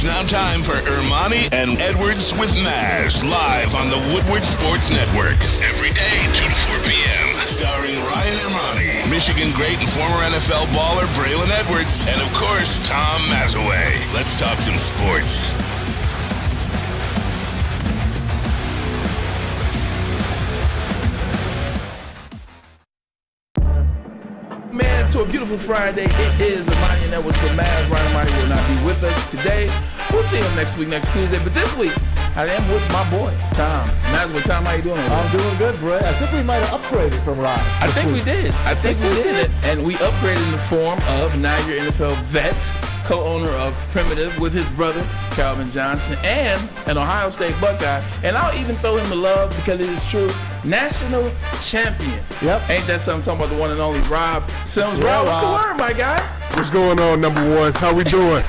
It's now time for Ermanni and Edwards with Maz, live on the Woodward Sports Network. Every day, 2 to 4 p.m. Starring Ryan Ermanni, Michigan great and former NFL baller Braylon Edwards, and of course, Tom Mazaway. Let's talk some sports. Man, to a beautiful Friday. It is Ermanni and Edwards with Maz. Ryan Ermanni will not be with us today. We'll see him next week, next Tuesday. But this week, I am with my boy, Tom. Mazaway, Tom, how you doing? I'm doing good, Bray. I think we might have upgraded from Ryan. I think we did. I think we did. And we upgraded in the form of now your NFL vet, co-owner of Primitive with his brother, Calvin Johnson, and an Ohio State Buckeye. And I'll even throw him the love because it is true. National champion. Yep. Ain't that something? I'm talking about the one and only Rob Sims. Rob, what's the word, my guy? What's going on, number one? How we doing?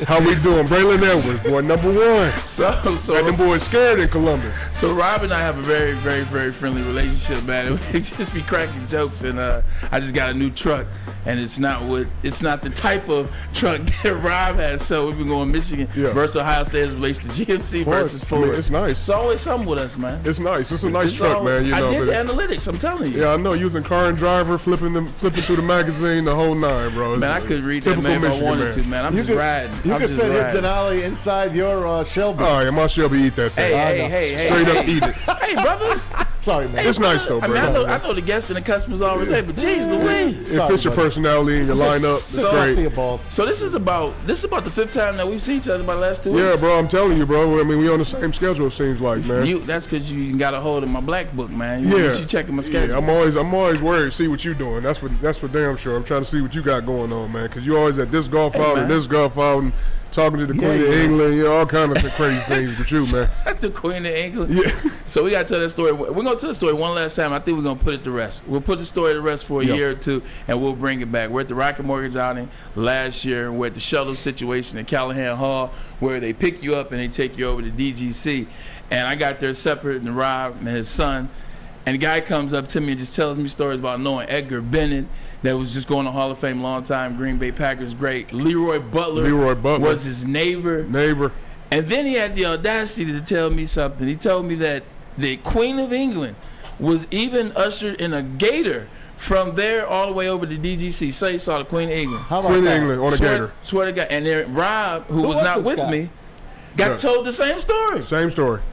How we doing? Braylon Edwards, boy, number one. So Got them boys scared in Columbus. So Rob and I have a very, very, very friendly relationship, man. We just be cracking jokes, and I just got a new truck, and it's not the type of truck that Rob has. So we've been going Michigan versus Ohio State as it relates to GMC versus Ford. I mean, it's nice. It's always something with us, man. It's nice. It's a nice truck, man. You know, I did the analytics. I'm telling you. Yeah, I know. Using car and driver, flipping through the magazine, the whole nine, bro. Man, I could read that man if I wanted to, man. I'm just riding. You could fit his Denali inside your Shelby. Oh, yeah, my Shelby eat that thing. Hey, straight up eat it. Hey, brother. Sorry, man. It's nice though, bro. I know the guests and the customers always say, but geez, Louise. It fits your personality and your lineup. It's great. See your balls. So this is about the fifth time that we've seen each other in the last 2 weeks. Yeah, bro, I'm telling you, bro. I mean, we on the same schedule, it seems like, man. That's because you got a hold of my black book, man. You checking my schedule. Yeah, I'm always worried to see what you're doing. That's for damn sure. I'm trying to see what you got going on, man, because you always at this golf out and this golf out and talking to the Queen of England, all kind of crazy things with you, man. The Queen of England? Yeah. So we got to tell that story. We're going to tell the story one last time. I think we're going to put it to rest. We'll put the story to rest for a year or two, and we'll bring it back. We're at the Rocket Mortgage outing last year. We're at the shuttle situation at Callahan Hall, where they pick you up and they take you over to DGC. And I got there separate and Rob and his son. And the guy comes up to me and just tells me stories about knowing Edgar Bennett, that was just going to Hall of Fame long time, Green Bay Packers great. Leroy Butler was his neighbor. And then he had the audacity to tell me something. He told me that the Queen of England was even ushered in a gator from there all the way over to DGC. Say he saw the Queen of England. How about Queen of England on a gator. Swear to God. And then Rob, who was not with me, got told the same story.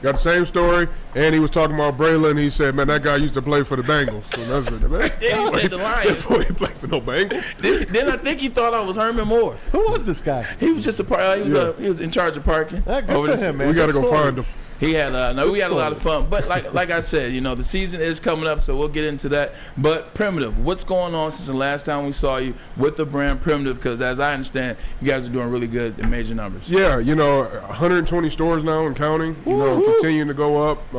Got the same story, and he was talking about Braylon. He said, "Man, that guy used to play for the Bengals." So that's it, man. Then he said the Lions. That boy played for no Bengals. Then I think he thought I was Herman Moore. Who was this guy? He was just he was in charge of parking. Good for him, man. We got to go find him. He had we had a lot of fun, but like I said, the season is coming up, so we'll get into that. But Primitive, what's going on since the last time we saw you with the brand Primitive? Because as I understand, you guys are doing really good in major numbers. Yeah, 120 stores now and counting. Continuing to go up.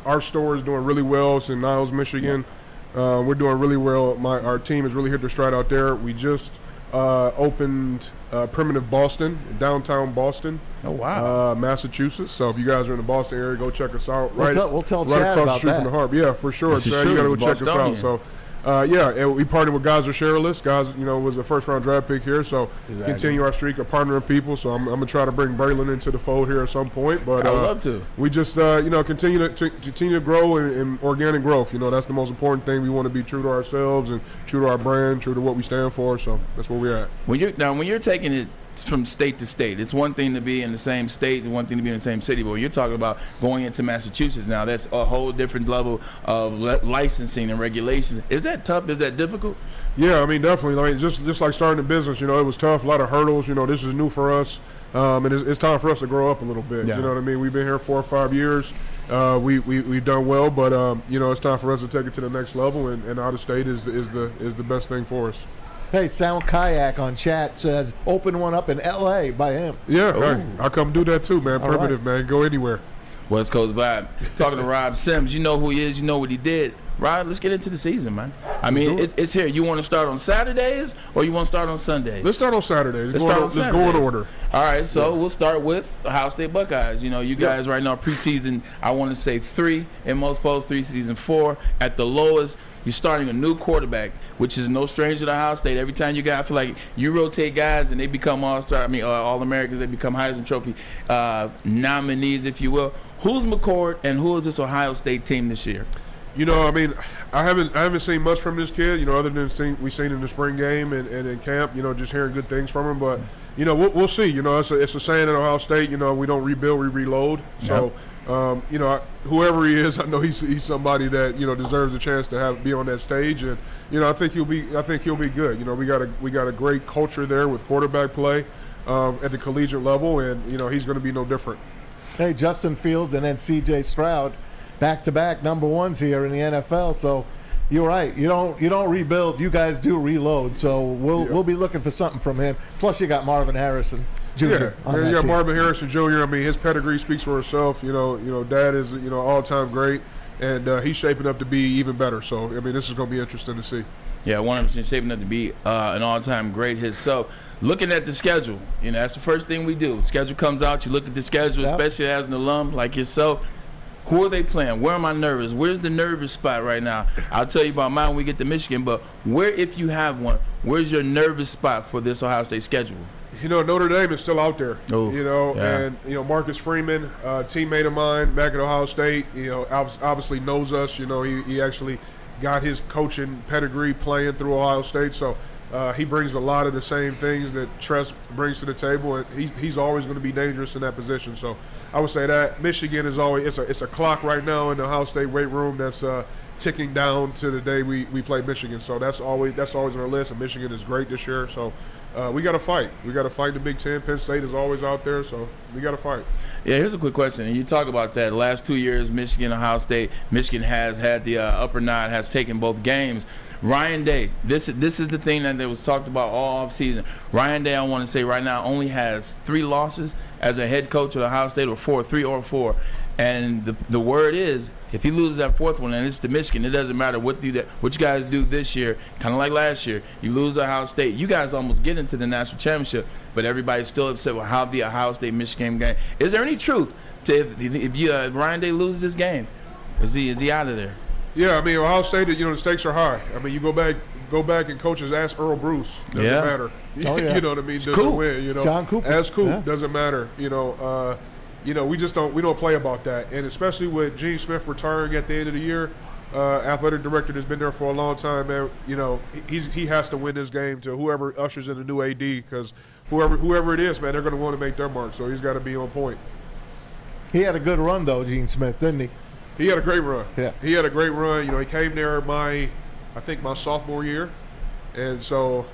Our store is doing really well. It's in Niles, Michigan. We're doing really well. Our team is really hit their stride out there. We just opened Primitive Boston, downtown Boston. Oh, wow. Massachusetts. So if you guys are in the Boston area, go check us out. We'll tell right Chad across about the street that. from the harbor. Yeah, for sure. Chad, you got to go check us out. So, and we partnered with Guys Are Shareless. Guys, was a first-round draft pick here. So continue our streak of partnering people. So I'm going to try to bring Braylon into the fold here at some point. But I would love to. We just, continue to grow in organic growth. That's the most important thing. We want to be true to ourselves and true to our brand, true to what we stand for. So that's where we're at. When you're taking it from state to state, it's one thing to be in the same state and one thing to be in the same city, but when you're talking about going into Massachusetts now, that's a whole different level of licensing and regulations. Is that tough? Is that difficult? Yeah, I mean, definitely. I mean, just like starting a business, it was tough, a lot of hurdles. This is new for us, and it's time for us to grow up a little bit. Yeah. You know what I mean? We've been here 4 or 5 years. We've done well, but it's time for us to take it to the next level, and out of state is the best thing for us. Hey, Sound Kayak on chat says open one up in L.A. by him. Yeah, hey, I'll come do that too, man. Primitive, man. Go anywhere. West Coast vibe. Talking to Rob Sims, you know who he is, you know what he did. Rod, let's get into the season, man. I mean, it's here. You want to start on Saturdays or you want to start on Sundays? Let's start on Saturdays. Let's go in order. All right, so we'll start with the Ohio State Buckeyes. You know, you guys right now preseason, I want to say 3 in most polls, season 4 at the lowest. You're starting a new quarterback, which is no stranger to Ohio State. Every time you guys, I feel like you rotate guys and they become All-Americans, they become Heisman Trophy nominees, if you will. Who's McCord and who is this Ohio State team this year? You know, I mean, I haven't seen much from this kid, you know, other than we've seen in the spring game and in camp, you know, just hearing good things from him. But, you know, we'll see. You know, it's a saying at Ohio State, you know, we don't rebuild, we reload. So, you know, whoever he is, I know he's somebody that, you know, deserves a chance to be on that stage. And, you know, I think he'll be good. You know, we got a great culture there with quarterback play at the collegiate level, and, you know, he's going to be no different. Hey, Justin Fields and then C.J. Stroud, back-to-back number ones here in the NFL. So you're right. You don't rebuild. You guys do reload. So we'll be looking for something from him. Plus, you got Marvin Harrison Jr. Yeah, you got Marvin Harrison Jr. I mean, his pedigree speaks for itself. You know, Dad is all-time great, and he's shaping up to be even better. So I mean, this is going to be interesting to see. Yeah, 100% shaping up to be an all-time great himself. Looking at the schedule, you know, that's the first thing we do. Schedule comes out, you look at the schedule, especially as an alum like yourself. Who are they playing? Where am I nervous? Where's the nervous spot right now? I'll tell you about mine when we get to Michigan, but where, if you have one, where's your nervous spot for this Ohio State schedule? You know, Notre Dame is still out there. And, you know, Marcus Freeman, teammate of mine back at Ohio State, you know, obviously knows us. You know, he actually got his coaching pedigree playing through Ohio State. So he brings a lot of the same things that Tress brings to the table, and he's always going to be dangerous in that position. So I would say that Michigan is always it's a clock right now in the Ohio State weight room that's ticking down to the day we play Michigan. So that's always on our list. And Michigan is great this year. So we got to fight. We got to fight the Big Ten. Penn State is always out there. So we got to fight. Yeah, here's a quick question. And you talk about that. The last 2 years, Michigan, Ohio State. Michigan has had the upper nine, has taken both games. Ryan Day, this is the thing that was talked about all offseason. Ryan Day, I want to say right now, only has 3 losses as a head coach at Ohio State, or 3 or 4. And the word is, if he loses that 4th one and it's to Michigan, it doesn't matter what you guys do this year. Kind of like last year, you lose to Ohio State. You guys almost get into the national championship, but everybody's still upset with how the Ohio State-Michigan game. Is there any truth to if Ryan Day loses this game, is he out of there? Yeah, I mean, Ohio State, you know, the stakes are high. I mean, you go back and coaches ask Earl Bruce. Doesn't matter. Oh, yeah. You know what I mean? Doesn't Coop. win. You know, John Cooper. Ask Coop. Doesn't matter. You know, we just don't play about that. And especially with Gene Smith retiring at the end of the year, athletic director that's been there for a long time, man. You know, he has to win this game to whoever ushers in the new AD, because whoever it is, man, they're going to want to make their mark. So he's got to be on point. He had a good run though, Gene Smith, didn't he? He had a great run. Yeah. He had a great run. You know, he came there I think my sophomore year. And so,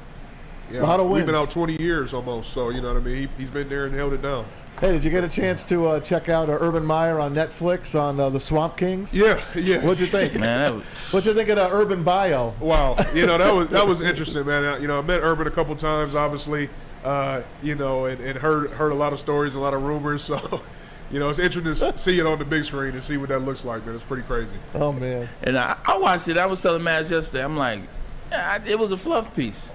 yeah, a lot of wins. We've been out 20 years almost. So, you know what I mean? He's been there and held it down. Hey, did you get a chance to check out Urban Meyer on Netflix on the Swamp Kings? Yeah. What'd you think? Man, What'd you think of the Urban bio? Wow. You know, that was interesting, man. You know, I met Urban a couple times, obviously, you know, and heard a lot of stories, a lot of rumors. So, you know, it's interesting to see it on the big screen and see what that looks like, man. It's pretty crazy. Oh, man. And I watched it. I was telling Matt yesterday, I'm like, it was a fluff piece.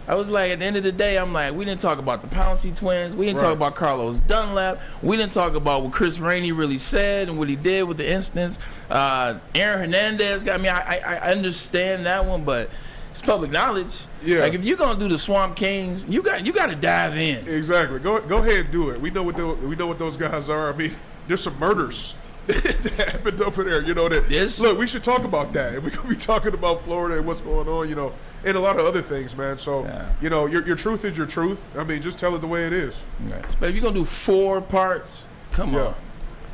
I was like, at the end of the day, I'm like, we didn't talk about the Pouncey twins. We didn't talk about Carlos Dunlap. We didn't talk about what Chris Rainey really said and what he did with the instance. Aaron Hernandez got me. I understand that one, but it's public knowledge. Yeah. Like, if you're gonna do the Swamp Kings, you got to dive in. Exactly. Go ahead and do it. We know what those guys are. I mean, there's some murders that happened over there. You know that. Yes. Look, we should talk about that. We're gonna be talking about Florida and what's going on. You know, and a lot of other things, man. So, you know, your truth is your truth. I mean, just tell it the way it is. Right. But if you're gonna do 4 parts, come on.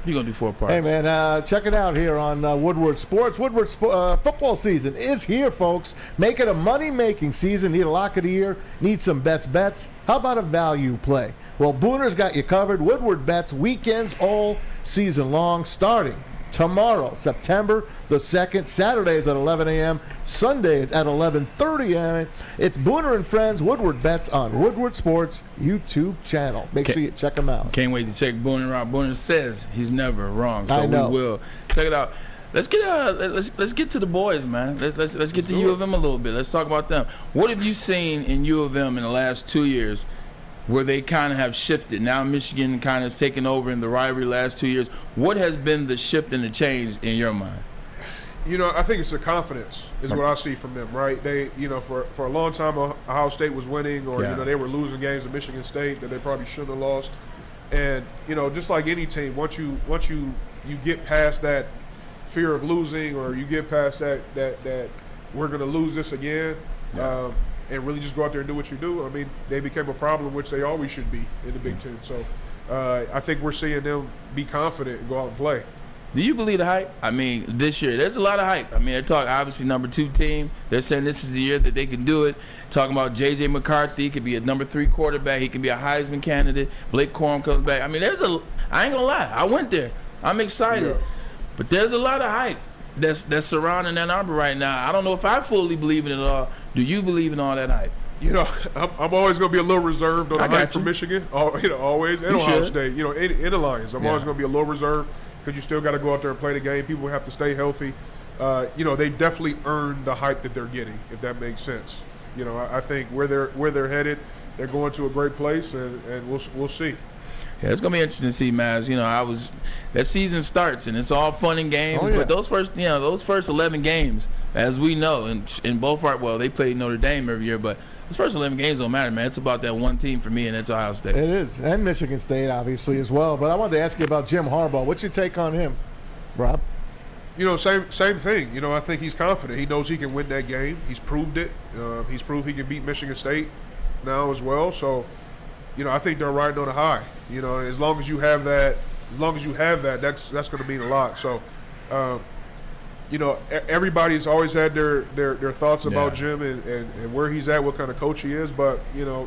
You're going to do 4 parts. Hey, man, check it out here on Woodward Sports. Woodward football season is here, folks. Make it a money-making season. Need a lock of the year. Need some best bets. How about a value play? Well, Booner's got you covered. Woodward bets weekends all season long, starting tomorrow, September the 2nd. Saturdays at 11 a.m. Sundays at 11:30 a.m. It's Booner and Friends Woodward Bets on Woodward Sports YouTube channel. Make sure you check them out. Can't wait to check Booner out. Booner says he's never wrong, so I know. we will. Check it out. let's get to the boys, man. Let's get to U of M a little bit. Let's talk about them. What have you seen in U of M in the last 2 years where they kind of have shifted? Now Michigan kind of has taken over in the rivalry the last 2 years. What has been the shift and the change in your mind? I think it's the confidence is what I see from them, right? They, for a long time, Ohio State was winning, or they were losing games to Michigan State that they probably shouldn't have lost. And just like any team, once you get past that fear of losing, or you get past that we're going to lose this again, and really just go out there and do what you do. I mean, they became a problem, which they always should be in the Big Ten. So I think we're seeing them be confident and go out and play. Do you believe the hype? I mean, this year, there's a lot of hype. I mean, they're talking, obviously, number 2 team. They're saying this is the year that they can do it. Talking about J.J. McCarthy could be a number 3 quarterback. He can be a Heisman candidate. Blake Corum comes back. I mean, I ain't going to lie. I went there. I'm excited. Yeah. But there's a lot of hype that's surrounding Ann Arbor right now. I don't know if I fully believe in it all. Do you believe in all that hype? I'm always going to be a little reserved on the hype for Michigan. Always. And Ohio State. In the Lions. I'm always going to be a little reserved, because you still got to go out there and play the game. People have to stay healthy. They definitely earned the hype that they're getting, if that makes sense. I think where they're headed, they're going to a great place, and we'll see. Yeah, it's gonna be interesting to see, Maz. That season starts and it's all fun and games, but those first 11 games, as we know, in both they play Notre Dame every year, but those first 11 games don't matter, man. It's about that one team for me, and it's Ohio State. It is, and Michigan State, obviously, as well. But I wanted to ask you about Jim Harbaugh. What's your take on him, Rob? Same thing. I think he's confident. He knows he can win that game. He's proved it. He's proved he can beat Michigan State now as well. So, I think they're riding on a high. As long as you have that, that's going to mean a lot. So, everybody's always had their thoughts about Jim and where he's at, what kind of coach he is. But,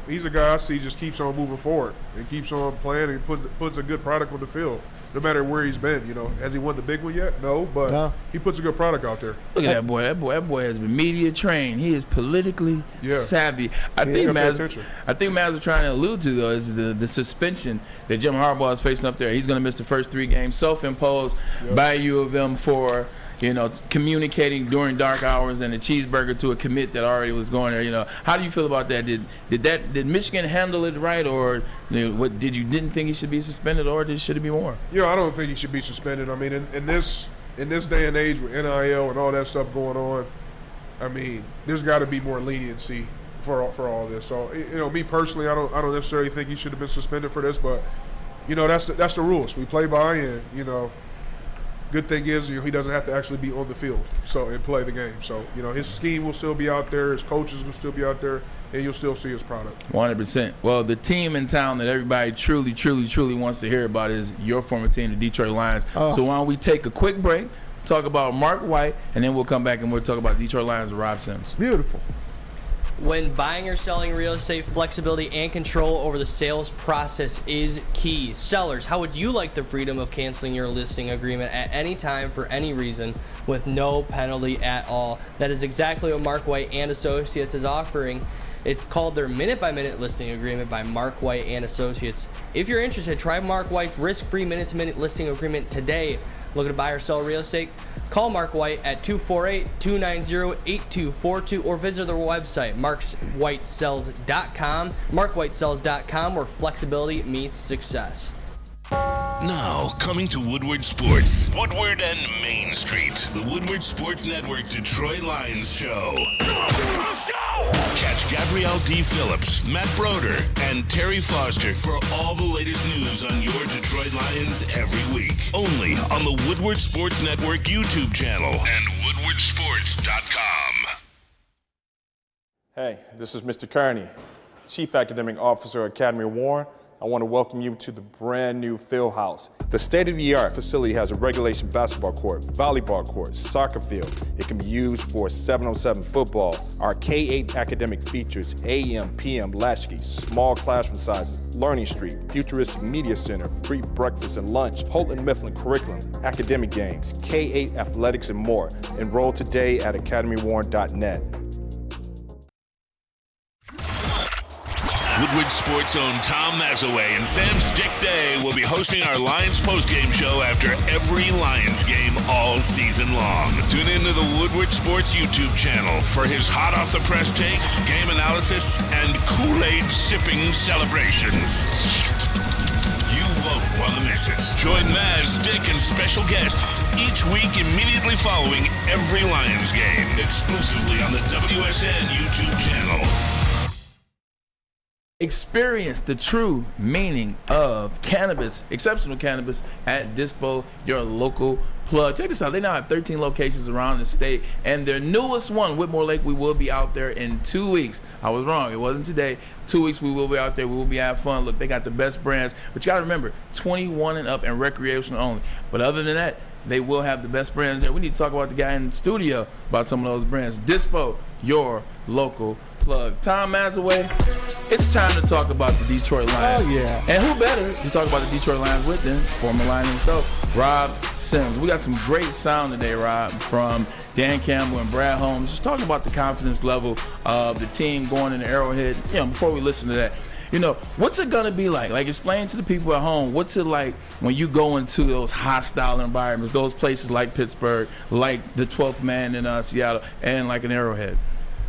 he's a guy I see just keeps on moving forward and keeps on playing and puts a good product on the field, no matter where he's been. Has he won the big one yet? No, but he puts a good product out there. Look at that boy. That boy has been media trained. He is politically savvy. I think Maz was trying to allude to, though, is the suspension that Jim Harbaugh is facing up there. He's going to miss the first 3 games, self-imposed by U of M for communicating during dark hours and a cheeseburger to a commit that already was going there. How do you feel about that? Did Michigan handle it right, or what didn't think he should be suspended, or should it be more? I don't think he should be suspended. I mean, in this day and age with NIL and all that stuff going on, I mean, there's got to be more leniency for all this. So, me personally, I don't necessarily think he should have been suspended for this, but that's the rules we play by, and good thing is, he doesn't have to actually be on the field and play the game. So, his scheme will still be out there, his coaches will still be out there, and you'll still see his product. 100%. Well, the team in town that everybody truly, truly, truly wants to hear about is your former team, the Detroit Lions. So why don't we take a quick break, talk about Mark White, and then we'll come back and we'll talk about Detroit Lions and Rob Sims. Beautiful. When buying or selling real estate, flexibility and control over the sales process is key. Sellers, how would you like the freedom of canceling your listing agreement at any time for any reason with no penalty at all? That is exactly what Mark White and Associates is offering. It's called their minute-by-minute listing agreement by Mark White and Associates. If you're interested, try Mark White's risk-free minute-to-minute listing agreement today. Looking to buy or sell real estate? Call Mark White at 248-290-8242 or visit their website, markwhitesells.com, markwhitesells.com, where flexibility meets success. Now, coming to Woodward Sports, Woodward and Main Street, the Woodward Sports Network Detroit Lions Show. Let's go! Catch Gabrielle D. Phillips, Matt Broder, and Terry Foster for all the latest news on your Detroit Lions every week. Only on the Woodward Sports Network YouTube channel and woodwardsports.com. Hey, this is Mr. Kearney, Chief Academic Officer, Academy of Warren. I want to welcome you to the brand new field house. The state-of-the-art facility has a regulation basketball court, volleyball court, soccer field. It can be used for 7-on-7 football. Our K-8 academic features AM, PM, latchkey, small classroom sizes, Learning Street, futuristic media center, free breakfast and lunch, Houghton Mifflin curriculum, academic games, K-8 athletics, and more. Enroll today at academywarren.net. Woodward Sports' own Tom Mazaway and Sam Stick Day will be hosting our Lions postgame show after every Lions game all season long. Tune into the Woodward Sports YouTube channel for his hot-off-the-press takes, game analysis, and Kool-Aid sipping celebrations. You won't want to miss it. Join Maz, Stick, and special guests each week immediately following every Lions game, exclusively on the WSN YouTube channel. Experience the true meaning of cannabis, exceptional cannabis, at Dispo, your local plug. Check this out. They now have 13 locations around the state, and their newest one, Whitmore Lake, we will be out there in 2 weeks. I was wrong. It wasn't today. 2 weeks, we will be out there. We will be having fun. Look, they got the best brands, but you got to remember, 21 and up and recreational only. But other than that, they will have the best brands there. We need to talk about the guy in the studio about some of those brands. Dispo, your local plug. Tom Mazaway, it's time to talk about the Detroit Lions. Oh, yeah. And who better to talk about the Detroit Lions with than former Lion himself, Rob Sims. We got some great sound today, Rob, from Dan Campbell and Brad Holmes. Just talking about the confidence level of the team going into Arrowhead. Before we listen to that, what's it going to be like? Like, explain to the people at home, what's it like when you go into those hostile environments, those places like Pittsburgh, like the 12th man in Seattle, and like an Arrowhead?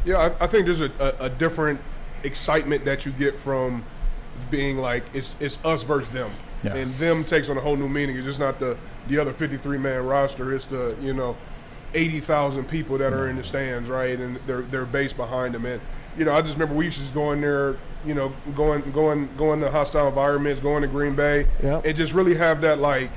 Yeah, I think there's a different excitement that you get from being like it's us versus them. Yeah. And them takes on a whole new meaning. It's just not the other 53-man roster. It's the 80,000 people that are in the stands, right? And they're based behind them. And I just remember we used to just go in there, going to hostile environments, going to Green Bay, and just really have that like,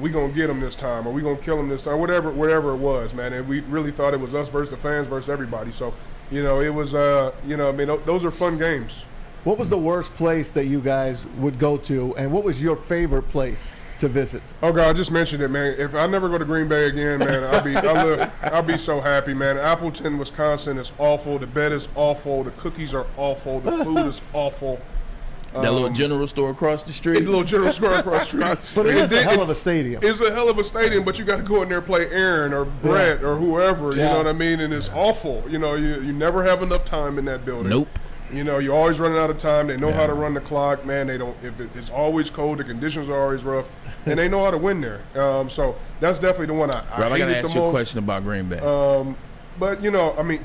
we gonna get them this time, or we gonna kill them this time, whatever it was, man. And we really thought it was us versus the fans versus everybody. So, it was, those are fun games. What was the worst place that you guys would go to, and what was your favorite place to visit? Oh God, I just mentioned it, man. If I never go to Green Bay again, man, I'll be so happy, man. Appleton, Wisconsin is awful. The bed is awful. The cookies are awful. The food is awful. That little general store across the street. The little general store across the street. But it is a hell of a stadium. It's a hell of a stadium, but you got to go in there and play Aaron or Brett or whoever, you know what I mean? And it's awful. You never have enough time in that building. Nope. You're always running out of time. They know how to run the clock, man. They don't. It's always cold. The conditions are always rough, and they know how to win there. So that's definitely the one I Rob, I hated gotta ask you a question about Green Bay. But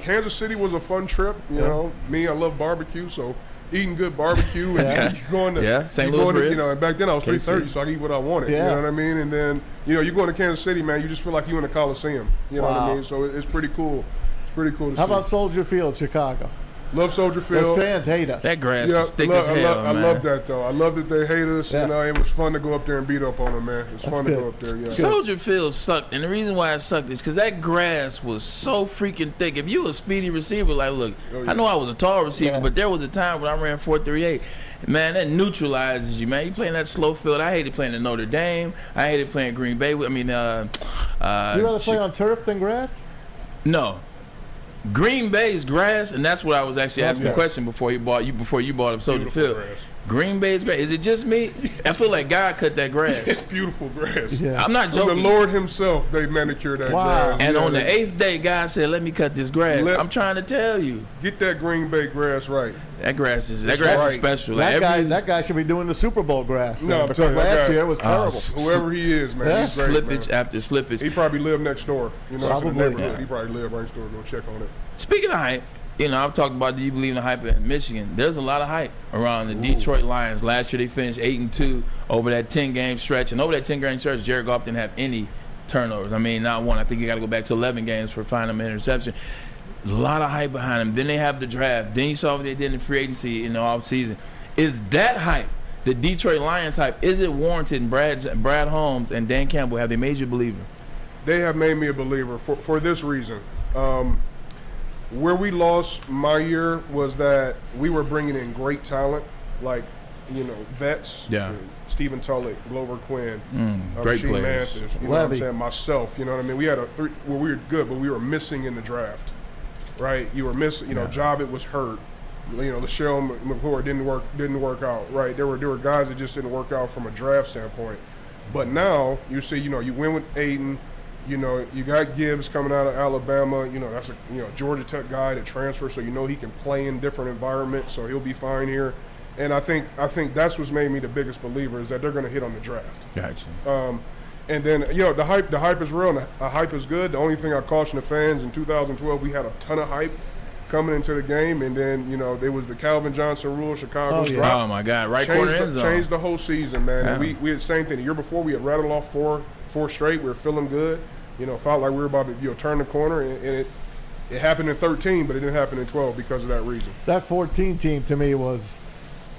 Kansas City was a fun trip. Me, I love barbecue, so eating good barbecue and going to St. Louis ribs. And back then I was 330, so I could eat what I wanted. Yeah. You know what I mean? And then you go into Kansas City, man, you just feel like you're in a Coliseum. You know what I mean? So it's pretty cool. It's pretty cool to see. How about Soldier Field, Chicago? Love Soldier Field. Those fans hate us. That grass is thick as hell, I love that, though. I love that they hate us. Yeah. It was fun to go up there and beat up on them, man. It's fun to go up there, yeah. Soldier Field sucked, and the reason why it sucked is because that grass was so freaking thick. If you were a speedy receiver, like, look, I know I was a tall receiver, but there was a time when I ran 4.38. Man, that neutralizes you, man. You playing that slow field. I hated playing at Notre Dame. I hated playing Green Bay. You rather play on turf than grass? No. Green Bay's grass, and that's what I was actually asking the question before you bought up Soldier Field. Grass. Green Bay's grass. Is it just me? I feel like God cut that grass. It's beautiful grass. Yeah. I'm not joking. From the Lord himself, they manicured that grass. And on the 8th day, God said, let me cut this grass. I'm trying to tell you. Get that Green Bay grass right. That grass is special. That guy should be doing the Super Bowl grass. No, because last year it was terrible. Whoever he is, man, he's great, slippage after slippage. He probably lived next door. Probably. In the neighborhood. He probably lived right next door. Go check on it. Speaking of hype, I've talked about do you believe in the hype in Michigan. There's a lot of hype around the Detroit Lions. Last year they finished 8-2 over that 10-game stretch. And over that 10-game stretch, Jared Goff didn't have any turnovers. I mean, not one. I think you got to go back to 11 games for finding him an interception. There's a lot of hype behind him. Then they have the draft. Then you saw what they did in free agency in the offseason. Is that hype, the Detroit Lions hype, is it warranted? And Brad Holmes and Dan Campbell, have they made you a believer? They have made me a believer for this reason. Where we lost my year was that we were bringing in great talent, like, vets. Yeah. Stephen Tulloch, Glover Quinn, great Rasheed players. Mathis, you know what I'm saying, myself, you know what I mean? We had we were good, but we were missing in the draft, right? You were missing, Javit was hurt. LaShawn McClure didn't work out, right? There were guys that just didn't work out from a draft standpoint. But now, you see, you win with Aiden. You got Gibbs coming out of Alabama. That's a Georgia Tech guy that transfers, so he can play in different environments, so he'll be fine here. And I think that's what's made me the biggest believer, is that they're going to hit on the draft. Gotcha. And then, the hype is real, and the hype is good. The only thing I caution the fans, in 2012, we had a ton of hype coming into the game, and then, there was the Calvin Johnson rule, Chicago's drop. Oh, my God. Right corner end zone. Changed the whole season, man. Yeah. And we had the same thing. The year before, we had rattled off four straight. We were feeling good. Felt like we were about to turn the corner, and it happened in 13, but it didn't happen in 12 because of that reason. That 14 team to me was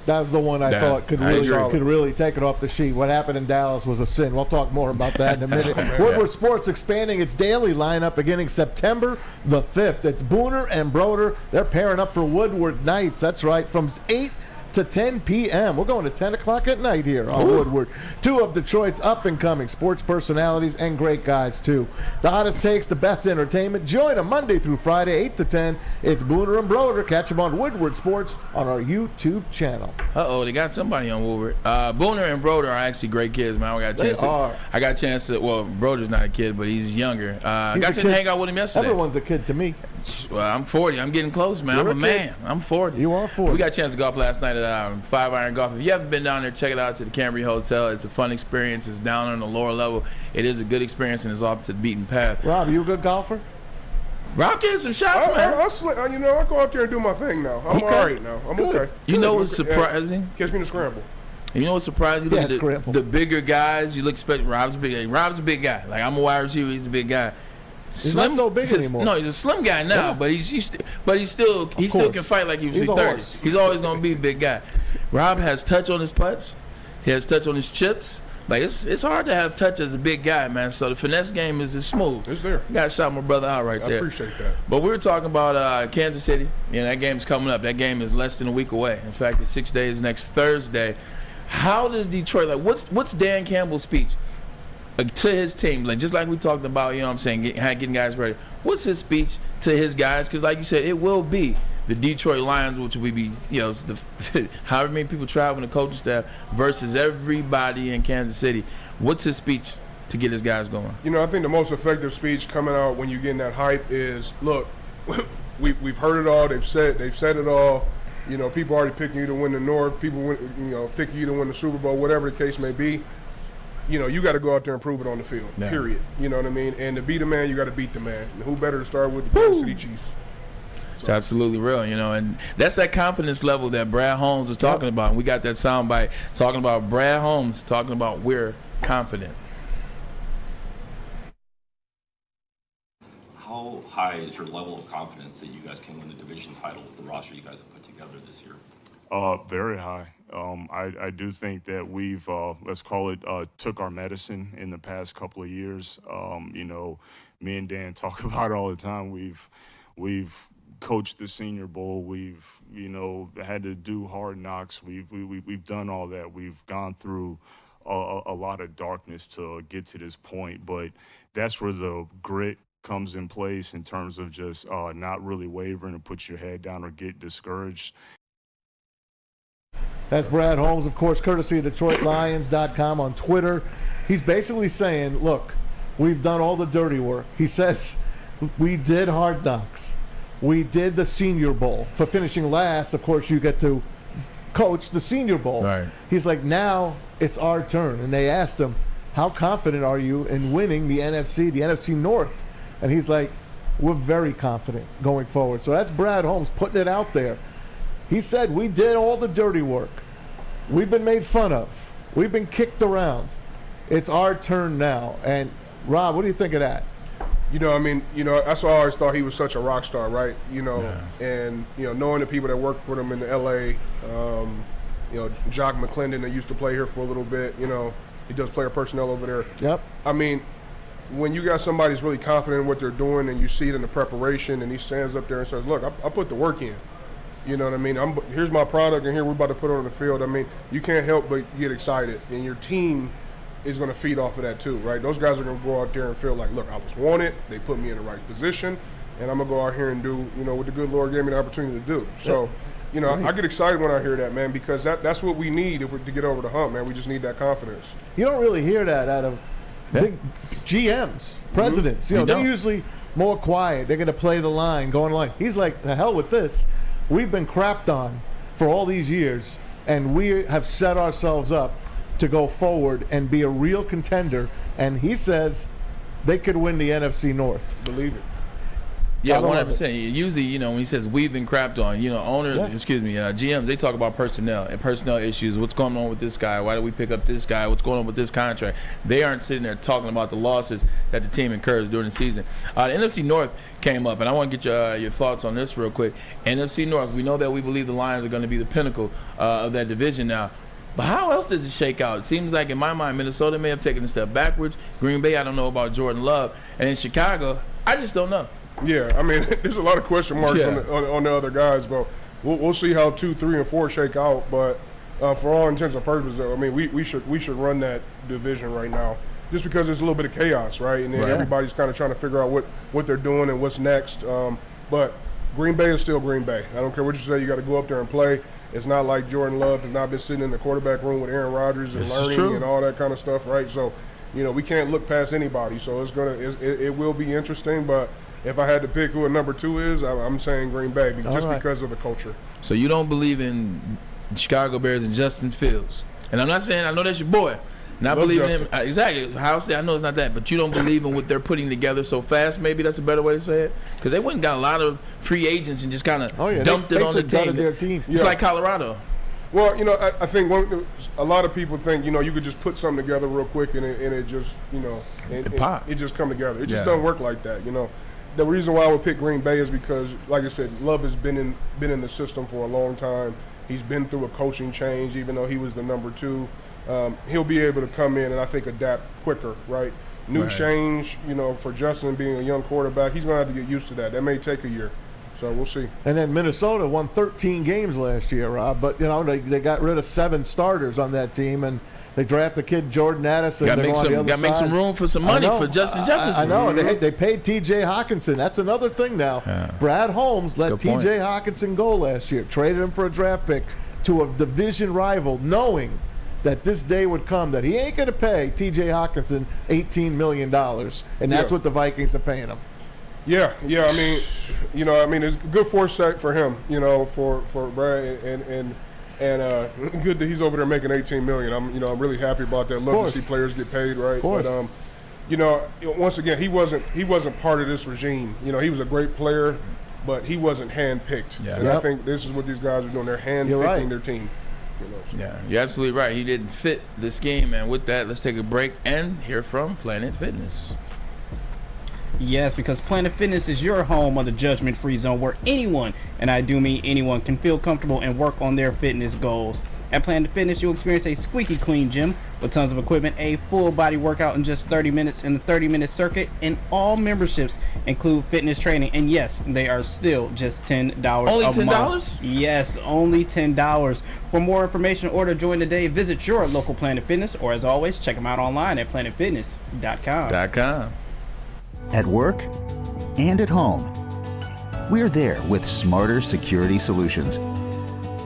the one I thought could really take it off the sheet. What happened in Dallas was a sin. We'll talk more about that in a minute. Woodward Sports expanding its daily lineup beginning September the 5th. It's Booner and Broder. They're pairing up for Woodward nights. That's right, from 8 to 10 p.m. We're going to 10 o'clock at night here on Woodward. Two of Detroit's up-and-coming sports personalities and great guys, too. The hottest takes, the best entertainment. Join them Monday through Friday, 8 to 10. It's Booner and Broder. Catch them on Woodward Sports on our YouTube channel. They got somebody on Woodward. Booner and Broder are actually great kids, man. I got a chance to, well, Broder's not a kid, but he's younger. I got to hang out with him yesterday. Everyone's a kid to me. Well, I'm 40. I'm getting close, man. You're I'm a man. I'm 40. You are 40. We got a chance to golf last night at 5 Iron Golf. If you haven't been down there, check it out. It's at the Cambry Hotel. It's a fun experience. It's down on the lower level. It is a good experience, and it's off to the beaten path. Rob, are you a good golfer? Rob getting some shots, man. I go out there and do my thing now. I'm all right now. I'm okay. You know what's surprising? Catch me in the scramble. You know what's surprising? The bigger guys, you look expect Rob's a big guy. Like, I'm a wide receiver. He's a big guy. He's not so big anymore. No, he's a slim guy now, but he still can fight like he was 30. He's always gonna be a big guy. Rob has touch on his putts. He has touch on his chips. Like, it's hard to have touch as a big guy, man. So the finesse game is smooth. It's there. Got to shout my brother out there. I appreciate that. But we were talking about Kansas City. That game's coming up. That game is less than a week away. In fact, it's 6 days next Thursday. How does Detroit, what's Dan Campbell's speech to his team? Like, just like we talked about, you know what I'm saying, getting guys ready. What's his speech to his guys? Because like you said, it will be the Detroit Lions, which will be, however many people traveling, the coaching staff, versus everybody in Kansas City. What's his speech to get his guys going? I think the most effective speech coming out when you're getting that hype is, look, we've heard it all. They've said it all. People already picking you to win the North. People, picking you to win the Super Bowl, whatever the case may be. You got to go out there and prove it on the field, period. You know what I mean? And to be the man, you got to beat the man. And who better to start with, the Kansas City Chiefs? It's absolutely real, and that's that confidence level that Brad Holmes was talking about. And we got that soundbite talking about Brad Holmes talking about we're confident. How high is your level of confidence that you guys can win the division title with the roster you guys have put together this year? Very high. I do think that we've, let's call it, took our medicine in the past couple of years. Me and Dan talk about it all the time. We've coached the Senior Bowl. We've, had to do hard knocks. We've done all that. We've gone through a lot of darkness to get to this point. But that's where the grit comes in place in terms of just not really wavering and put your head down or get discouraged. That's Brad Holmes, of course, courtesy of DetroitLions.com on Twitter. He's basically saying, look, we've done all the dirty work. He says, we did hard knocks. We did the Senior Bowl. For finishing last, of course, you get to coach the Senior Bowl. Right. He's like, now it's our turn. And they asked him, how confident are you in winning the NFC North? And he's like, we're very confident going forward. So that's Brad Holmes putting it out there. He said, we did all the dirty work. We've been made fun of. We've been kicked around. It's our turn now. And, Rob, what do you think of that? That's why I always thought he was such a rock star, right? And, knowing the people that work for him in L.A., Jock McClendon that used to play here for a little bit, he does player personnel over there. Yep. When you got somebody who's really confident in what they're doing and you see it in the preparation and he stands up there and says, look, I put the work in. You know what I mean? Here's my product, and here we're about to put it on the field. You can't help but get excited, and your team is going to feed off of that too, right? Those guys are going to go out there and feel like, look, I was wanted. They put me in the right position, and I'm going to go out here and do, what the good Lord gave me the opportunity to do. So, I get excited when I hear that, man, because that's what we need to get over the hump, man. We just need that confidence. You don't really hear that out of big GMs, presidents. Mm-hmm. They're usually more quiet. They're going to play the line, go on the line. He's like, the hell with this. We've been crapped on for all these years, and we have set ourselves up to go forward and be a real contender. And he says they could win the NFC North. Believe it. Yeah, 100%. Usually, when he says we've been crapped on, GMs, they talk about personnel and personnel issues. What's going on with this guy? Why did we pick up this guy? What's going on with this contract? They aren't sitting there talking about the losses that the team incurs during the season. The NFC North came up, and I want to get your thoughts on this real quick. NFC North, we know that we believe the Lions are going to be the pinnacle of that division now. But how else does it shake out? It seems like, in my mind, Minnesota may have taken a step backwards. Green Bay, I don't know about Jordan Love. And in Chicago, I just don't know. Yeah, I mean, there's a lot of question marks on the other guys, but we'll see how 2, 3, and 4 shake out. But for all intents and purposes, I mean, we should run that division right now, just because there's a little bit of chaos, right? And then everybody's kind of trying to figure out what they're doing and what's next. But Green Bay is still Green Bay. I don't care what you say. You got to go up there and play. It's not like Jordan Love has not been sitting in the quarterback room with Aaron Rodgers and learning and all that kind of stuff, right? So, we can't look past anybody. So it will be interesting, but. If I had to pick who a number 2 is, I'm saying Green Bay, because of the culture. So you don't believe in Chicago Bears and Justin Fields? And I'm not saying, I know that's your boy. Not believing him. Exactly. I know it's not that, but you don't believe in what they're putting together so fast. Maybe that's a better way to say it. Because they went and got a lot of free agents and just kind of dumped it on the team. Their team. It's like Colorado. Well, I think a lot of people think, you could just put something together real quick and it just, it just come together. It just doesn't work like that, The reason why I would pick Green Bay is because, like I said, Love has been in the system for a long time. He's been through a coaching change, even though he was the number 2. He'll be able to come in and I think adapt quicker, right? New change, for Justin being a young quarterback, he's going to have to get used to that. That may take a year. So we'll see. And then Minnesota won 13 games last year, Rob. But, they got rid of 7 starters on that team, and they draft the kid Jordan Addison. Got to make some room for some money for Justin Jefferson. I know. They paid T.J. Hawkinson. That's another thing now. Yeah. Brad Holmes let T.J. Hawkinson go last year, traded him for a draft pick to a division rival, knowing that this day would come that he ain't going to pay T.J. Hawkinson $18 million, and that's what the Vikings are paying him. Yeah. I mean, it's good foresight for him, for Brad, and good that he's over there making $18 million. I'm really happy about that. Love to see players get paid, right? But once again, he wasn't part of this regime. He was a great player, but he wasn't handpicked. Yeah. And I think this is what these guys are doing. They're handpicking their team. Yeah, you're absolutely right. He didn't fit this game. And with that, let's take a break and hear from Planet Fitness. Yes, because Planet Fitness is your home on the judgment-free zone where anyone, and I do mean anyone, can feel comfortable and work on their fitness goals. At Planet Fitness, you'll experience a squeaky clean gym with tons of equipment, a full body workout in just 30 minutes in the 30-minute circuit, and all memberships include fitness training. And yes, they are still just $10 only a $10? month. Yes, only $10. For more information or to join today, visit your local Planet Fitness, or as always, check them out online at planetfitness.com. At work and at home, we're there with smarter security solutions.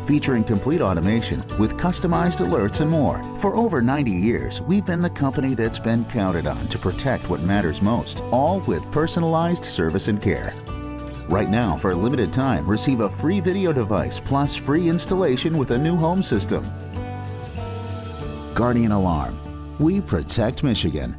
Featuring complete automation with customized alerts and more. For over 90 years, we've been the company that's been counted on to protect what matters most, all with personalized service and care. Right now, for a limited time, receive a free video device plus free installation with a new home system. Guardian Alarm. We protect Michigan.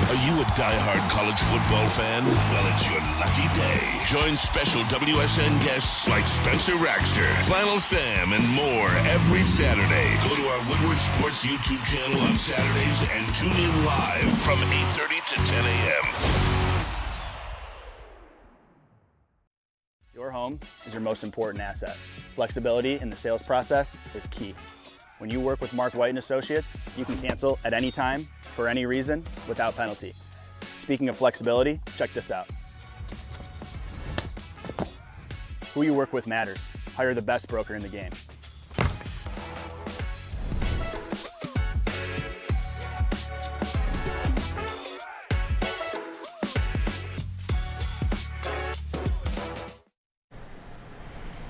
Are you a diehard college football fan? Well, it's your lucky day. Join special WSN guests like Spencer Raxter, Flannel Sam, and more every Saturday. Go to our Woodward Sports YouTube channel on Saturdays and tune in live from 8:30 to 10 a.m. Your home is your most important asset. Flexibility in the sales process is key. When you work with Mark White & Associates, you can cancel at any time, for any reason, without penalty. Speaking of flexibility, check this out. Who you work with matters. Hire the best broker in the game.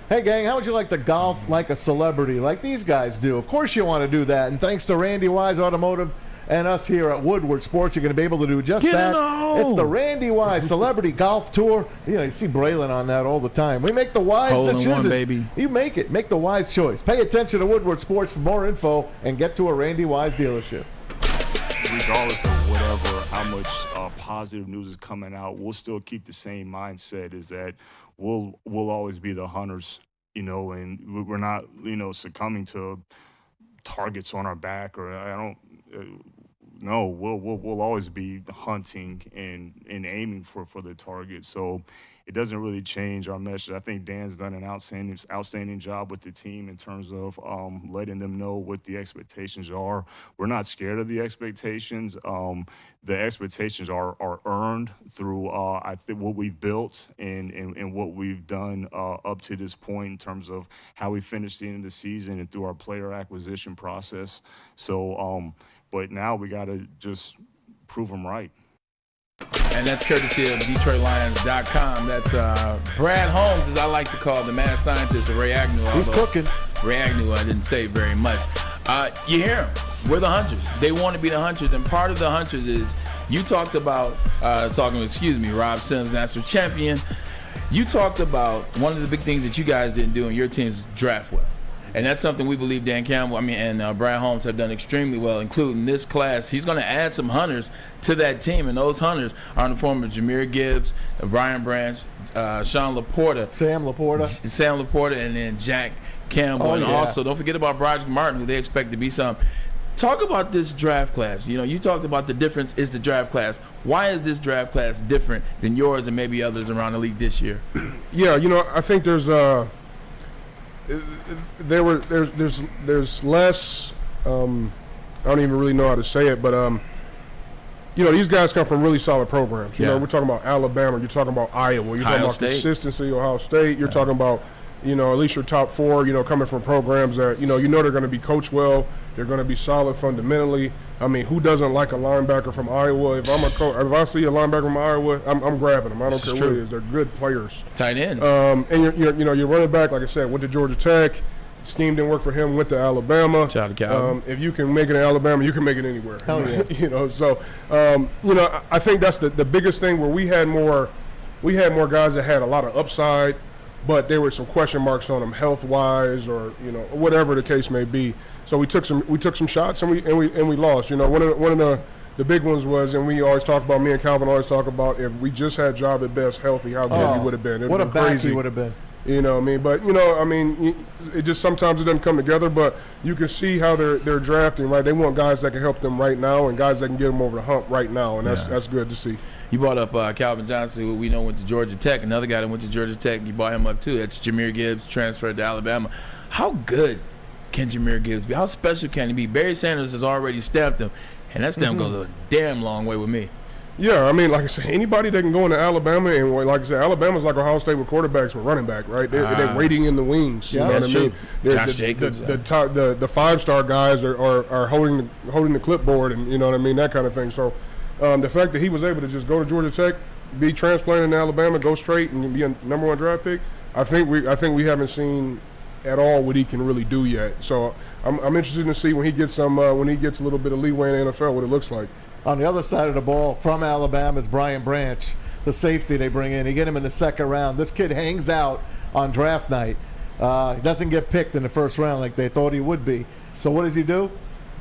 Hey gang, how would you like to golf like a celebrity, like these guys do? Of course you want to do that, and thanks to Randy Wise Automotive and us here at Woodward Sports, you're going to be able to do just Get that. on. It's the Randy Wise Celebrity Golf Tour. You see Braylon on that all the time. We make the wise decision. Baby. You make it. Make the wise choice. Pay attention to Woodward Sports for more info and get to a Randy Wise dealership. Regardless of whatever, how much positive news is coming out, we'll still keep the same mindset, is that we'll always be the hunters, and we're not, succumbing to targets on our back, or no, we'll always be hunting and aiming for the target. So it doesn't really change our message. I think Dan's done an outstanding job with the team in terms of letting them know what the expectations are. We're not scared of the expectations. The expectations are earned through I think what we've built and what we've done up to this point in terms of how we finished the end of the season and through our player acquisition process. So, but now we got to just prove them right. And that's courtesy of DetroitLions.com. That's Brad Holmes, as I like to call the mad scientist of Ray Agnew. He's cooking. Ray Agnew, I didn't say very much. You hear him. We're the hunters. They want to be the hunters, and part of the hunters is you talked about Rob Sims, national champion. You talked about one of the big things that you guys didn't do in your team's draft well. And that's something we believe Dan Campbell, and Brad Holmes have done extremely well, including this class. He's going to add some hunters to that team, and those hunters are in the form of Jameer Gibbs, Brian Branch, Sean Laporta, Sam Laporta, and then Jack Campbell. And also, don't forget about Broderick Martin, who they expect to be some. Talk about this draft class. You talked about the difference is the draft class. Why is this draft class different than yours and maybe others around the league this year? Yeah, I think there's less. I don't even really know how to say it, but these guys come from really solid programs. We're talking about Alabama. You're talking about Iowa. You're talking about consistency. Ohio State. You're talking about at least your top four. Coming from programs that they're going to be coached well. They're going to be solid fundamentally. Who doesn't like a linebacker from Iowa? If I'm a coach, if I see a linebacker from Iowa, I'm grabbing them. I don't care what it is. They're good players. Tight ends. And your running back, like I said, went to Georgia Tech. Scheme didn't work for him. Went to Alabama. Shout out to Calvin. If you can make it in Alabama, you can make it anywhere. Hell yeah. So I think that's the biggest thing where we had more guys that had a lot of upside, but there were some question marks on them health-wise or whatever the case may be. So we took some shots and we lost. One of the big ones was, and we always talk about, me and Calvin always talk about, if we just had Job at best healthy, how good he would have been. What a back he would have been. But it just sometimes it doesn't come together. But you can see how they're drafting, right? They want guys that can help them right now and guys that can get them over the hump right now, and that's good to see. You brought up Calvin Johnson, who we know went to Georgia Tech. Another guy that went to Georgia Tech, you brought him up too. That's Jameer Gibbs, transferred to Alabama. How good can Jameer Gibbs be? How special can he be? Barry Sanders has already stamped him, and that stamp goes a damn long way with me. Yeah, like I said, anybody that can go into Alabama, and like I said, Alabama's like Ohio State with quarterbacks with running back, right? They're waiting in the wings. Yeah, you know what I mean? Josh Jacobs. The 5-star guys are holding the clipboard, and you know what I mean, that kind of thing. So the fact that he was able to just go to Georgia Tech, be transplanted to Alabama, go straight, and be a number 1 draft pick, I think we haven't seen at all what he can really do yet. So I'm interested to see when he gets a little bit of leeway in the NFL what it looks like. On the other side of the ball, from Alabama, is Brian Branch, the safety they bring in. They get him in the second round. This kid hangs out on draft night. He doesn't get picked in the first round like they thought he would be. So what does he do?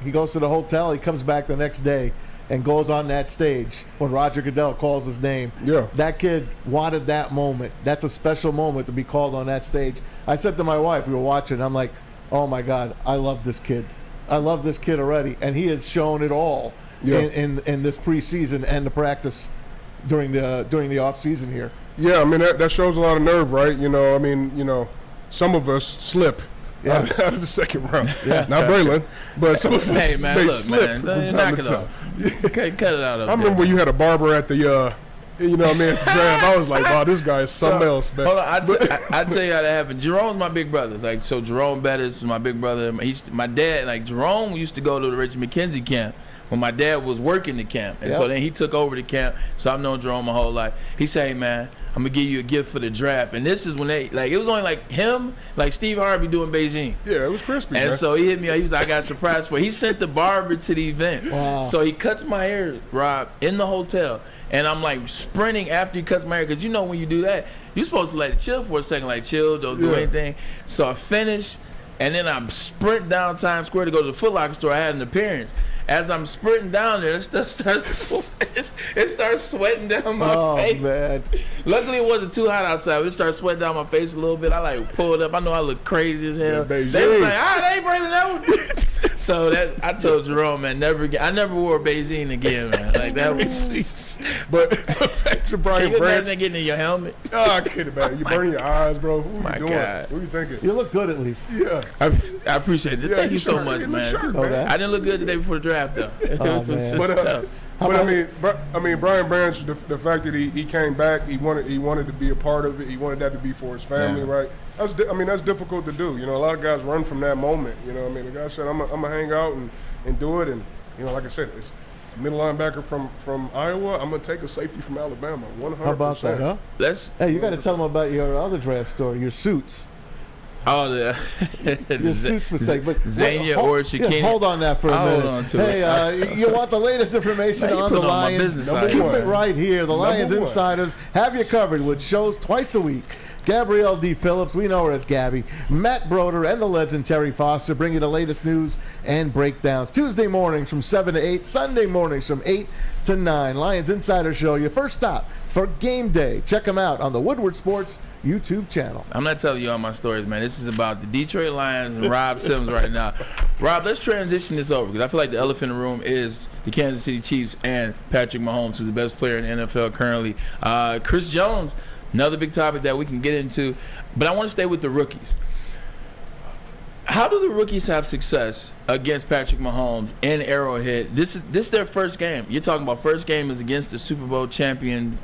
He goes to the hotel. He comes back the next day and goes on that stage when Roger Goodell calls his name. Yeah. That kid wanted that moment. That's a special moment to be called on that stage. I said to my wife, we were watching, I'm like, oh my God, I love this kid. I love this kid already. And he has shown it all. Yeah. In this preseason and the practice during the off season here. Yeah, that shows a lot of nerve, right? Some of us slip out of the second round. Yeah. Not Braylon, but some of us slip man, from time to time. Okay, cut it out. I remember when you had a barber at the at the draft. I was like, wow, this guy is something else, man. Hold on, I tell you how that happened. Jerome's my big brother. So Jerome Bettis is my big brother. My dad, Jerome used to go to the Richard McKenzie camp when my dad was working the camp. And so then he took over the camp. So I've known Jerome my whole life. He said, hey, man, I'm gonna give you a gift for the draft. And this is when it was only like him, like Steve Harvey doing Beijing. Yeah, it was crispy. And man. so he hit me. He was, I got a surprise for. He sent the barber to the event. Wow. So he cuts my hair, Rob, in the hotel, and I'm like sprinting after he cuts my hair, because you know when you do that, you're supposed to let it chill for a second, like chill, don't do anything. So I finish, and then I'm sprint down Times Square to go to the Foot Locker store. I had an appearance. As I'm sprinting down there, it starts sweating down my face. Man. Luckily, it wasn't too hot outside. It started sweating down my face a little bit. I like pulled up. I know I look crazy as hell. They was like, that ain't Braylon Edwards. So I told Jerome, man, I never wore Beijing again, man. Like that was. But back to Brian Can you Branch. imagine getting in your helmet? Oh, I can't imagine. You burning your eyes, bro. What are you doing? God. What are you thinking? You look good at least. Yeah. I appreciate it. Yeah, Thank you so sure. much, You look man. sharp, man. I didn't look good the day before the draft, though. Oh, It was man. just tough. But I mean, Brian Branch, the fact that he came back, he wanted to be a part of it. He wanted that to be for his family, right? That's difficult to do. You know, a lot of guys run from that moment. You know, what I mean, the guy said, "I'm gonna hang out and do it." And you know, like I said, it's a middle linebacker from Iowa. I'm gonna take a safety from Alabama. 100%. How about that, huh? Hey, you got to tell them about your other draft story, your suits. Oh, Your suits mistake. But Zania or Shakini. Hold on that for a minute. Hold on to hey, you want the latest information Now you on put the it on my Lions? business Keep side. it right here. The Lions one. Insiders have you covered with shows twice a week. Gabrielle D. Phillips, we know her as Gabby, Matt Broder, and the legend Terry Foster bring you the latest news and breakdowns. Tuesday mornings from 7 to 8, Sunday mornings from 8 to 9. Lions Insider Show, your first stop for game day. Check them out on the Woodward Sports YouTube channel. I'm not telling you all my stories, man. This is about the Detroit Lions and Rob Sims right now. Rob, let's transition this over, because I feel like the elephant in the room is the Kansas City Chiefs and Patrick Mahomes, who's the best player in the NFL currently. Chris Jones, another big topic that we can get into, but I want to stay with the rookies. How do the rookies have success against Patrick Mahomes in Arrowhead? This is their first game. You're talking about first game is against the Super Bowl champion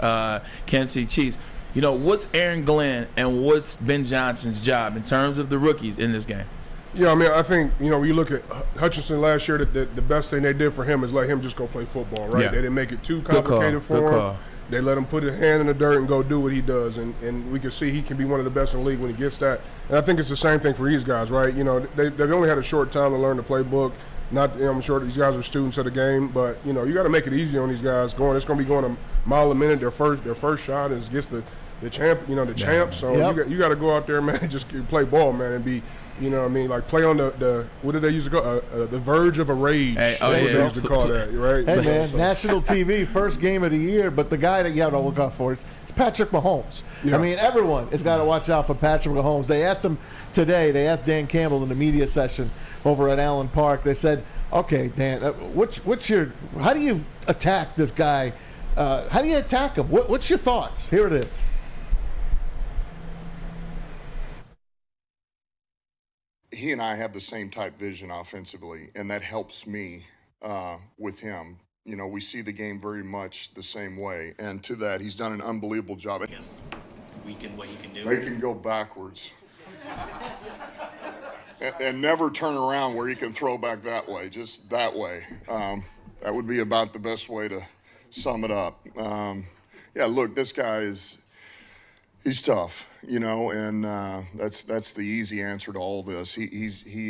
Kansas City Chiefs. You know, what's Aaron Glenn and what's Ben Johnson's job in terms of the rookies in this game? Yeah, I mean, I think, you know, when you look at Hutchinson last year, the best thing they did for him is let him just go play football, right? Yeah. They didn't make it too complicated for him. They let him put his hand in the dirt and go do what he does, and we can see he can be one of the best in the league when he gets that. And I think it's the same thing for these guys, right? You know, they've only had a short time to learn the playbook. Not, you know, I'm sure these guys are students of the game, but you know, you got to make it easy on these guys. It's going to be going a mile a minute. Their first shot is against the champ, you know, the champ. So you got to go out there, man, and just play ball, man, and be. You know what I mean? Like play on the what did they used to call the verge of a rage. Hey, That's what they used to call that, right? Hey, man, so. National TV, first game of the year, but the guy that you have to look out for, it's Patrick Mahomes. Yeah. I mean, everyone has got to watch out for Patrick Mahomes. They asked him today, they asked Dan Campbell in the media session over at Allen Park, they said, okay, Dan, how do you attack this guy? How do you attack him? What's your thoughts? Here it is. He and I have the same type vision offensively, and that helps me with him. You know, we see the game very much the same way, and to that, he's done an unbelievable job. Yes, weaken what you can do. They can go backwards and never turn around where he can throw back that way, just that way. That would be about the best way to sum it up. Yeah, look, this guy he's tough, you know, and that's the easy answer to all this. He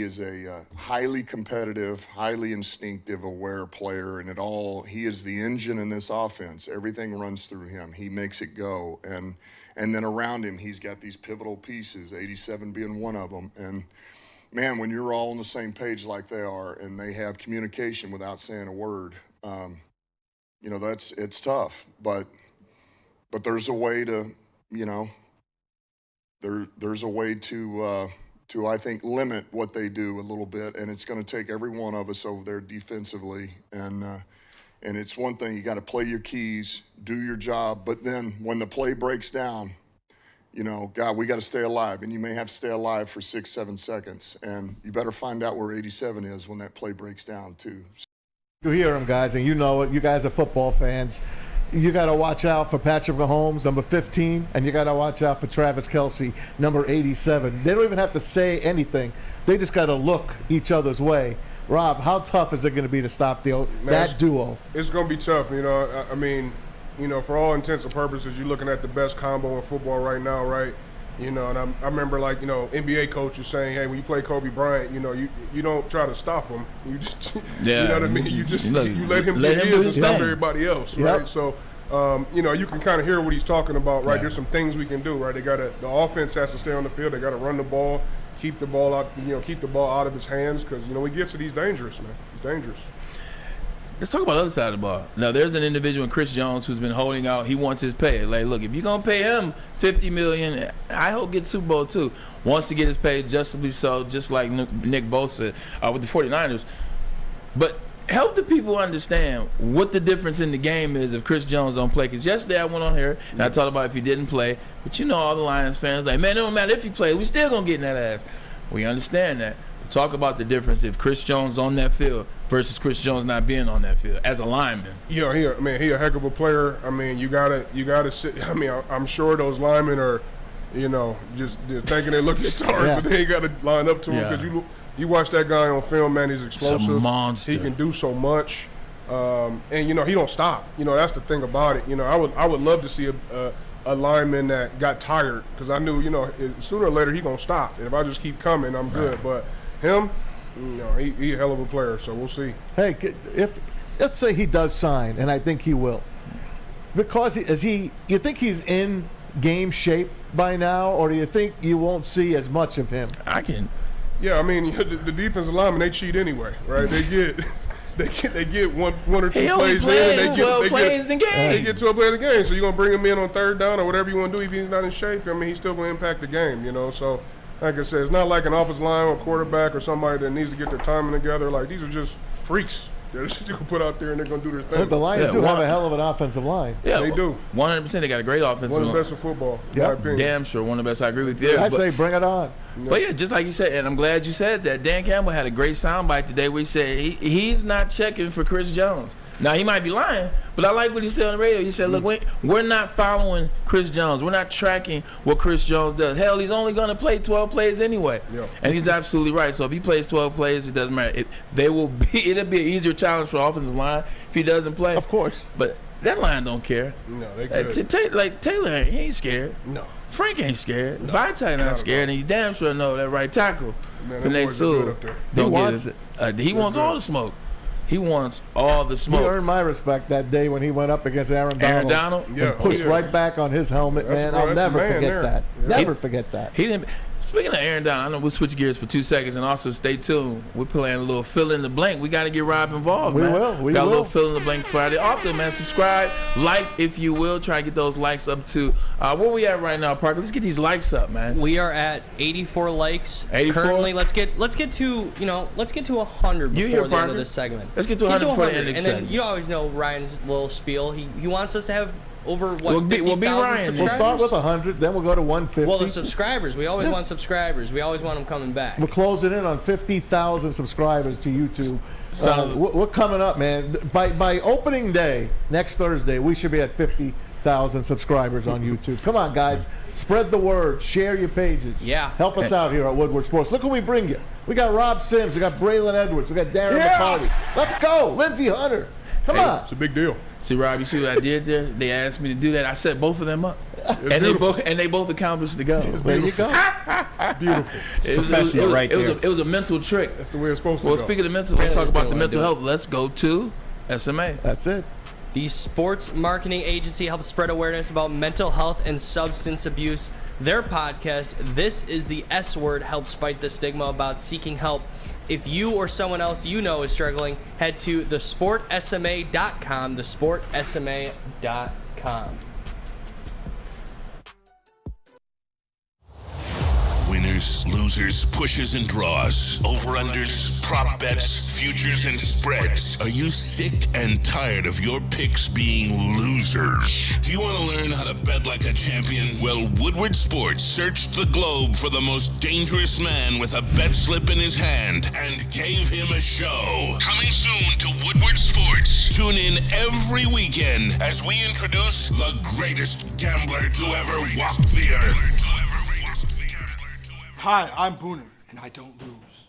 is a highly competitive, highly instinctive, aware player, and he is the engine in this offense. Everything runs through him. He makes it go, and then around him, he's got these pivotal pieces, 87 being one of them. And man, when you're all on the same page like they are, and they have communication without saying a word, you know, it's tough. But there's a way to. You know, there's a way to I think limit what they do a little bit, and it's going to take every one of us over there defensively. And it's one thing, you got to play your keys, do your job, but then when the play breaks down, you know, God, we got to stay alive, and you may have to stay alive for 6-7 seconds, and you better find out where 87 is when that play breaks down too. You hear him, guys, and you know it. You guys are football fans. You got to watch out for Patrick Mahomes, number 15, and you got to watch out for Travis Kelce, number 87. They don't even have to say anything. They just got to look each other's way. Rob, how tough is it going to be to stop that duo? It's going to be tough. You know, I mean, you know, for all intents and purposes, you're looking at the best combo in football right now, right? You know, and I remember, like, you know, NBA coaches saying, hey, when you play Kobe Bryant, you know, you don't try to stop him. You just, you know what I mean? You just you let him do his and stop everybody else, right? So, you know, you can kind of hear what he's talking about, right? There's some things we can do, right? The offense has to stay on the field. They got to run the ball, keep the ball out, you know, keep the ball out of his hands because, you know, he gets it, he's dangerous, man. He's dangerous. Let's talk about the other side of the ball. Now, there's an individual, Chris Jones, who's been holding out. He wants his pay. Like, look, if you're going to pay him $50 million, I hope get Super Bowl too. Wants to get his pay justly so, just like Nick Bosa with the 49ers. But help the people understand what the difference in the game is if Chris Jones don't play. Because yesterday I went on here and I talked about if he didn't play. But you know all the Lions fans like, man, it don't matter if he plays. We still going to get in that ass. We understand that. Talk about the difference if Chris Jones on that field versus Chris Jones not being on that field as a lineman. Yeah, he a heck of a player. I mean, you gotta sit. I mean, I'm sure those linemen are, you know, just thinking they're looking stars, but they ain't got to line up to him because you watch that guy on film, man. He's explosive. He's a monster. He can do so much, and you know he don't stop. You know that's the thing about it. You know, I would love to see a lineman that got tired because I knew, you know, sooner or later he gonna stop, and if I just keep coming, I'm good. But him, you know, he a hell of a player, so we'll see. Hey, let's say he does sign, and I think he will, because you think he's in game shape by now, or do you think you won't see as much of him? Yeah, I mean, the defensive linemen, they cheat anyway, right? They get one or two plays in, and they get 12 plays in the game. So you're gonna bring him in on third down or whatever you want to do. If he's not in shape, I mean, he's still gonna impact the game, you know. So, like I said, it's not like an offensive line or quarterback or somebody that needs to get their timing together. Like, these are just freaks. They're just going to put out there and they're going to do their thing. The Lions do have a hell of an offensive line. Yeah, they do. 100%. They got a great offensive line. One of the best in football, in my opinion. Damn sure. One of the best. I agree with you. I say bring it on. But yeah, just like you said, and I'm glad you said that. Dan Campbell had a great soundbite today where he said he's not checking for Chris Jones. Now, he might be lying, but I like what he said on the radio. He said, look, we're not following Chris Jones. We're not tracking what Chris Jones does. Hell, he's only going to play 12 plays anyway. Yeah. And he's absolutely right. So if he plays 12 plays, it doesn't matter. It'll be an easier challenge for the offensive line if he doesn't play. Of course. But that line don't care. No, they good. Taylor, he ain't scared. No. Frank ain't scared. No, Vitae not scared, and he damn sure know that right tackle. He wants it. He wants all the smoke. He wants all the smoke. He earned my respect that day when he went up against Aaron Donald. And pushed right back on his helmet, man. I'll never forget that. Never forget that. He didn't. Speaking of Aaron Donald, I know we'll switch gears for 2 seconds, and also stay tuned. We're playing a little fill in the blank. We got to get Rob involved, man. We got a little fill in the blank Friday. Also, man, subscribe, like if you will. Try to get those likes up to where we at right now, Parker. Let's get these likes up, man. We are at 84 likes 84? currently. Let's get to 100 before the end of this segment. Let's get to 100 before the end of the segment. And then you always know Ryan's little spiel. He wants us to have over what, we'll be 50,000 Ryan. subscribers? We'll start with 100, then we'll go to 150. Well, the subscribers. We always want subscribers. We always want them coming back. We're closing in on 50,000 subscribers to YouTube. We're coming up, man. By opening day, next Thursday, we should be at 50,000 subscribers on YouTube. Come on, guys. Spread the word. Share your pages. Yeah. Help us out here at Woodward Sports. Look who we bring you. We got Rob Sims. We got Braylon Edwards. We got Darren McCarty. Let's go. Lindsey Hunter. Come on. It's a big deal. See, Rob, you see what I did there? They asked me to do that. I set both of them up. And they both accomplished the goal. There you go. Beautiful. It was a mental trick. That's the way it's supposed to go. Well, speaking of mental, let's talk about the mental health. Let's go to SMA. That's it. The sports marketing agency helps spread awareness about mental health and substance abuse. Their podcast, This is the S Word, helps fight the stigma about seeking help. If you or someone else you know is struggling, head to thesportsma.com, thesportsma.com. Winners, losers, pushes and draws, over-unders, prop bets, futures and spreads. Are you sick and tired of your picks being losers? Do you want to learn how to bet like a champion? Well, Woodward Sports searched the globe for the most dangerous man with a bet slip in his hand and gave him a show. Coming soon to Woodward Sports. Tune in every weekend as we introduce the greatest gambler to ever walk the earth. Hi, I'm Booner, and I don't lose.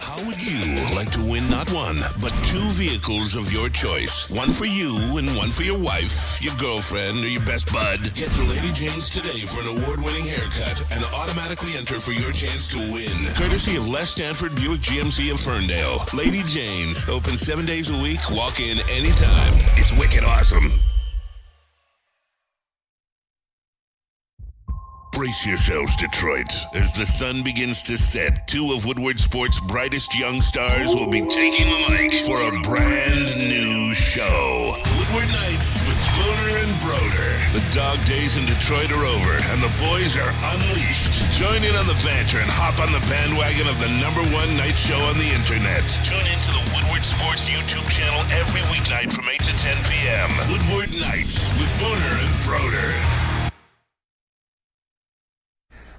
How would you like to win not one, but 2 vehicles of your choice? One for you and one for your wife, your girlfriend, or your best bud. Get to Lady Jane's today for an award-winning haircut and automatically enter for your chance to win. Courtesy of Les Stanford Buick GMC of Ferndale. Lady Jane's, open 7 days a week, walk in anytime. It's wicked awesome. Brace yourselves, Detroit. As the sun begins to set, 2 of Woodward Sports' brightest young stars will be taking the mic for a brand new show. Woodward Nights with Spooner and Broder. The dog days in Detroit are over, and the boys are unleashed. Join in on the banter and hop on the bandwagon of the #1 night show on the internet. Tune into the Woodward Sports YouTube channel every weeknight from 8 to 10 p.m. Woodward Nights with Spooner and Broder.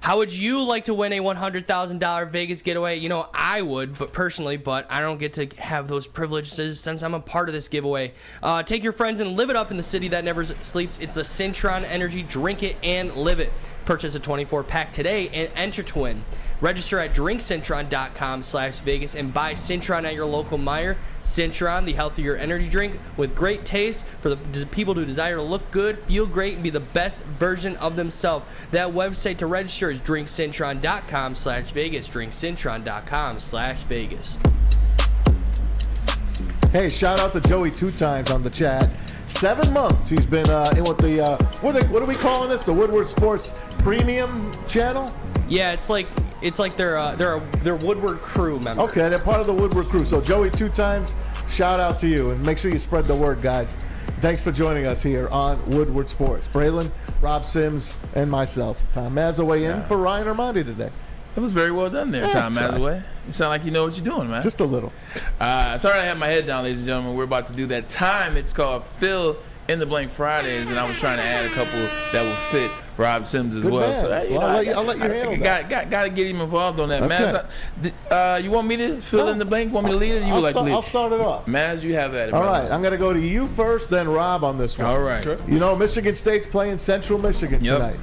How would you like to win a $100,000 Vegas getaway? You know, I would, but I don't get to have those privileges since I'm a part of this giveaway. Take your friends and live it up in the city that never sleeps. It's the Cintron Energy. Drink it and live it. Purchase a 24-pack today and enter to win. Register at drinkcintron.com/Vegas and buy Cintron at your local Meijer. Cintron, the healthier energy drink with great taste for the people who desire to look good, feel great, and be the best version of themselves. That website to register is drinkcintron.com/Vegas. drinkcintron.com/Vegas. Hey, shout out to Joey 2 times on the chat. 7 months he's been in with the what are we calling this? The Woodward Sports Premium channel? Yeah, it's like they're Woodward crew member. Okay, they're part of the Woodward crew. So Joey 2 times, shout out to you, and make sure you spread the word, guys. Thanks for joining us here on Woodward Sports. Braylon, Rob Sims, and myself, Tom Mazaway, in for Ryan Ermanni today. It was very well done there, Tom Mazaway. You sound like you know what you're doing, man. Just a little. Sorry I have my head down, ladies and gentlemen. We're about to do that time. It's called Fill in the Blank Fridays, and I was trying to add a couple that would fit Rob Sims as Good well. man. So, I'll let you handle that. Got to get him involved on that. Okay. Maz, you want me to fill in the blank? Want me to lead it? Or you would like to lead? I'll start it off. Maz, you have at it. All brother. right, I'm going to go to you first, then Rob on this one. All right. Okay. You know, Michigan State's playing Central Michigan tonight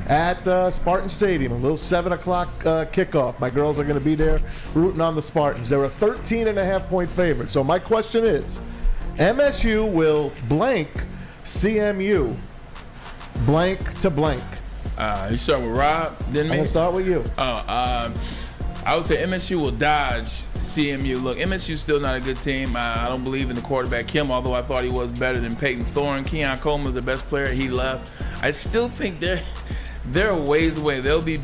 at Spartan Stadium. A little 7 o'clock kickoff. My girls are going to be there rooting on the Spartans. They're a 13.5-point favorite. So my question is, MSU will blank CMU blank to blank. You start with Rob, then me? I'm going to start with you. I would say MSU will dodge CMU. Look, MSU's still not a good team. I don't believe in the quarterback Kim, although I thought he was better than Peyton Thorne. Keon Coleman was the best player. He left. I still think they're a ways away. They'll be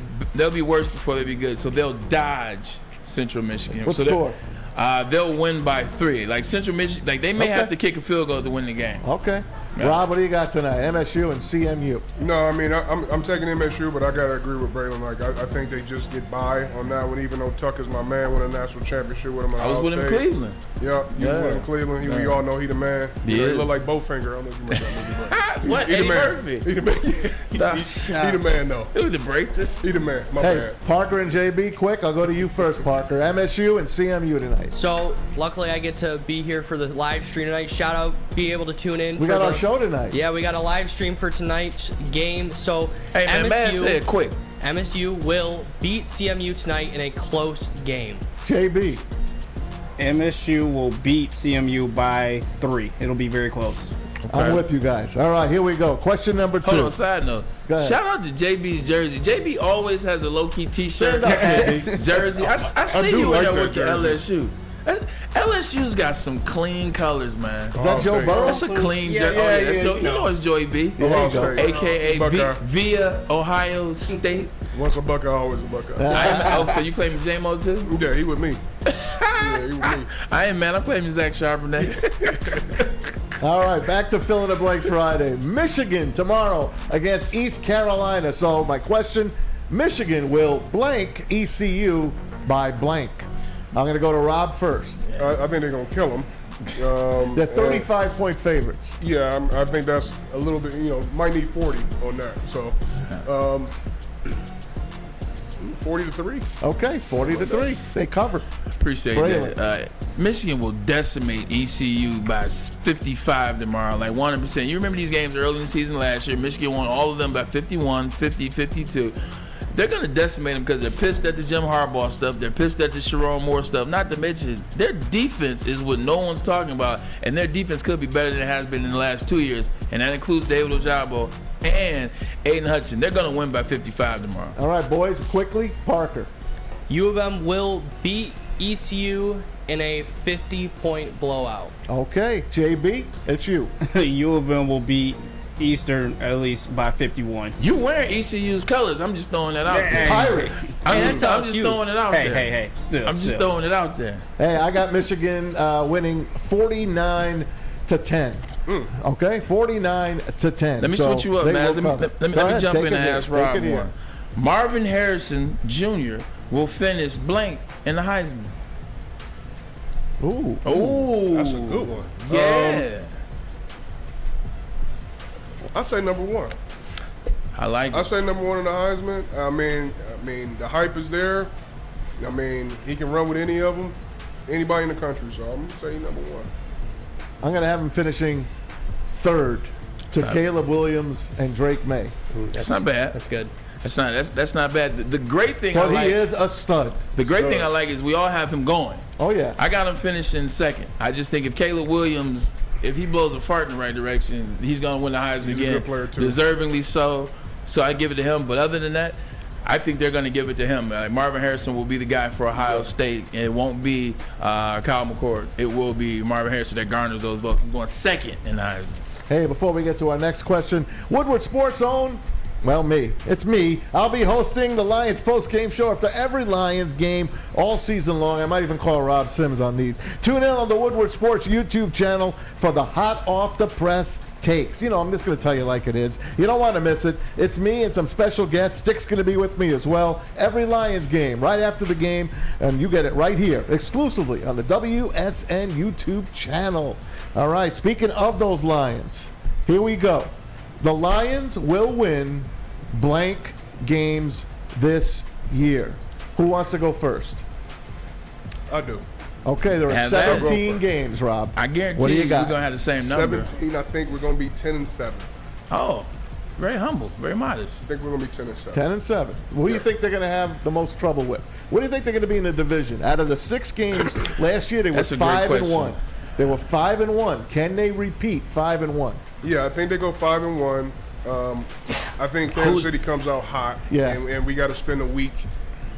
worse before they'll be good. So they'll dodge Central Michigan. What score? They'll win by 3. Like Central Michigan, like they may have to kick a field goal to win the game. Okay. Yeah. Rob, what do you got tonight? MSU and CMU. No, I mean, I'm taking MSU, but I got to agree with Braylon. Like, I think they just get by on that one, even though Tucker's my man, won a national championship with him in I was with him in Cleveland. Yeah, you was with him in Cleveland. We all know he the man. Yeah. He look like Bowfinger. I don't know if you remember that movie. What? He the Eddie man. Murphy? He the man. He the man, though. It was the braces. He the man. My Hey, bad. Parker and JB, quick. I'll go to you first, Parker. MSU and CMU tonight. So, luckily I get to be here for the live stream tonight. Shout out, be able to tune in. We got our show tonight. Yeah, we got a live stream for tonight's game. So, Hey, man, Matt said quick. MSU will beat CMU tonight in a close game. JB. MSU will beat CMU by 3. It'll be very close. Okay. I'm with you guys. All right, here we go. Question number 2. Hold on, side note. Shout out to JB's jersey. JB always has a low-key T-shirt jersey. I see you in there with the LSU. LSU's got some clean colors, man. Is that Joe Burrow? That's a clean jersey. You know it's Joey B. A.K.A. via Ohio State. Once a Buckeye, always a Buckeye. So you claiming J-Mo too? Yeah, he with me. Yeah, he with me. I ain't, man. I'm claiming Zach Charbonnet. All right, back to Fill in the Blank Friday. Michigan tomorrow against East Carolina. So my question, Michigan will blank ECU by blank. I'm going to go to Rob first. I think they're going to kill them. They're 35-point favorites. Yeah, I think that's a little bit, might need 40 on that. So, 40-3. Okay, 40-3. They cover. Appreciate that. Michigan will decimate ECU by 55 tomorrow, like 100%. You remember these games early in the season last year. Michigan won all of them by 51, 50, 52. they're going to decimate them because they're pissed at the Jim Harbaugh stuff. They're pissed at the Sharon Moore stuff. Not to mention, their defense is what no one's talking about, and their defense could be better than it has been in the last 2 years, and that includes David Ojabo and Aiden Hudson. They're going to win by 55 tomorrow. All right, boys, quickly, Parker. U of M will beat ECU in a 50-point blowout. Okay, JB, it's you. U of M will beat Eastern at least by 51. You wearing ECU's colors. I'm just throwing that out there. Pirates. I'm just throwing it out there. Hey, still. I'm just throwing it out there. Hey, I got Michigan winning 49-10. Okay, 49-10. Let me switch you up, man. Let me jump in and ask Rob one. Marvin Harrison Jr. will finish blank in the Heisman. Ooh, that's a good one. Yeah. I say number one. I like it. I say number one in the Heisman. I mean, the hype is there. I mean, he can run with any of them, anybody in the country. So I'm gonna say number one. I'm gonna have him finishing third to Caleb Williams and Drake May. That's not bad. That's good. That's not bad. The great thing But I like, he is a stud. The great thing I like is we all have him going. Oh yeah. I got him finishing second. I just think if Caleb Williams, if he blows a fart in the right direction, he's gonna win the Heisman again. He's a good player too. Deservingly so. So I give it to him. But other than that, I think they're going to give it to him. Marvin Harrison will be the guy for Ohio State. And it won't be Kyle McCord. It will be Marvin Harrison that garners those votes. I'm going second in the Heisman. Hey, before we get to our next question, Woodward Sports Zone. Well, me. It's me. I'll be hosting the Lions post-game show after every Lions game all season long. I might even call Rob Sims on these. Tune in on the Woodward Sports YouTube channel for the hot off-the-press takes. You know, I'm just going to tell you like it is. You don't want to miss it. It's me and some special guests. Stick's going to be with me as well. Every Lions game, right after the game, and you get it right here, exclusively on the WSN YouTube channel. All right, speaking of those Lions, here we go. The Lions will win blank games this year. Who wants to go first? I do. Okay, there are 17 games, Rob. I guarantee what do you got? We're going to have the same number. 17, I think we're going to be 10-7. Oh, very humble, very modest. I think we're going to be 10-7. 10-7. What do you think they're going to have the most trouble with? What do you think they're going to be in the division? Out of the 6 games last year, they were 5-1. They were 5-1. Can they repeat 5-1? Yeah, I think they go 5-1. I think Kansas City comes out hot. Yeah. And we got to spend a week,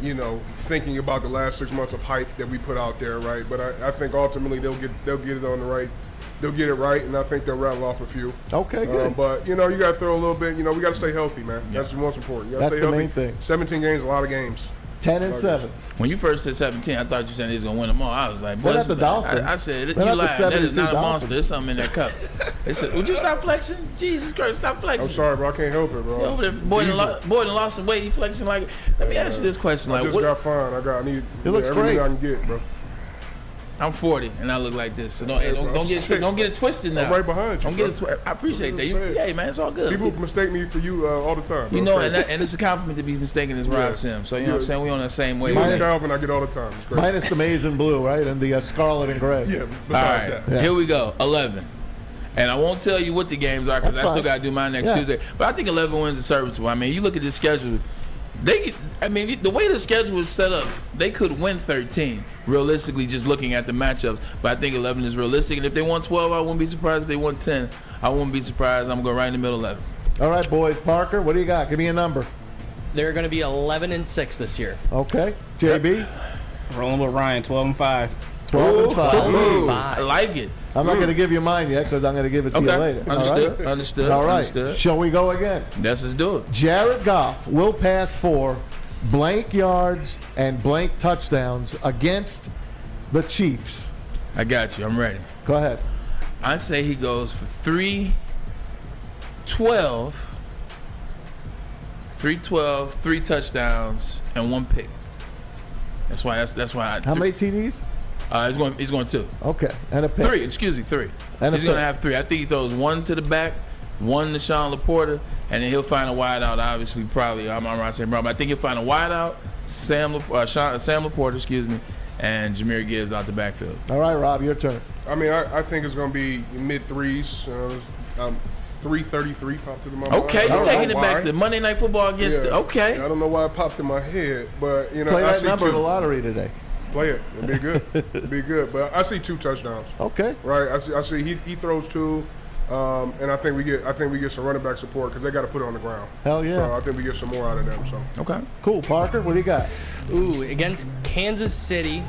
you know, thinking about the last 6 months of hype that we put out there, right? But I think ultimately they'll get it on the right. They'll get it right, and I think they'll rattle off a few. Okay, good. But, you know, you got to throw a little bit. You know, we got to stay healthy, man. Yeah. That's the most important. You gotta That's stay the healthy. main thing. 17 games, a lot of games. 10-7. When you first said 17, I thought you said he was going to win them all. I was like, they're not the Dolphins. I said, you they're not lying. the That is not a Dolphins. monster. There's something in that cup. They said, would you stop flexing? Jesus Christ, stop flexing. I'm sorry, bro. I can't help it, bro. Over there, boy done lost some weight. He flexing like. Let me ask you this question. I Like, just got fine. I need. It looks everything great. I can get, bro. I'm 40 and I look like this. So don't get it twisted now. I'm right behind you. Don't get it twisted. I appreciate that. Yeah, man, it's all good. People mistake me for you all the time. You know, and it's a compliment to be mistaken as Rob Sims. So you know what I'm saying? We on that same way. Calvin, I get all the time. It's great. Minus the maize and blue, right? And the scarlet and gray. Yeah, All besides right, that. here we go. 11. And I won't tell you what the games are because I still got to do mine next Tuesday. But I think 11 wins are serviceable. I mean, you look at this schedule. The way the schedule is set up, they could win 13, realistically, just looking at the matchups. But I think 11 is realistic. And if they won 12, I wouldn't be surprised. If they won 10, I wouldn't be surprised. I'm going right in the middle 11. All right, boys. Parker, what do you got? Give me a number. They're going to be 11-6 this year. Okay. JB? Rolling with Ryan, 12-5. 12-5. I like it. I'm not going to give you mine yet because I'm going to give it to you later. Understood. All right. Understood. Shall we go again? Let's just do it. Jared Goff will pass for blank yards and blank touchdowns against the Chiefs. I got you. I'm ready. Go ahead. I say he goes for 3-12, 3 touchdowns, and 1 pick. That's why. How many TDs? He's going 2. Okay, and a pick. 3. Excuse me, 3. And he's going to have 3. I think he throws 1 to the back, 1 to Sean Laporta, and then he'll find a wideout. Obviously, probably I'm right saying wrong, but I think he'll find a wideout. Sam Laporta, excuse me, and Jahmyr Gibbs out the backfield. All right, Rob, your turn. I mean, I think it's going to be mid-3s. 333 popped into my mind. Okay, you're taking it back to Monday Night Football against okay. I don't know why it popped in my head, but, you know, Play I that see number in two. the lottery today. Play it. It'd be good. It'd be good. But I see 2 touchdowns. Okay. Right. I see he throws 2. And I think we get some running back support because they got to put it on the ground. Hell yeah! So I think we get some more out of them. So okay, cool. Parker, what do you got? Ooh, against Kansas City,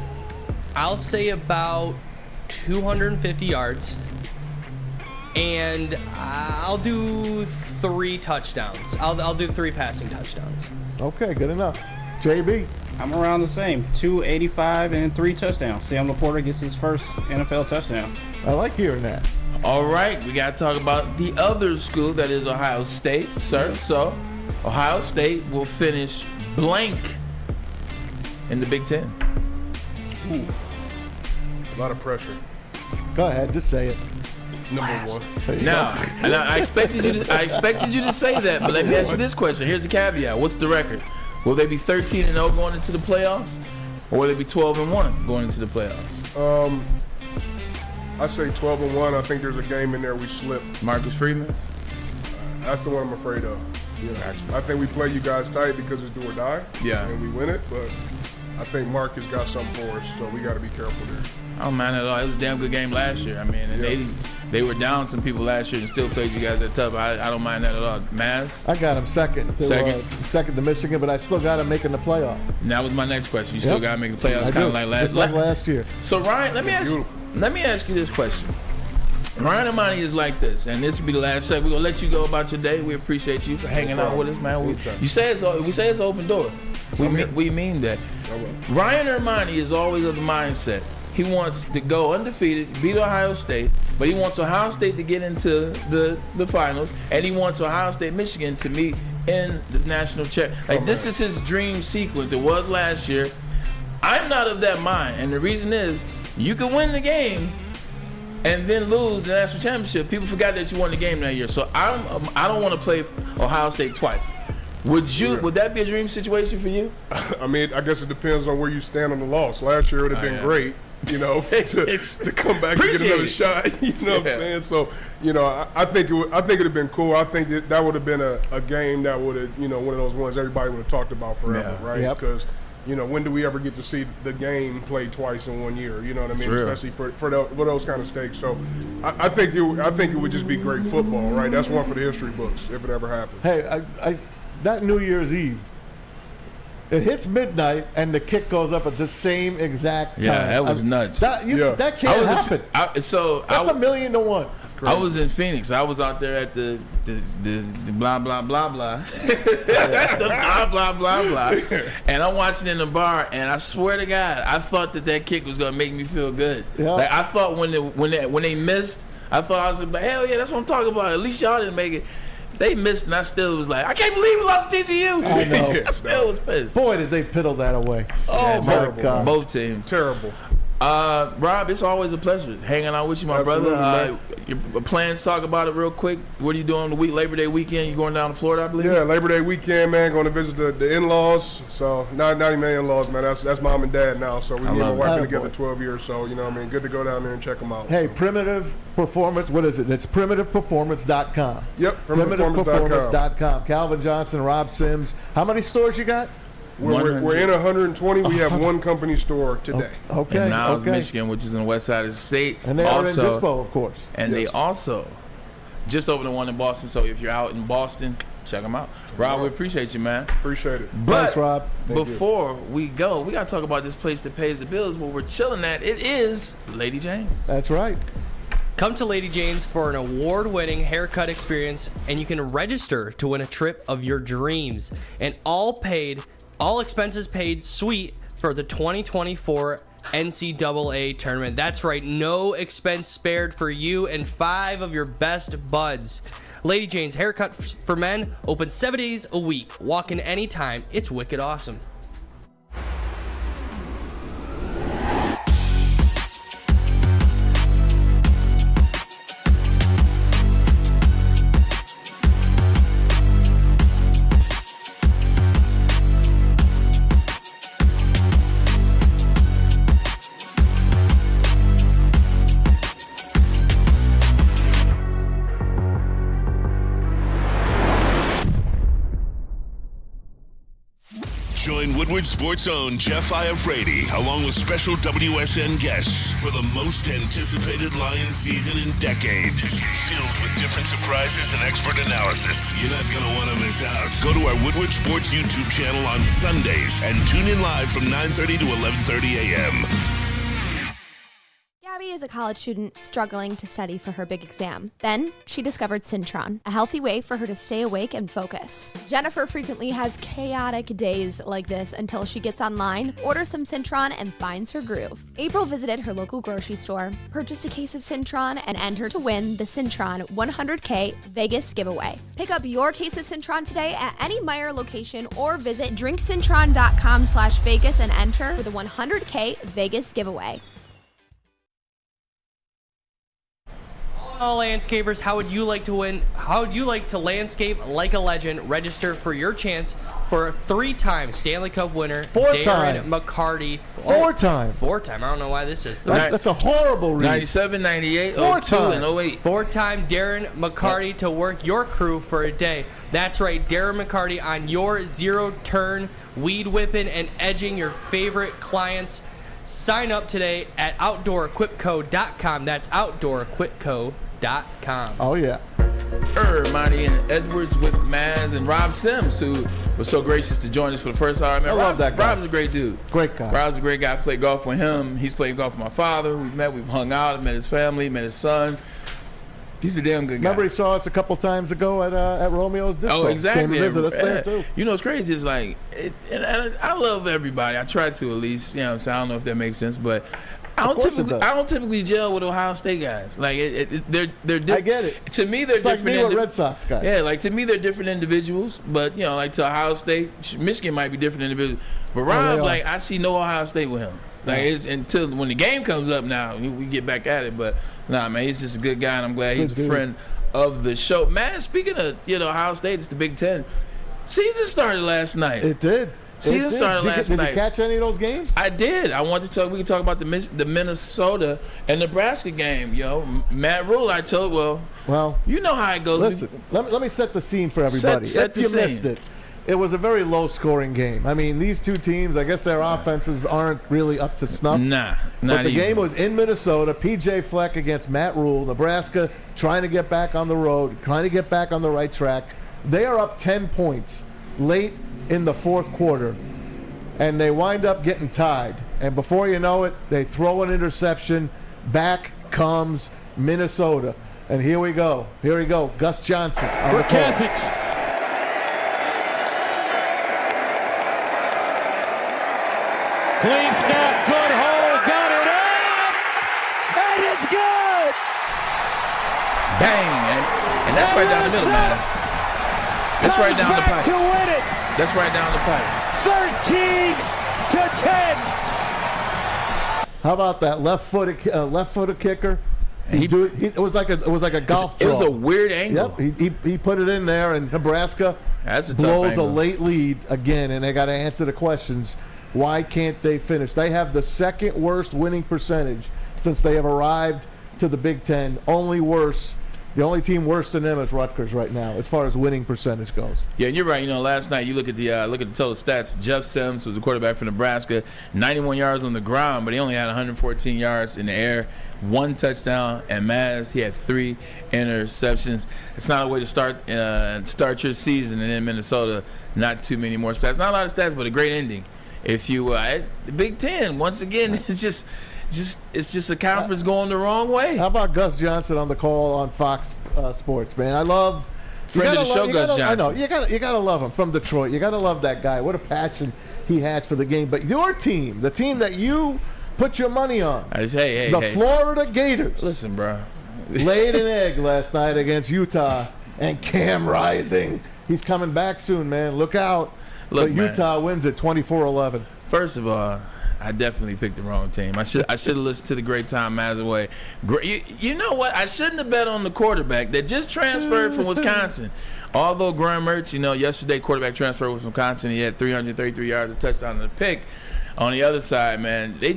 I'll say about 250 yards, and I'll do 3 touchdowns. I'll do 3 passing touchdowns. Okay, good enough. JB, I'm around the same, 285 and 3 touchdowns. Sam Laporta gets his first NFL touchdown. I like hearing that. All right, we got to talk about the other school, that is Ohio State, sir. So, Ohio State will finish blank in the Big Ten. Ooh. A lot of pressure. Go ahead, just say it. Number 1. Now, and I expected you to say that, but let me ask you this question. Here's the caveat. What's the record? Will they be 13-0 going into the playoffs, or will they be 12-1 going into the playoffs? I say 12-1. I think there's a game in there we slip. Marcus Freeman? That's the one I'm afraid of. Yeah. I think we play you guys tight because it's do or die. Yeah. And we win it, but I think Marcus got something for us, so we got to be careful there. I don't mind at all. It was a damn good game last year. I mean, and they were down some people last year and still played you guys that tough. I don't mind that at all. Maz? I got him second to Michigan, but I still got him making the playoff. And that was my next question. You still got to make the playoffs, kind of like last year. So Ryan, let me ask you this question. Ryan Ermanni is like this, and this will be the last segment. We're gonna let you go about your day. We appreciate you for hanging out with us, man. We say it's an open door. We mean that. Ryan Ermanni is always of the mindset. He wants to go undefeated, beat Ohio State, but he wants Ohio State to get into the finals, and he wants Ohio State, Michigan to meet in the national championship. Like this is his dream sequence. It was last year. I'm not of that mind, and the reason is you can win the game and then lose the national championship. People forgot that you won the game that year. So I don't want to play Ohio State twice. Would that be a dream situation for you? I mean, I guess it depends on where you stand on the loss. Last year it would have been great, you know, to come back and get another shot. You know what I'm saying? So, you know, I think it'd have been cool. I think that would have been a game that would have, you know, one of those ones everybody would have talked about forever, right? Because you know, when do we ever get to see the game played twice in 1 year? You know what I mean? Especially for those kind of stakes. So, I think it would just be great football, right? That's one for the history books if it ever happens. Hey, that New Year's Eve, it hits midnight and the kick goes up at the same exact time. Yeah, that was nuts. That can't happen. That's $1 million to 1. I was in Phoenix. I was out there at the blah blah blah blah, the blah blah blah blah, and I'm watching in the bar. And I swear to God, I thought that kick was gonna make me feel good. Yeah. Like I thought when they missed, I thought I was like, hell yeah, that's what I'm talking about. At least y'all didn't make it. They missed, and I still was like, I can't believe we lost to TCU. I know. I still was pissed. Boy, did they piddle that away. Oh my God, both teams terrible. Rob, it's always a pleasure hanging out with you, my brother. Your plans, talk about it real quick. What are you doing the Labor Day weekend? You going down to Florida, I believe? Yeah, Labor Day weekend, man. Going to visit the in-laws. So, not even my in-laws, man. That's mom and dad now. So, me and my wife been together 12 years. So, you know what I mean? Good to go down there and check them out. Hey, Primitive Performance, what is it? It's primitiveperformance.com. Yep, primitiveperformance.com. Calvin Johnson, Rob Sims. How many stores you got? We're in 120. We have one company store today. Okay. In Niles, Michigan, which is in the west side of the state. And they are in Dispo, of course. And they also just opened one in Boston. So if you're out in Boston, check them out. Rob, we appreciate you, man. Appreciate it. But thanks, Rob. Before we go, we got to talk about this place that pays the bills where we're chilling at. It is Lady Jane's. That's right. Come to Lady Jane's for an award-winning haircut experience, and you can register to win a trip of your dreams. And all expenses paid suite for the 2024 NCAA tournament. That's right, no expense spared for you and 5 of your best buds. Lady Jane's Haircut for Men, open 7 days a week. Walk in anytime. It's wicked awesome. Join Woodward Sports' own Jeff Iafrate, along with special WSN guests for the most anticipated Lions season in decades. Filled with different surprises and expert analysis. You're not going to want to miss out. Go to our Woodward Sports YouTube channel on Sundays and tune in live from 9:30 to 11:30 a.m. Gabby is a college student struggling to study for her big exam. Then she discovered Syntron, a healthy way for her to stay awake and focus. Jennifer frequently has chaotic days like this until she gets online, orders some Syntron, and finds her groove. April visited her local grocery store, purchased a case of Syntron, and entered to win the Syntron 100K Vegas giveaway. Pick up your case of Syntron today at any Meijer location or visit drinksyntron.com/Vegas and enter for the 100K Vegas giveaway. All landscapers, how would you like to win? How would you like to landscape like a legend? Register for your chance for a 3-time Stanley Cup winner, Darren McCarty. Four-time. Four-time. I don't know why this is. That's a horrible read. 97, 98, 02, and 08. 4-time Darren McCarty to work your crew for a day. That's right, Darren McCarty on your zero-turn weed whipping and edging your favorite clients. Sign up today at OutdoorEquipCo.com. That's OutdoorEquipCo.com. Oh, yeah. Ermanni and Edwards with Maz and Rob Sims, who was so gracious to join us for the first hour. Man, I love that guy. Rob's a great dude. Great guy. Rob's a great guy. I played golf with him. He's played golf with my father. We've hung out. I've met his family, met his son. He's a damn good guy. Remember he saw us a couple times ago at Romeo's Disco. Oh, exactly. Came to visit us there, too. You know what's crazy is and I love everybody. I try to, at least. You know what I'm saying? I don't know if that makes sense, but I don't typically gel with Ohio State guys. Like they're different. I get it. To me, they're it's different. Like me with Red Sox guys. Yeah, like to me, they're different individuals. But you know, like to Ohio State, Michigan might be different individuals. But Rob, like I see no Ohio State with him. Like it's until when the game comes up now, we get back at it. But nah, man, he's just a good guy, and I'm glad he's a friend of the show. Man, speaking of Ohio State, it's the Big Ten. Season started last night. It did. Season started last night. Did you catch any of those games? I did. I wanted to talk. We can talk about the Minnesota and Nebraska game. Matt Rule. I told. Well, you know how it goes. Listen, let me set the scene for everybody. If you missed it, it was a very low-scoring game. I mean, these two teams, I guess their offenses aren't really up to snuff. Nah, but the game was in Minnesota. P.J. Fleck against Matt Rule. Nebraska trying to get back on the road, trying to get back on the right track. They are up 10 points late in the fourth quarter, and they wind up getting tied. And before you know it, they throw an interception. Back comes Minnesota. And here we go. Gus Johnson. For Kasich. Clean snap, good hole, got it up, and it's good! Bang! And that's right down the middle, man. That's right down the pipe. To win it. That's right down the pipe. 13-10. How about that left-footed kicker? It was like a golf draw. It was a weird angle. Yep, he put it in there, and Nebraska blows a late lead again, and they got to answer the questions. Why can't they finish? They have the second worst winning percentage since they have arrived to the Big Ten. The only team worse than them is Rutgers right now, as far as winning percentage goes. Yeah, you're right. Last night you look at the total stats. Jeff Sims was a quarterback for Nebraska, 91 yards on the ground, but he only had 114 yards in the air, 1 touchdown. And Maz, he had 3 interceptions. It's not a way to start your season. And in Minnesota, not too many more stats. Not a lot of stats, but a great ending. If you the Big Ten, once again, it's just a conference going the wrong way. How about Gus Johnson on the call on Fox Sports, man? I love friend of the show, Gus Johnson. I know you gotta love him, from Detroit. You gotta love that guy. What a passion he has for the game. But your team, the team that you put your money on, the Florida Gators. Listen, bro, laid an egg last night against Utah, and Cam Rising, he's coming back soon, man. Look out. But Utah wins at 24-11. First of all, I definitely picked the wrong team. I should have listened to the great Tom Mazaway. You know what? I shouldn't have bet on the quarterback that just transferred from Wisconsin. Although Graham Mertz, yesterday quarterback transfer was from Wisconsin. He had 333 yards, a touchdown, and a pick. On the other side, man, they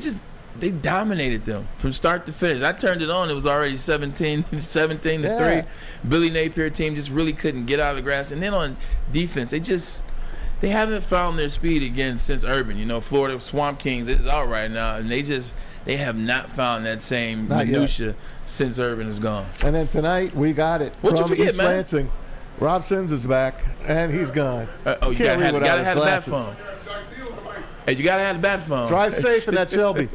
dominated them from start to finish. I turned it on. It was already 17-3. Billy Napier team just really couldn't get out of the grass. And then on defense, they just they haven't found their speed again since Urban. You know, Florida Swamp Kings is out right now, and they have not found that same minutia since Urban is gone. And then tonight we got it from East Lansing. Rob Sims is back, and he's gone. You gotta have the bat phone. Hey, you gotta have the bat phone. Drive safe in that Shelby.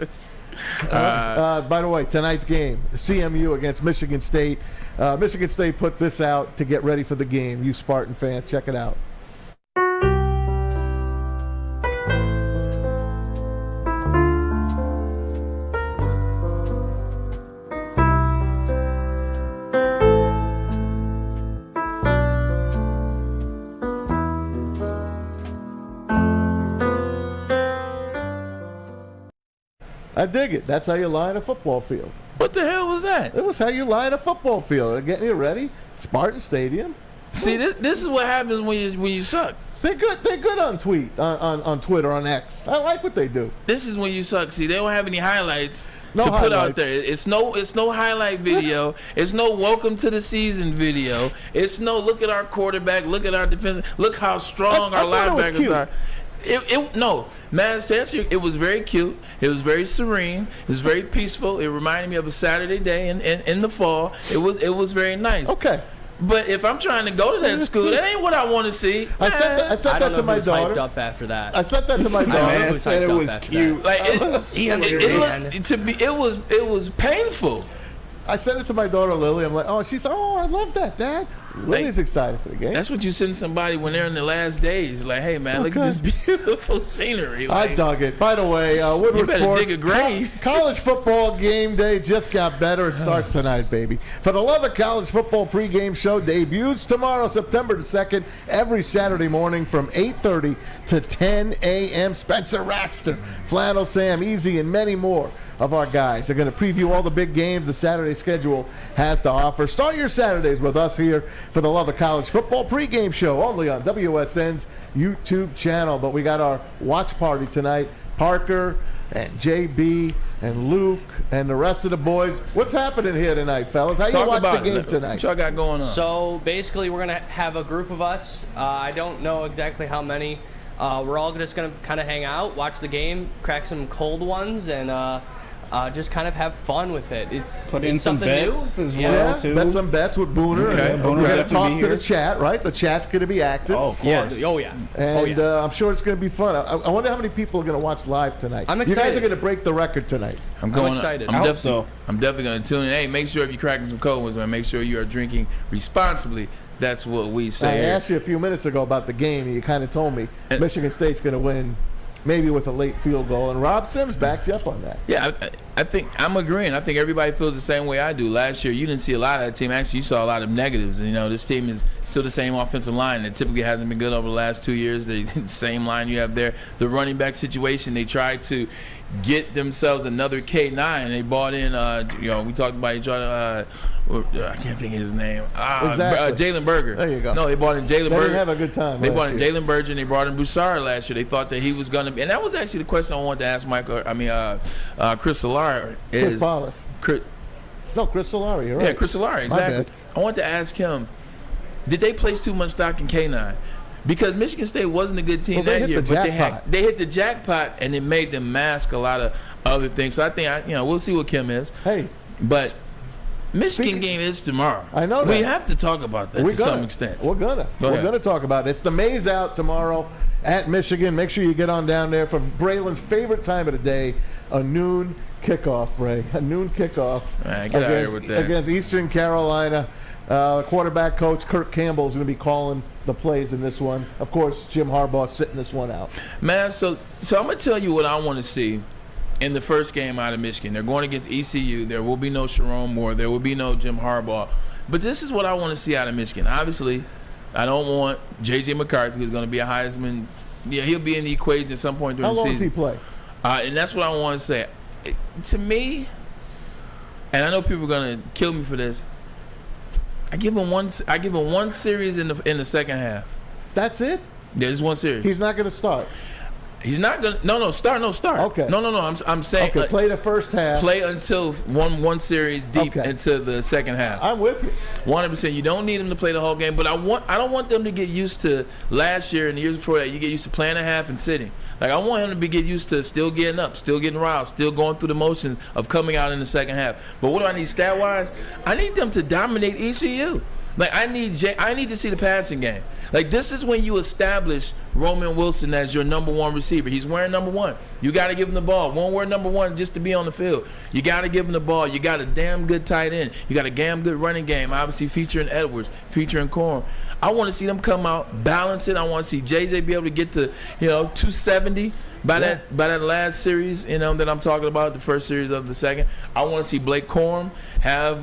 By the way, tonight's game, CMU against Michigan State. Michigan State put this out to get ready for the game. You Spartan fans, check it out. I dig it. That's how you line a football field. What the hell was that? It was how you line a football field. Getting you ready. Spartan Stadium. See, this is what happens when you suck. They're good. They're good on on Twitter, on X. I like what they do. This is when you suck. See, they don't have any highlights No to put out highlights. there. It's no highlight video. It's no welcome to the season video. It's no look at our quarterback. Look at our defense. Look how strong our linebackers are. No, man, to answer you, it was very cute. It was very serene. It was very peaceful. It reminded me of a Saturday day in the fall. It was very nice. Okay. But if I'm trying to go to that school, that ain't what I want to see. I sent that to my daughter. Hyped up after that. I sent that to my daughter. Man said it was cute. Like it was painful. I sent it to my daughter Lily. I'm like, oh, she's I love that, Dad. Lily's excited for the game. That's what you send somebody when they're in the last days. Like, hey man, look at this beautiful scenery. Like, I dug it. By the way, Woodward you better Sports dig a grave. College football game day just got better. It starts tonight, baby. For the Love of College Football pregame show debuts tomorrow, September the 2nd, every Saturday morning from 8:30 to 10 a.m. Spencer Raxter, Flannel Sam, Easy, and many more of our guys. They're going to preview all the big games the Saturday schedule has to offer. Start your Saturdays with us here for the Love of College Football pregame show only on WSN's YouTube channel. But we got our watch party tonight. Parker and JB and Luke and the rest of the boys. What's happening here tonight, fellas? How you watch the game tonight? What y'all got going on? So basically, we're gonna have a group of us. I don't know exactly how many. We're all just gonna kind of hang out, watch the game, crack some cold ones, and just kind of have fun with it. It's Put in some something bets new. as well, too. Bet some bets with Booner. Okay. And Booner we're going have to to talk be to the here. chat, right? The chat's going to be active. Oh, of course. Yeah. Oh yeah. And I'm sure it's going to be fun. I wonder how many people are going to watch live tonight. I'm You guys excited. are going to break the record tonight. I'm excited. I'm I hope definitely going to tune in. Hey, make sure if you're cracking some cold ones, man, make sure you are drinking responsibly. That's what we say. I here. asked you a few minutes ago about the game, and you kind of told me Michigan State's going to win, maybe with a late field goal, and Rob Sims backed you up on that. Yeah, I think I'm agreeing. I think everybody feels the same way I do. Last year, you didn't see a lot of that team. Actually, you saw a lot of negatives. And, you know, this team is still the same offensive line that typically hasn't been good over the last 2 years. The same line you have there. The running back situation, they tried to get themselves another K9. They bought in, we talked about I can't think of his name. Exactly. Jalen Berger. There you go. No, they bought in Jalen Berger. They didn't have a good time They last bought in year. Jalen Berger, and they brought in Broussard last year. They thought that he was going to be, and that was actually the question I wanted to ask Chris Solari. Chris Paulus. Chris Solari, you're right. Yeah, Chris Solari, My exactly. bad. I want to ask him, did they place too much stock in K9? Because Michigan State wasn't a good team Well, they that hit year, the but jackpot. they hit the jackpot, and it made them mask a lot of other things. So I think we'll see what Kim is. Hey, but Michigan game is tomorrow. I know that. We have to talk about that to some extent. We're gonna talk about it. It's the Maze Out tomorrow at Michigan. Make sure you get on down there for Braylon's favorite time of the day, a noon kickoff, Bray. A noon kickoff Get out of here with that. against Eastern Carolina. Quarterback coach Kirk Campbell is going to be calling the plays in this one. Of course, Jim Harbaugh sitting this one out. Man, so I'm going to tell you what I want to see in the first game out of Michigan. They're going against ECU. There will be no Sharon Moore. There will be no Jim Harbaugh. But this is what I want to see out of Michigan. Obviously, I don't want J.J. McCarthy, who's going to be a Heisman. Yeah, he'll be in the equation at some point during the season. How long does he play? And that's what I want to say. To me, and I know people are going to kill me for this, I give him one series in the second half. That's it? There's one series. He's not going to start. He's not gonna. No, start. Okay. No. I'm saying. Okay, play the first half. Play until one series deep into the second half. I'm with you. 100%. You don't need him to play the whole game, but I don't want them to get used to last year and the years before that. You get used to playing a half and sitting. Like I want him to get used to still getting up, still getting riled, still going through the motions of coming out in the second half. But what do I need stat wise? I need them to dominate ECU. Like I need to see the passing game. Like this is when you establish Roman Wilson as your number one receiver. He's wearing number one. You got to give him the ball. Won't wear number one just to be on the field. You got to give him the ball. You got a damn good tight end. You got a damn good running game. Obviously featuring Edwards, featuring Corum. I want to see them come out, balance it. I want to see JJ be able to get to 270 by that last series that I'm talking about, the first series of the second. I want to see Blake Corum have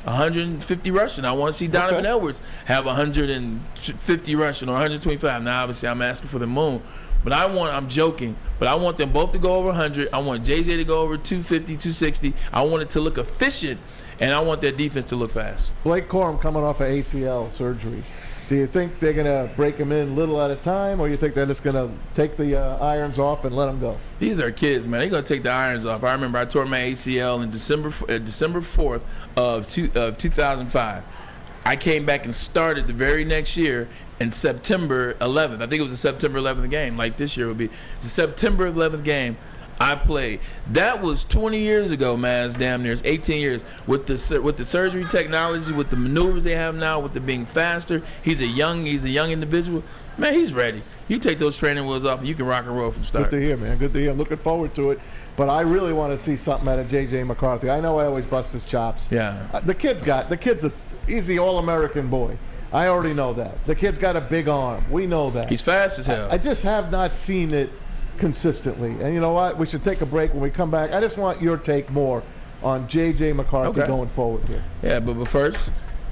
150 rushing. I want to see Donovan Edwards have 150 rushing or 125. Now obviously I'm asking for the moon. But I'm joking, but I want them both to go over 100. I want JJ to go over 250, 260. I want it to look efficient, and I want their defense to look fast. Blake Corum coming off of ACL surgery. Do you think they're going to break him in little at a time, or you think they're just going to take the irons off and let him go? These are kids, man. They're going to take the irons off. I remember I tore my ACL in December 4th of 2005. I came back and started the very next year in September 11th. I think it was the September 11th game, like this year would be. It's the September 11th game I played. That was 20 years ago, man. It's damn near. It's 18 years. With the surgery technology, with the maneuvers they have now, with it being faster, he's a young individual. Man, he's ready. You take those training wheels off and you can rock and roll from start. Good to hear, man. Good to hear. I'm looking forward to it. But I really want to see something out of J.J. McCarthy. I know I always bust his chops. Yeah. He's the all-American boy. I already know that. The kid's got a big arm. We know that. He's fast as hell. I just have not seen it consistently. And you know what? We should take a break. When we come back, I just want your take more on J.J. McCarthy going forward here. Yeah, but first,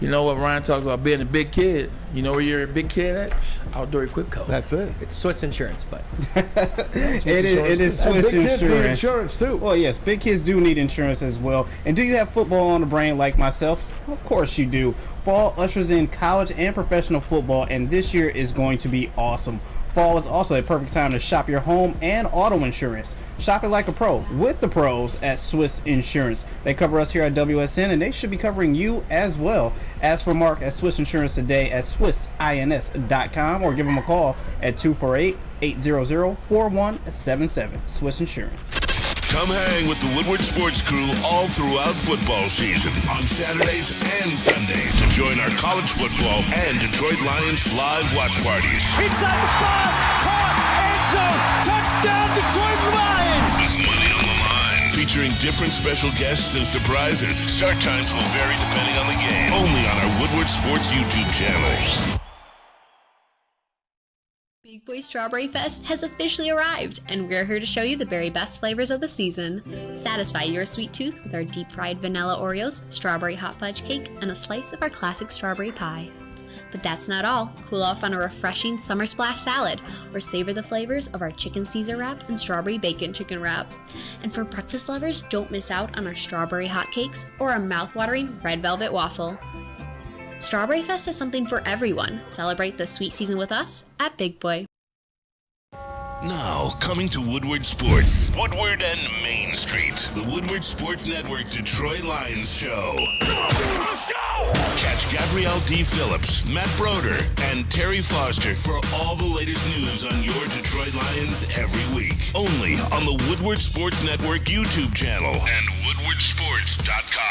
you know what Ryan talks about being a big kid. You know where you're a big kid at? Outdoor Equipco. That's it. It's Swiss Insurance, but it is Swiss big Insurance. Kids need insurance too. Well, yes, big kids do need insurance as well. And do you have football on the brain like myself? Of course you do. Fall ushers in college and professional football, and this year is going to be awesome. Fall is also a perfect time to shop your home and auto insurance. Shop it like a pro with the pros at Swiss Insurance. They cover us here at WSN, and they should be covering you as well. Ask for Mark at Swiss Insurance today at SwissINS.com or give them a call at 248-800-4177. Swiss Insurance. Come hang with the Woodward Sports Crew all throughout football season on Saturdays and Sundays. To join our college football and Detroit Lions live watch parties. Inside the 5, caught, end zone, touchdown, Detroit Lions! With money on the line, featuring different special guests and surprises. Start times will vary depending on the game. Only on our Woodward Sports YouTube channel. Big Boy Strawberry Fest has officially arrived, and we're here to show you the very best flavors of the season. Satisfy your sweet tooth with our deep-fried vanilla Oreos, strawberry hot fudge cake, and a slice of our classic strawberry pie. But that's not all. Cool off on a refreshing summer splash salad, or savor the flavors of our chicken Caesar wrap and strawberry bacon chicken wrap. And for breakfast lovers, don't miss out on our strawberry hotcakes or our mouth-watering red velvet waffle. Strawberry Fest is something for everyone. Celebrate the sweet season with us at Big Boy. Now, coming to Woodward Sports, Woodward and Main Street, the Woodward Sports Network Detroit Lions show. Let's go! Catch Gabrielle D. Phillips, Matt Broder, and Terry Foster for all the latest news on your Detroit Lions every week. Only on the Woodward Sports Network YouTube channel and woodwardsports.com.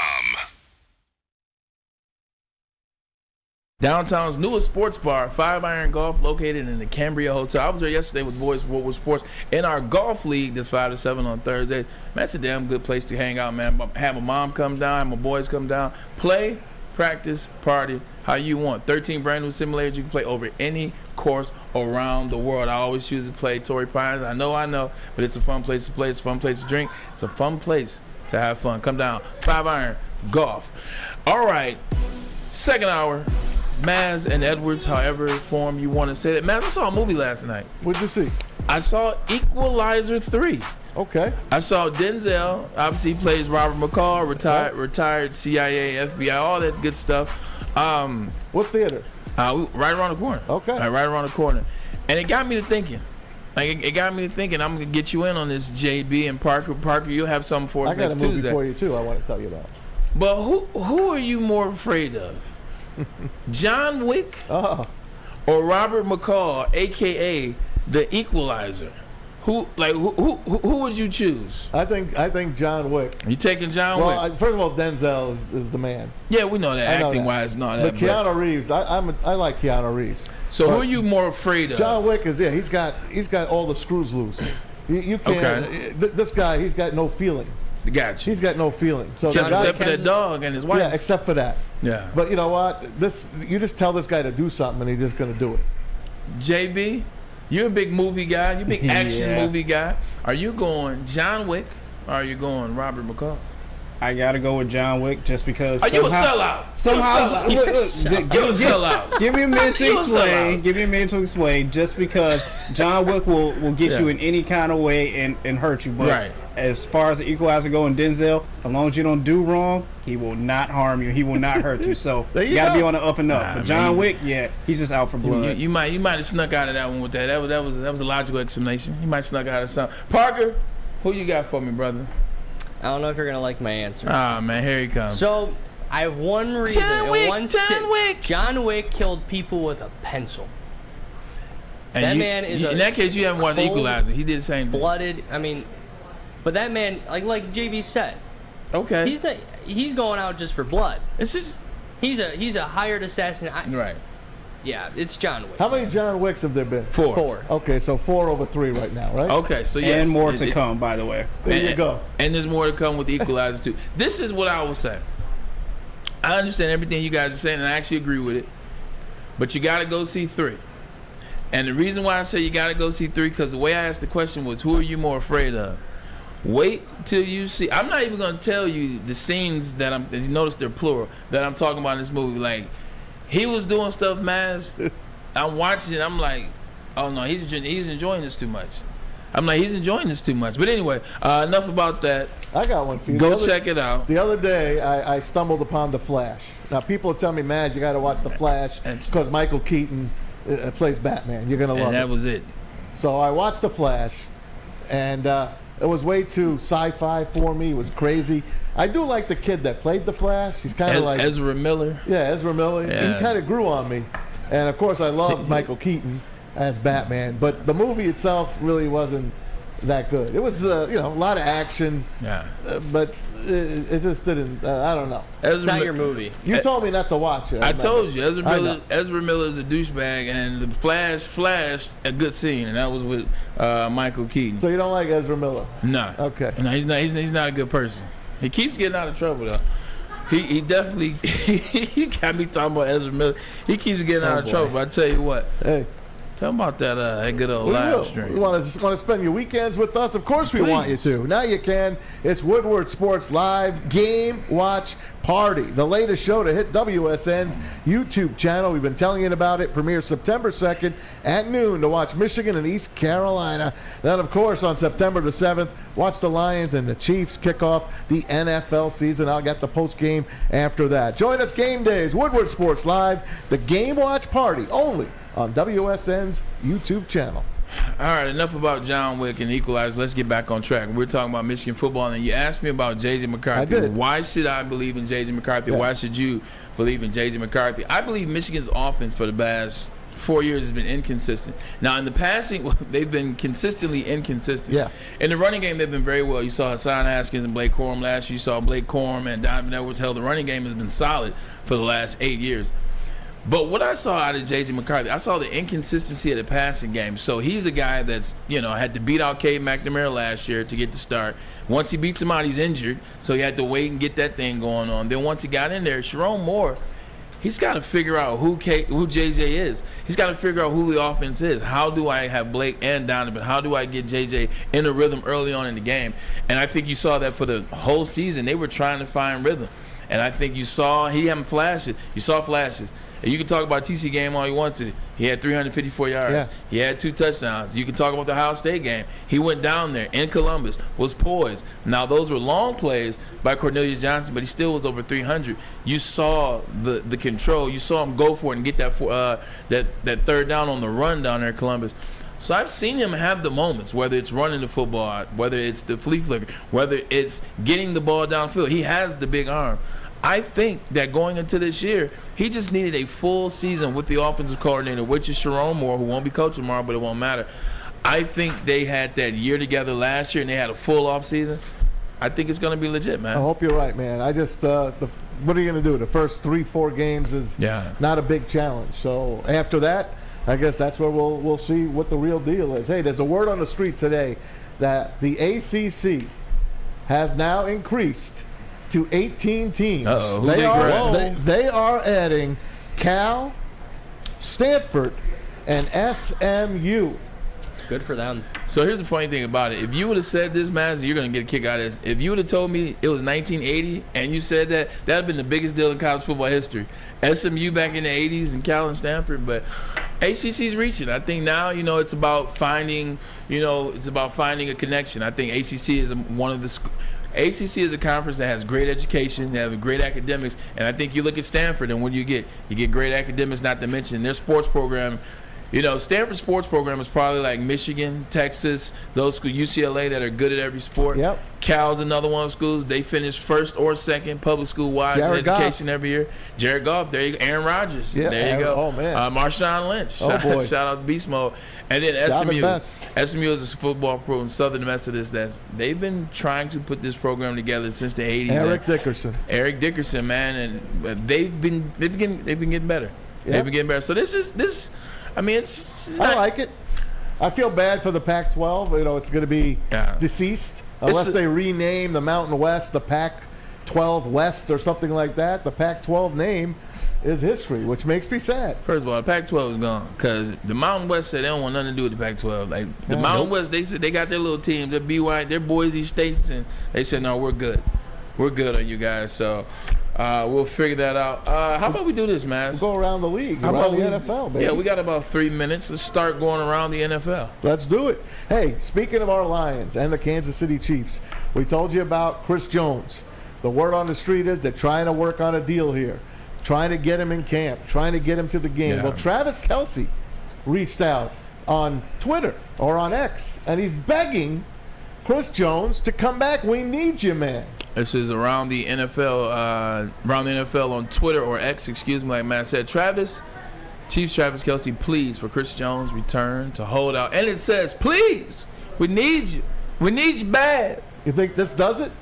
Downtown's newest sports bar, 5 Iron Golf, located in the Cambria Hotel. I was there yesterday with the boys from Woodward Sports in our golf league that's 5 to 7 on Thursdays. Man, that's a damn good place to hang out, man. Have my mom come down, have my boys come down, play, practice, party, how you want. 13 brand new simulators you can play over any course around the world. I always choose to play Torrey Pines. I know, but it's a fun place to play. It's a fun place to drink. It's a fun place to have fun. Come down, 5 Iron Golf. All right, second hour. Maz and Edwards, however form you want to say that. Maz, I saw a movie last night. What'd you see? I saw Equalizer 3. Okay. I saw Denzel. Obviously, he plays Robert McCall, retired CIA, FBI, all that good stuff. What theater? Right around the corner. Okay. Right around the corner. And it got me to thinking, Like, it got me thinking. I'm gonna get you in on this, JB and Parker. Parker, you'll have something for us I got next a movie Tuesday. for you too. I want to tell you about. But who are you more afraid of, John Wick or Robert McCall, aka the Equalizer? Who would you choose? I think John Wick. You taking John Wick? Well, first of all, Denzel is the man. Yeah, we know that. Acting wise, not that. But Keanu Reeves, I like Keanu Reeves. So who are you more afraid of? John Wick is he's got all the screws loose. You can't. Okay. This guy, he's got no feeling. Gotcha. He's got no feeling. So except for that dog and his wife. Yeah, except for that. Yeah. But you know what? You just tell this guy to do something, and he's just going to do it. JB, you're a big movie guy. You're a big action movie guy. Are you going John Wick or are you going Robert McCall? I gotta go with John Wick just because. Are you a sellout? Somehow, You're a sellout. Give me a minute to explain. Give me a minute to explain. Just because John Wick will get you in any kind of way and hurt you, but as far as the Equalizer go and Denzel, as long as you don't do wrong, he will not harm you. He will not hurt you. So you gotta be on the up and up. But John Wick, he's just out for blood. You might have snuck out of that one with that. That was a logical explanation. You might snuck out of something. Parker, who you got for me, brother? I don't know if you're going to like my answer. Ah, man, here he comes. So, I have one reason. John Wick. John Wick killed people with a pencil. And that man is in that case, you haven't watched Equalizer. He did the same thing. Blooded. I mean, but that man, like JB said, okay, he's going out just for blood. It's just he's a hired assassin. Right. Yeah, it's John Wick. How many John Wicks have there been? 4. Okay, so 4 over 3 right now, right? Okay, so yes. And more to come, by the way. There you go. And there's more to come with the Equalizer too. This is what I will say. I understand everything you guys are saying, and I actually agree with it. But you got to go see 3. And the reason why I say you got to go see 3, because the way I asked the question was, who are you more afraid of? Wait till you see. I'm not even going to tell you the scenes that you notice they're plural, that I'm talking about in this movie. Like, he was doing stuff, Maz. I'm watching it. I'm like, oh no, he's enjoying this too much. I'm like, he's enjoying this too much. But anyway, enough about that. I got one for you. Go check it out. The other day, I stumbled upon The Flash. Now, people tell me, Maz, you got to watch The Flash because Michael Keaton plays Batman. You're gonna love it. And that was it. So I watched The Flash, and it was way too sci-fi for me. It was crazy. I do like the kid that played the Flash. He's kind of like Ezra Miller. Yeah, Ezra Miller. Yeah. He kind of grew on me, and of course I loved Michael Keaton as Batman. But the movie itself really wasn't that good. It was a lot of action. Yeah. But it just didn't. I don't know. It's not your movie. You told me not to watch it. I told you, Ezra Miller is a douchebag, and the Flash flashed a good scene, and that was with Michael Keaton. So you don't like Ezra Miller? No. Okay. No, he's not a good person. He keeps getting out of trouble though. He definitely he got me talking about Ezra Miller. He keeps getting out of trouble. But I tell you what. Hey. Tell them about that good old live stream. You want to spend your weekends with us? Of course we want you to. Now you can. It's Woodward Sports Live Game Watch Party, the latest show to hit WSN's YouTube channel. We've been telling you about it. Premieres September 2nd at noon to watch Michigan and East Carolina. Then, of course, on September the 7th, watch the Lions and the Chiefs kick off the NFL season. I'll get the post game after that. Join us game days. Woodward Sports Live, the Game Watch Party, only on WSN's YouTube channel. All right, enough about John Wick and Equalizer. Let's get back on track. We're talking about Michigan football, and you asked me about J.J. McCarthy. I did. Why should I believe in J.J. McCarthy? Yeah. Why should you believe in J.J. McCarthy? I believe Michigan's offense for the past 4 years has been inconsistent. Now, in the passing, they've been consistently inconsistent. Yeah. In the running game, they've been very well. You saw Hassan Haskins and Blake Corum last year. You saw Blake Corum and Donovan Edwards. Hell, the running game has been solid for the last 8 years. But what I saw out of J.J. McCarthy, I saw the inconsistency of the passing game. So he's a guy that's, had to beat out Cade McNamara last year to get the start. Once he beats him out, he's injured. So he had to wait and get that thing going on. Then once he got in there, Sharon Moore, he's got to figure out who J.J. is. He's got to figure out who the offense is. How do I have Blake and Donovan? How do I get J.J. in a rhythm early on in the game? And I think you saw that for the whole season. They were trying to find rhythm. And I think he hadn't flashed it. You saw flashes. And you can talk about TC game all you want to. He had 354 yards. Yeah. He had 2 touchdowns. You can talk about the Ohio State game. He went down there in Columbus, was poised. Now, those were long plays by Cornelius Johnson, but he still was over 300. You saw the control. You saw him go for it and get that third down on the run down there in Columbus. So I've seen him have the moments, whether it's running the football, whether it's the flea flicker, whether it's getting the ball downfield. He has the big arm. I think that going into this year, he just needed a full season with the offensive coordinator, which is Sharon Moore, who won't be coaching tomorrow, but it won't matter. I think they had that year together last year, and they had a full off season. I think it's going to be legit, man. I hope you're right, man. I just what are you going to do? The first 3-4 games is not a big challenge. So after that, I guess that's where we'll see what the real deal is. Hey, there's a word on the street today that the ACC has now increased to 18 teams. They are adding Cal, Stanford, and SMU. Good for them. So here's the funny thing about it. If you would have said this, man, you're going to get a kick out of this. If you would have told me it was 1980 and you said that, that would have been the biggest deal in college football history. SMU back in the 80s and Cal and Stanford, but ACC's reaching. I think now, it's about finding, a connection. I think ACC is ACC is a conference that has great education, they have great academics, and I think you look at Stanford and what you get great academics, not to mention their sports program. Stanford's sports program is probably like Michigan, Texas, those schools, UCLA that are good at every sport. Yep. Cal's another one of the schools. They finish first or second public school-wise in education every year. Jared Goff, there you go. Aaron Rodgers, there you go. Oh, man. Marshawn Lynch, shout out to Beast Mode. And then SMU is a football program, Southern Methodist, they've been trying to put this program together since the 80s. Eric Dickerson, man, and they've been getting better. Yep. They've been getting better. So this I like it. I feel bad for the Pac-12. It's going to be deceased unless they rename the Mountain West the Pac-12 West or something like that. The Pac-12 name is history, which makes me sad. First of all, the Pac-12 is gone because the Mountain West said they don't want nothing to do with the Pac-12. Like the Mountain West, they said they got their little team, their BY, their Boise States, and they said no, we're good. We're good on you guys. So. We'll figure that out. How about we do this, man? We'll go around the league, around the NFL, baby. Yeah, we got about 3 minutes. Let's start going around the NFL. Let's do it. Hey, speaking of our Lions and the Kansas City Chiefs, we told you about Chris Jones. The word on the street is they're trying to work on a deal here, trying to get him in camp, trying to get him to the game. Yeah. Well, Travis Kelce reached out on Twitter or on X, and he's begging Chris Jones to come back. We need you, man. This is around the NFL on Twitter or X, excuse me, like Matt said. Chiefs Travis Kelce, please, for Chris Jones' return to hold out. And it says, please, we need you. We need you bad. You think this does it?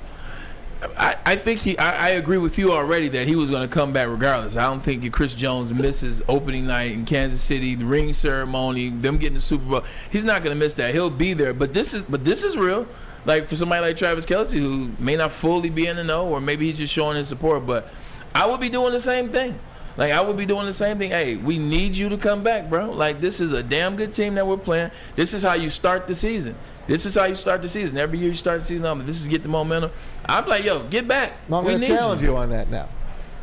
I think I agree with you already that he was going to come back regardless. I don't think Chris Jones misses opening night in Kansas City, the ring ceremony, them getting the Super Bowl. He's not going to miss that. He'll be there. But this is real. Like for somebody like Travis Kelce who may not fully be in the know, or maybe he's just showing his support, but I would be doing the same thing. Hey, we need you to come back, bro. Like, this is a damn good team that we're playing. This is how you start the season. Every year you start the season, this is get the momentum. I'm like, yo, get back. No, I'm going to challenge you on that now.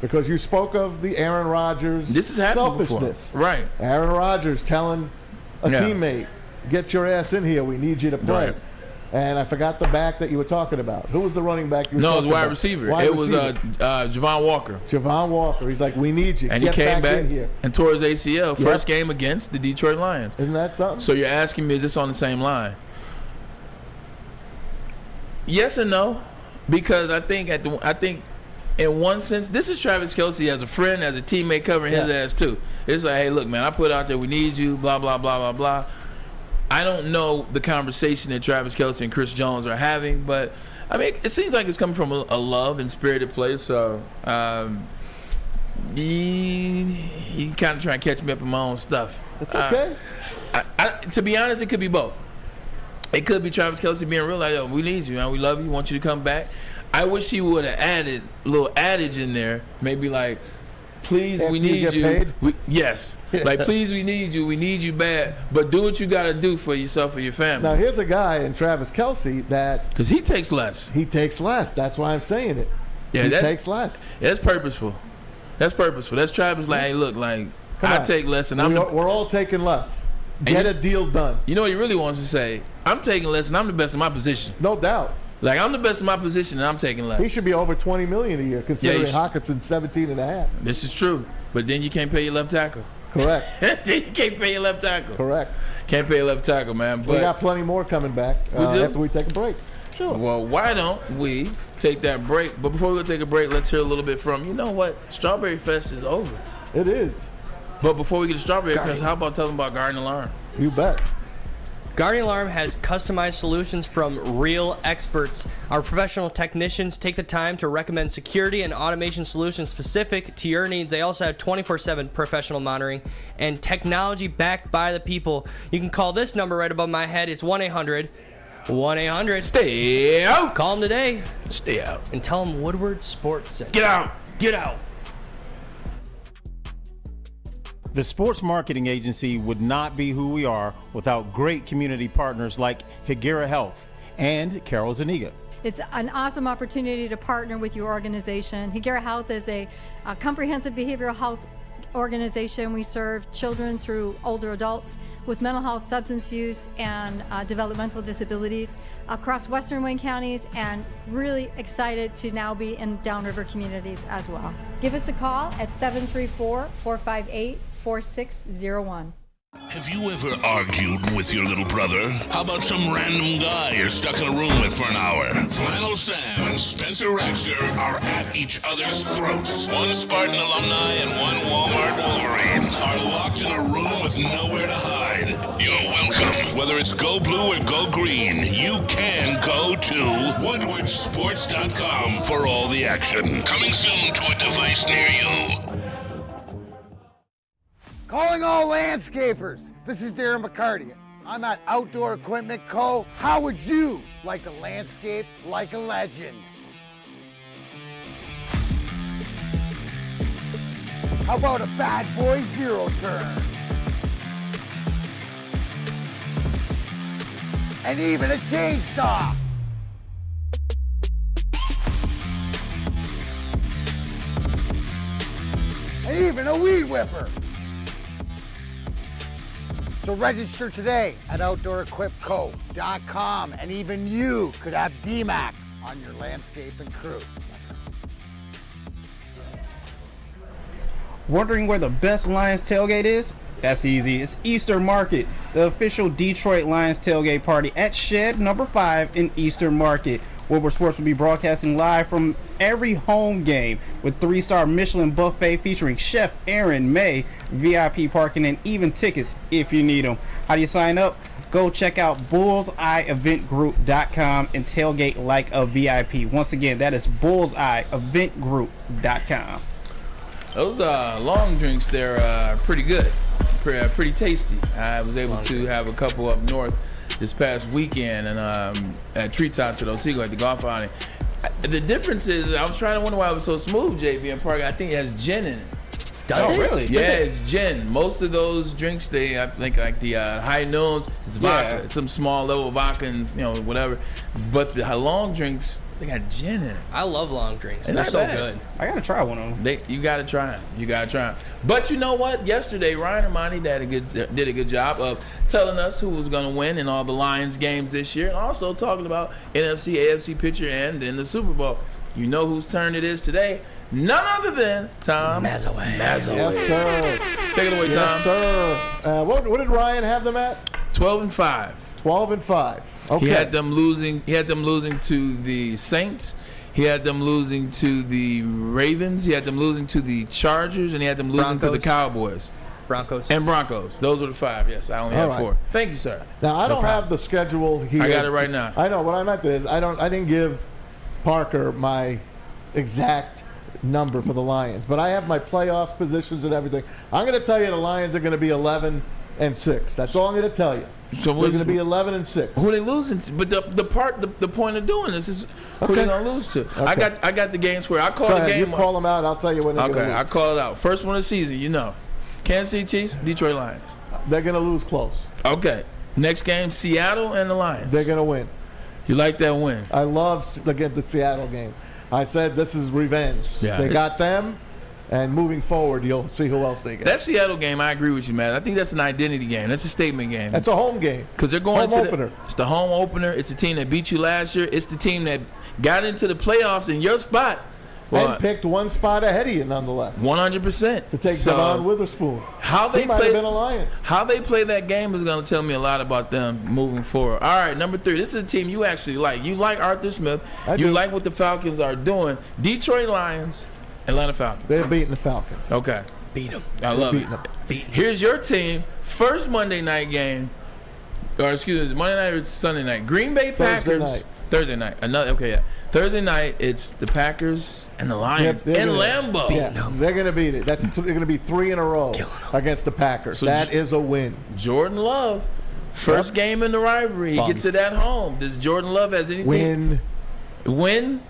Because you spoke of the Aaron Rodgers selfishness. Before. Right. Aaron Rodgers telling a teammate, get your ass in here. We need you to play. Right. And I forgot the back that you were talking about. Who was the running back you were talking about? No, it was wide receiver. It was Javon Walker. Javon Walker. He's like, we need you. And Get he came back in here. and tore his ACL. First game against the Detroit Lions. Isn't that something? So you're asking me, is this on the same line? Yes and no. Because I think in one sense, this is Travis Kelce as a friend, as a teammate covering his ass too. It's like, hey, look, man, I put out there, we need you, blah, blah, blah, blah, blah. I don't know the conversation that Travis Kelce and Chris Jones are having, but I mean, it seems like it's coming from a love and spirited place. So he kind of trying to catch me up in my own stuff. It's okay. To be honest, it could be both. It could be Travis Kelce being real, like, yo, we need you, man. We love you. Want you to come back. I wish he would have added a little adage in there, maybe like, please, we need you. Yes. Like, please, we need you. We need you bad. But do what you got to do for yourself or your family. Now, here's a guy in Travis Kelce that... Because he takes less. That's why I'm saying it. Yeah, he takes less. That's purposeful. That's Travis like, hey, look, like, I take less and we're all taking less. Get a deal done. You know what he really wants to say? I'm taking less and I'm the best in my position. No doubt. Like, I'm the best in my position, and I'm taking less. He should be over $20 million a year, considering Hawkinson's 17.5. This is true, but then you can't pay your left tackle. Correct. You can't pay your left tackle. Correct. Can't pay your left tackle, man. But we got plenty more coming back after we take a break. Sure. Well, why don't we take that break? But before we go take a break, let's hear a little bit from, you know what? Strawberry Fest is over. It is. But before we get to Strawberry Fest, how about telling them about Guardian Alarm? You bet. Guardian Alarm has customized solutions from real experts. Our professional technicians take the time to recommend security and automation solutions specific to your needs. They also have 24/7 professional monitoring and technology backed by the people. You can call this number right above my head. It's 1-800. Stay out. Call them today. Stay out. And tell them Woodward Sports Center. Get out. Get out. The sports marketing agency would not be who we are without great community partners like Higuera Health and Carol Zuniga. It's an awesome opportunity to partner with your organization. Higuera Health is a comprehensive behavioral health organization. We serve children through older adults with mental health, substance use, and developmental disabilities across Western Wayne counties, and really excited to now be in downriver communities as well. Give us a call at 734-458-4601. Have you ever argued with your little brother? How about some random guy you're stuck in a room with for an hour? Flannel Sam and Spencer Raxter are at each other's throats. One Spartan alumni and one Walmart Wolverine are locked in a room with nowhere to hide. You're welcome. Whether it's go blue or go green, you can go to woodwardsports.com for all the action. Coming soon to a device near you. Calling all landscapers, this is Darren McCarty. I'm at Outdoor Equipment Co. How would you like to landscape like a legend? How about a bad boy zero turn? And even a chainsaw. And even a weed whipper. So register today at OutdoorEquipCo.com, and even you could have DMAC on your landscaping crew. Wondering where the best Lions tailgate is? That's easy. It's Eastern Market, the official Detroit Lions tailgate party at Shed number 5 in Eastern Market. Woodward Sports will be broadcasting live from every home game with 3-star Michelin buffet featuring Chef Aaron May, VIP parking, and even tickets if you need them. How do you sign up? Go check out bullseyeeventgroup.com and tailgate like a VIP. Once again, that is bullseyeeventgroup.com. Those long drinks, they're pretty good, pretty tasty. I was able to have a couple up north this past weekend and at Treetops at Otsego at the Goff outing. The difference is, I was trying to wonder why it was so smooth, JB and Parker. I think it has gin in it. Does it? Really? Yeah, it's gin. Most of those drinks, I think like the high noons, it's vodka. Yeah. It's some small level of vodka and whatever. But the long drinks, they got gin in it. I love long drinks. They're They're not so bad. good. I gotta try one of them. You gotta try them. You gotta try them. But you know what? Yesterday, Ryan Ermanni did a good job of telling us who was gonna win in all the Lions games this year, and also talking about NFC, AFC picture, and then the Super Bowl. You know whose turn it is today? None other than Tom Mazaway. Yes, sir. Take it away, Tom. Yes, sir. What did Ryan have them at? 12-5. 12-5. Okay. He had them losing to the Saints. He had them losing to the Ravens. He had them losing to the Chargers, and he had them losing to the Cowboys. Broncos. Those were the 5. Yes, I only had 4. Thank you, sir. Now I don't have the schedule here. I got it right now. I know what I meant is I didn't give Parker my exact number for the Lions, but I have my playoff positions and everything. I'm going to tell you the Lions are going to be 11-6. That's all I'm going to tell you. So they're going to be 11-6. Who they losing to? But the point of doing this is who they going to lose to. Okay. I got the game square. I call the game. You call them out. I'll tell you when they're going to lose. I call it out. First one of the season, Kansas City Chiefs, Detroit Lions. They're going to lose close. Okay. Next game, Seattle and the Lions. They're going to win. You like that win? I love the Seattle game. I said this is revenge. Yeah, they got them, and moving forward, you'll see who else they get. That Seattle game, I agree with you, man. I think that's an identity game. That's a statement game. That's a home game. Because they're going home opener. It's the home opener. It's the team that beat you last year. It's the team that got into the playoffs in your spot and picked one spot ahead of you, nonetheless. 100%. To take Devon Witherspoon. He might have been a Lion. How they play that game is going to tell me a lot about them moving forward. All right, number 3. This is a team you actually like. You like Arthur Smith. You like what the Falcons are doing. Detroit Lions, Atlanta Falcons. They're beating the Falcons. Okay. Beat them. I love it. Here's your team. First Monday night game. Or excuse me, Monday night or Sunday night. Green Bay Packers. Thursday night. Thursday night, it's the Packers and the Lions in Lambeau. Yeah, they're going to beat it. They're going to be 3 in a row against the Packers. So that is a win. Jordan Love, first game in the rivalry. He gets it at home. Does Jordan Love has anything? Win?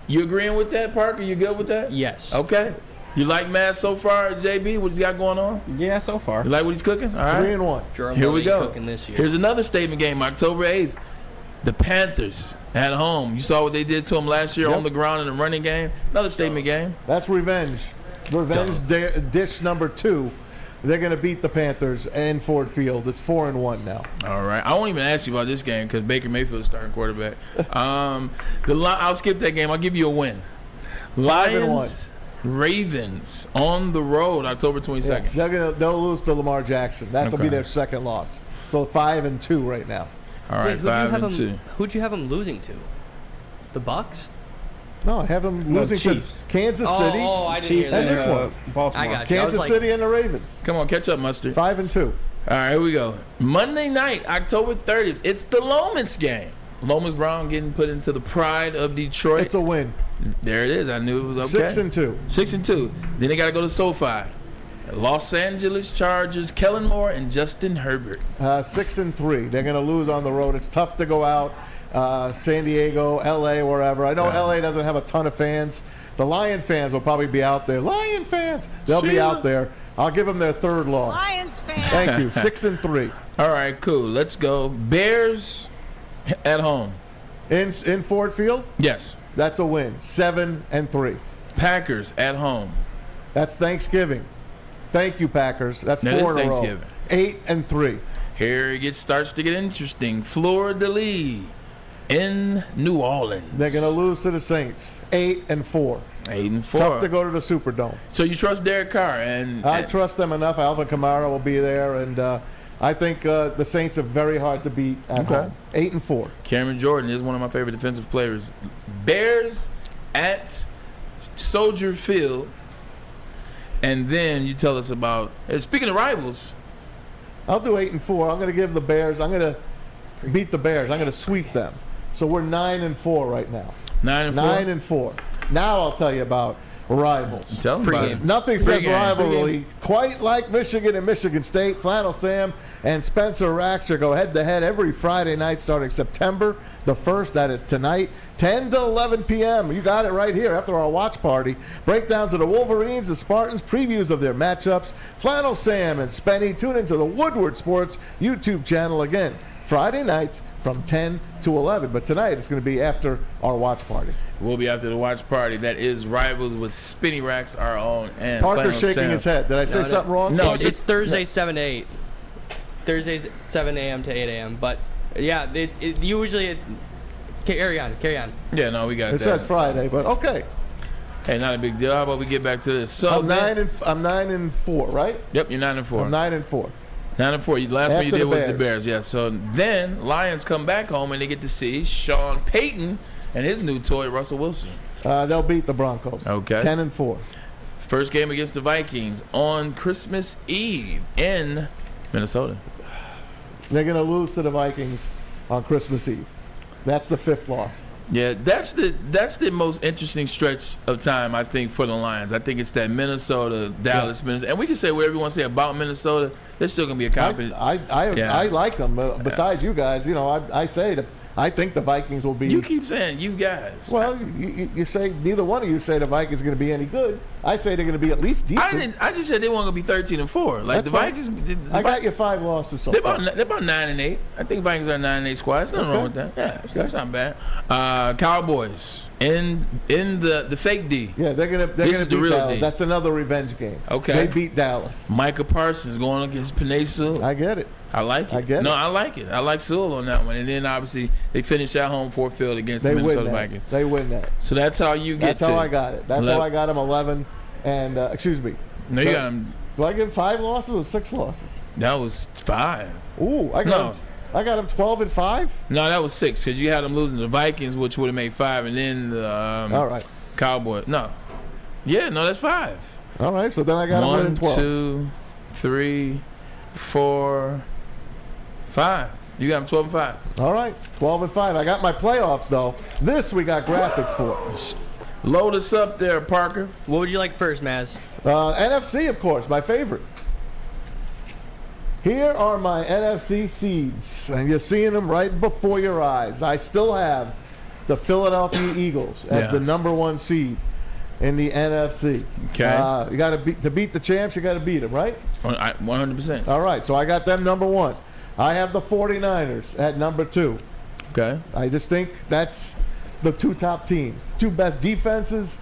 You agreeing with that, Parker? You good with that? Yes. Okay. You like Matt so far, JB? What he's got going on? Yeah, so far. You like what he's cooking? All right. 3-1. Here we go. Cooking this year. Here's another statement game, October 8th. The Panthers at home. You saw what they did to them last year on the ground in the running game. Another statement game. That's revenge. Revenge dish number 2. They're going to beat the Panthers in Ford Field. It's 4-1 now. All right. I won't even ask you about this game because Baker Mayfield is starting quarterback. I'll skip that game. I'll give you a win. Lions, Ravens on the road, October 22nd. Yeah, they'll lose to Lamar Jackson. That'll be their second loss. So 5-2 right now. All right, 5-2. Who'd you have them losing to? The Bucks? No, I have them losing to Kansas City. Oh, I didn't hear that. And this one. Baltimore. I got you. Kansas City and the Ravens. Come on, catch up, Mustard. 5-2. All right, here we go. Monday night, October 30th. It's the Lomas game. Lomas Brown getting put into the pride of Detroit. It's a win. There it is. I knew it was okay. 6-2. 6-2. Then they got to go to SoFi. Los Angeles Chargers, Kellen Moore and Justin Herbert. 6-3. They're going to lose on the road. It's tough to go out. San Diego, L.A., wherever. I know L.A. doesn't have a ton of fans. The Lion fans will probably be out there. Lion fans. They'll be out there. I'll give them their third loss. Lions fans. Thank you. 6-3. All right, cool. Let's go. Bears at home. In Ford Field? Yes. That's a win. 7-3. Packers at home. That's Thanksgiving. Thank you, Packers. That's 4 in a row. 8-3. Here it starts to get interesting. Fleur-de-lis in New Orleans. They're going to lose to the Saints. 8-4. 8-4. Tough to go to the Superdome. So you trust Derek Carr? I trust them enough. Alvin Kamara will be there, and I think the Saints are very hard to beat at home. 8-4. Cameron Jordan is one of my favorite defensive players. Bears at Soldier Field. And then you tell us about, speaking of rivals. I'll do 8-4. I'm going to give the Bears, I'm going to beat the Bears. I'm going to sweep them. So we're 9-4 right now. 9-4? 9-4. Now I'll tell you about rivals. Tell them about it. Nothing says rivalry quite like Michigan and Michigan State. Flannel Sam and Spencer Raxter go head-to-head every Friday night starting September the 1st. That is tonight, 10 to 11 p.m. You got it right here after our watch party. Breakdowns of the Wolverines, the Spartans, previews of their matchups. Flannel Sam and Spenny tune into the Woodward Sports YouTube channel again. Friday nights from 10 to 11. But tonight it's going to be after our watch party. We'll be after the watch party. That is Rivals with Spinny Racks, our own. And Parker's shaking his head. Did I say something wrong? No, it's Thursday 7 to 8. Thursdays 7 a.m. to 8 a.m. But yeah, it usually. Carry on. Yeah, no, we got it. It says Friday, but okay. Hey, not a big deal. How about we get back to this? So I'm 9-4, right? Yep, you're 9-4. I'm 9-4. 9-4. Last one you did was the Bears. Yeah. So then Lions come back home and they get to see Sean Payton and his new toy, Russell Wilson. They'll beat the Broncos. Okay. 10-4. First game against the Vikings on Christmas Eve in Minnesota. They're going to lose to the Vikings on Christmas Eve. That's the 5th loss. Yeah, that's the most interesting stretch of time, I think, for the Lions. I think it's that Minnesota, Dallas, Minnesota. And we can say whatever you want to say about Minnesota. They're still going to be a competent. I like them. Besides you guys, I say that I think the Vikings will be. You keep saying you guys. Well, you say neither one of you say the Vikings are going to be any good. I say they're going to be at least decent. I just said they weren't going to be 13-4. Like That's the fine. Vikings. I got you 5 losses so they're far. about 9-8. I think Vikings are a 9-8 squad. There's nothing wrong with that. Yeah, that's not bad. Cowboys in the fake D. Yeah, they're gonna beat Dallas. D. That's another revenge game. Okay. They beat Dallas. Micah Parsons going against Penei Sewell. I get it. I like it. I like it. I like Sewell on that one. And then obviously they finish at home 4-field against the Minnesota Vikings. They win that. So that's how you get. That's how I got it. That's how I got them 11. And excuse me. No, you got them. Do I give 5 losses or 6 losses? That was 5. Ooh, I got them 12-5. No, that was 6 because you had them losing to the Vikings, which would have made 5, and then the all right Cowboys. No, that's 5. All right, so then I got them winning 12. 1, 2, 3, 4, 5. You got them 12-5. All right, 12-5. I got my playoffs though. This we got graphics for. Load us up there, Parker. What would you like first, Maz? NFC, of course, my favorite. Here are my NFC seeds, and you're seeing them right before your eyes. I still have the Philadelphia Eagles as the number 1 seed in the NFC. Okay. You got to beat the champs. You got to beat them, right? 100%. All right, so I got them number 1. I have the 49ers at number 2. Okay. I just think that's the 2 top teams, 2 best defenses.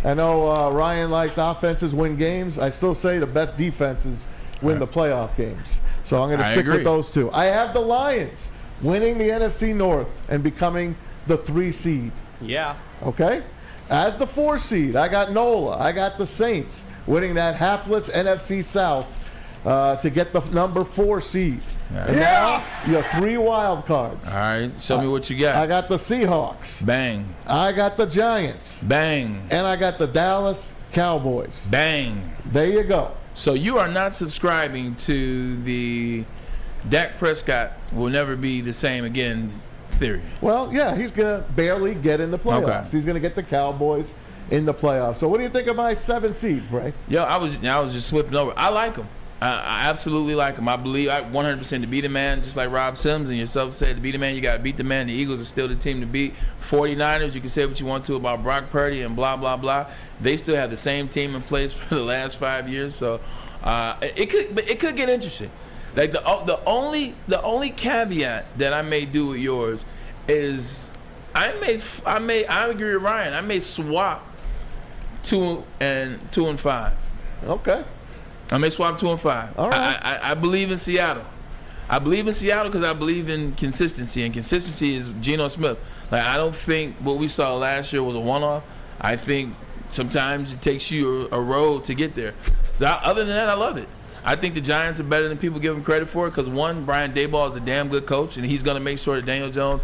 I know Ryan likes offenses win games. I still say the best defenses win the playoff games. So I'm going to stick with those 2. I have the Lions winning the NFC North and becoming the 3 seed. Yeah. Okay? As the 4 seed, I got NOLA. I got the Saints winning that hapless NFC South to get the number 4 seed. And now you have 3 wild cards. All right, show me what you got. I got the Seahawks. Bang. I got the Giants. Bang. And I got the Dallas Cowboys. Bang. There you go. So you are not subscribing to the Dak Prescott will never be the same again theory. Well, yeah, he's going to barely get in the playoffs. Okay. He's going to get the Cowboys in the playoffs. So what do you think of my 7 seeds, Bray? Yo, I was just flipping over. I like them. I absolutely like him. I believe 100% to beat a man, just like Rob Sims and yourself said, to beat a man, you got to beat the man. The Eagles are still the team to beat. 49ers, you can say what you want to about Brock Purdy and blah, blah, blah. They still have the same team in place for the last 5 years. So it could get interesting. Like the only caveat that I may do with yours is I agree with Ryan. I may swap 2 and 5. Okay. I may swap 2 and 5. All right. I believe in Seattle. I believe in Seattle because I believe in consistency, and consistency is Geno Smith. Like, I don't think what we saw last year was a one-off. I think sometimes it takes you a road to get there. So other than that, I love it. I think the Giants are better than people give them credit for because, one, Brian Daboll is a damn good coach, and he's going to make sure that Daniel Jones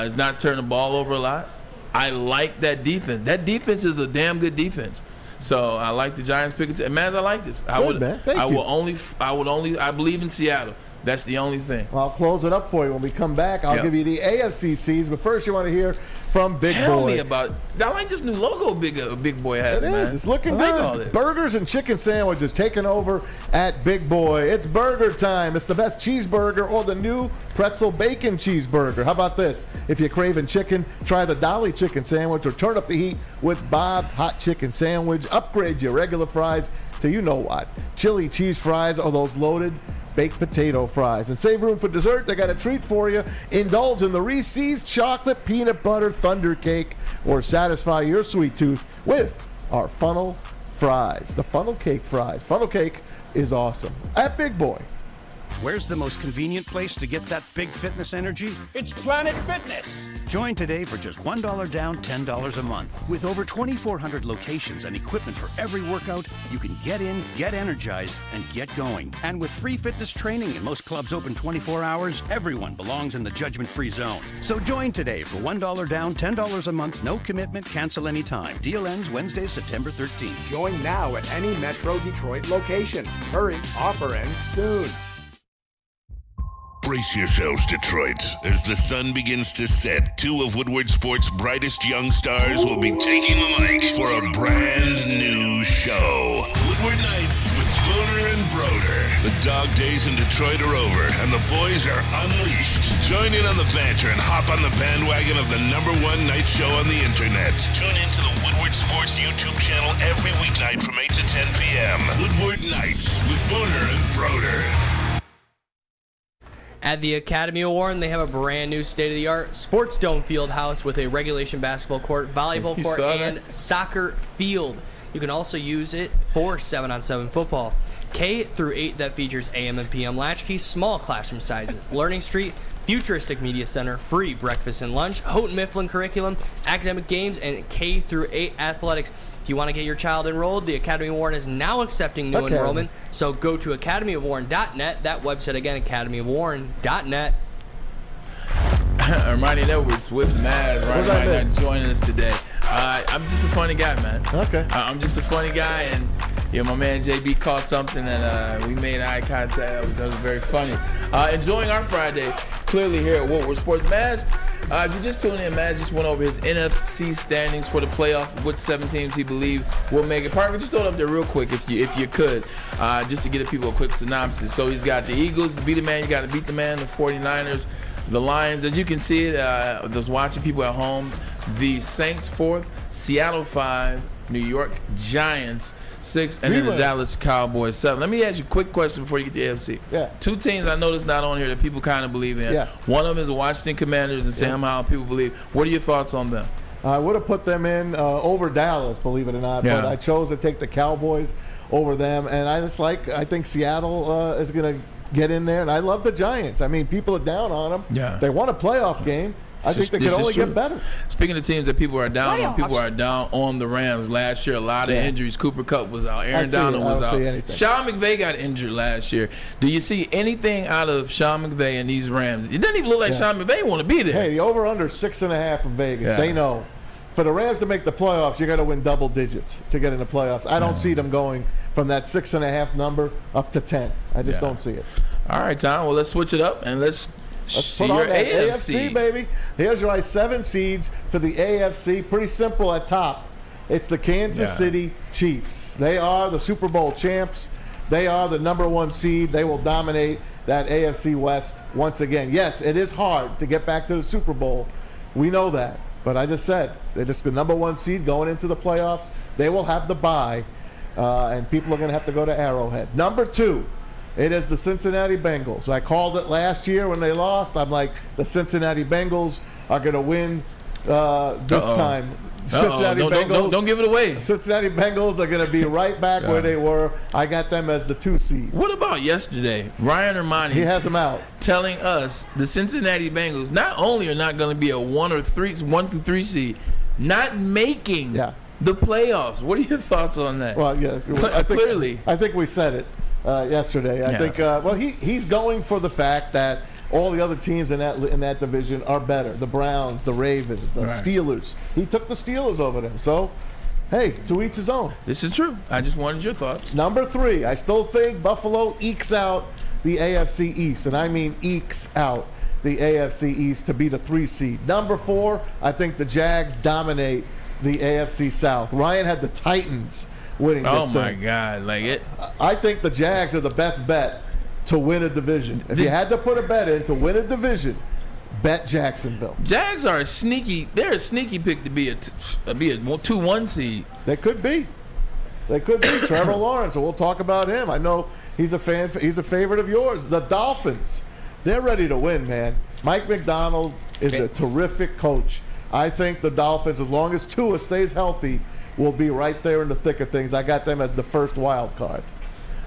is not turning the ball over a lot. I like that defense. That defense is a damn good defense. So I like the Giants pick. And man, I like this. I believe in Seattle. That's the only thing. Well, I'll close it up for you when we come back. I'll give you the AFC seeds, but first you want to hear from Big Boy. Tell me about. I like this new logo Big Boy has. It is. Man. It's looking I good. like all this. Burgers and chicken sandwiches taking over at Big Boy. It's burger time. It's the best cheeseburger or the new pretzel bacon cheeseburger. How about this? If you're craving chicken, try the Dolly chicken sandwich or turn up the heat with Bob's hot chicken sandwich. Upgrade your regular fries to you know what. Chili cheese fries or those loaded baked potato fries. And save room for dessert. They got a treat for you. Indulge in the Reese's chocolate peanut butter thunder cake or satisfy your sweet tooth with our funnel fries. The funnel cake fries. Funnel cake is awesome. At Big Boy. Where's the most convenient place to get that big fitness energy? It's Planet Fitness. Join today for just $1 down, $10 a month. With over 2,400 locations and equipment for every workout, you can get in, get energized, and get going. And with free fitness training and most clubs open 24 hours, everyone belongs in the judgment-free zone. So join today for $1 down, $10 a month, no commitment, cancel anytime. Deal ends Wednesday, September 13th. Join now at any Metro Detroit location. Hurry, offer ends soon. Brace yourselves, Detroit. As the sun begins to set, 2 of Woodward Sports' brightest young stars will be taking the mic for a brand new show. Woodward Nights with Boner and Broder. The dog days in Detroit are over, and the boys are unleashed. Join in on the banter and hop on the bandwagon of the #1 night show on the internet. Tune in to the Woodward Sports YouTube channel every weeknight from 8 to 10 p.m. Woodward Nights with Booner and Broder. At the Academy of Warren, they have a brand new state-of-the-art Sports Dome field house with a regulation basketball court, volleyball court, and soccer field. You can also use it for 7-on-7 football. K-8 that features AM and PM latchkey, small classroom sizes, Learning Street, futuristic media center, free breakfast and lunch, Houghton Mifflin curriculum, academic games, and K-8 athletics. If you want to get your child enrolled, the Academy of Warren is now accepting new enrollment. So go to academyofwarren.net. That website again, academyofwarren.net. Ermanni and Edwards with Maz. Right now joining us today. I'm just a funny guy, man. Okay. I'm just a funny guy, and my man JB caught something, and we made eye contact. That was very funny. Enjoying our Friday, clearly here at Woodward Sports. Maz, if you just tuned in, Maz just went over his NFC standings for the playoff. What 7 teams he believes will make it. Parker, just throw it up there real quick if you could, just to give the people a quick synopsis. So he's got the Eagles, to be the man, you got to beat the man, the 49ers, the Lions, as you can see it, those watching people at home, the Saints 4th, Seattle 5, New York Giants 6, and then the Dallas Cowboys 7. Let me ask you a quick question before you get to the AFC. Yeah. 2 teams I noticed not on here that people kind of believe in. Yeah. One of them is the Washington Commanders, and Sam Howell people believe. What are your thoughts on them? I would have put them in over Dallas, believe it or not, but I chose to take the Cowboys over them, and I think Seattle is going to get in there, and I love the Giants. I mean, people are down on them. Yeah. They want a playoff game. I think they could only get better. Speaking of teams that people are down on, people are down on the Rams. Last year, a lot of injuries. Cooper Kupp was out. Aaron Donald was out. Sean McVay got injured last year. Do you see anything out of Sean McVay and these Rams? It doesn't even look like Sean McVay want to be there. Hey, the over-under 6.5 from Vegas. They know. For the Rams to make the playoffs, you got to win double digits to get in the playoffs. I don't see them going from that 6.5 number up to 10. I just don't see it. All right, Tom. Well, let's switch it up and let's see put on your that AFC, baby. Here's your 7 seeds for the AFC. Pretty simple at top. It's the Kansas City Chiefs. They are the Super Bowl champs. They are the #1 seed. They will dominate that AFC West once again. Yes, it is hard to get back to the Super Bowl. We know that. But I just said, they're just the #1 seed going into the playoffs. They will have the bye, and people are going to have to go to Arrowhead. Number 2, it is the Cincinnati Bengals. I called it last year when they lost. I'm like, the Cincinnati Bengals are going to win this time. Cincinnati Bengals. Don't give it away. Cincinnati Bengals are going to be right back where they were. I got them as the 2 seed. What about yesterday? Ryan Ermanni, he has them out, telling us the Cincinnati Bengals not only are not going to be a 1 through 3 seed, not making the playoffs. What are your thoughts on that? Well, yeah, clearly, I think we said it yesterday. I think he's going for the fact that all the other teams in that division are better. The Browns, the Ravens, Steelers. He took the Steelers over them. So, hey, to each his own. This is true. I just wanted your thoughts. Number 3, I still think Buffalo ekes out the AFC East, and I mean ekes out the AFC East to be the 3 seed. Number 4, I think the Jags dominate the AFC South. Ryan had the Titans winning this thing. Oh my God! I think the Jags are the best bet to win a division. If you had to put a bet in to win a division, bet Jacksonville. Jags are they're a sneaky pick to be a 2-1 seed. They could be. Trevor Lawrence, and we'll talk about him. I know he's a favorite of yours. The Dolphins, they're ready to win, man. Mike McDonald is a terrific coach. I think the Dolphins, as long as Tua stays healthy, will be right there in the thick of things. I got them as the first wild card.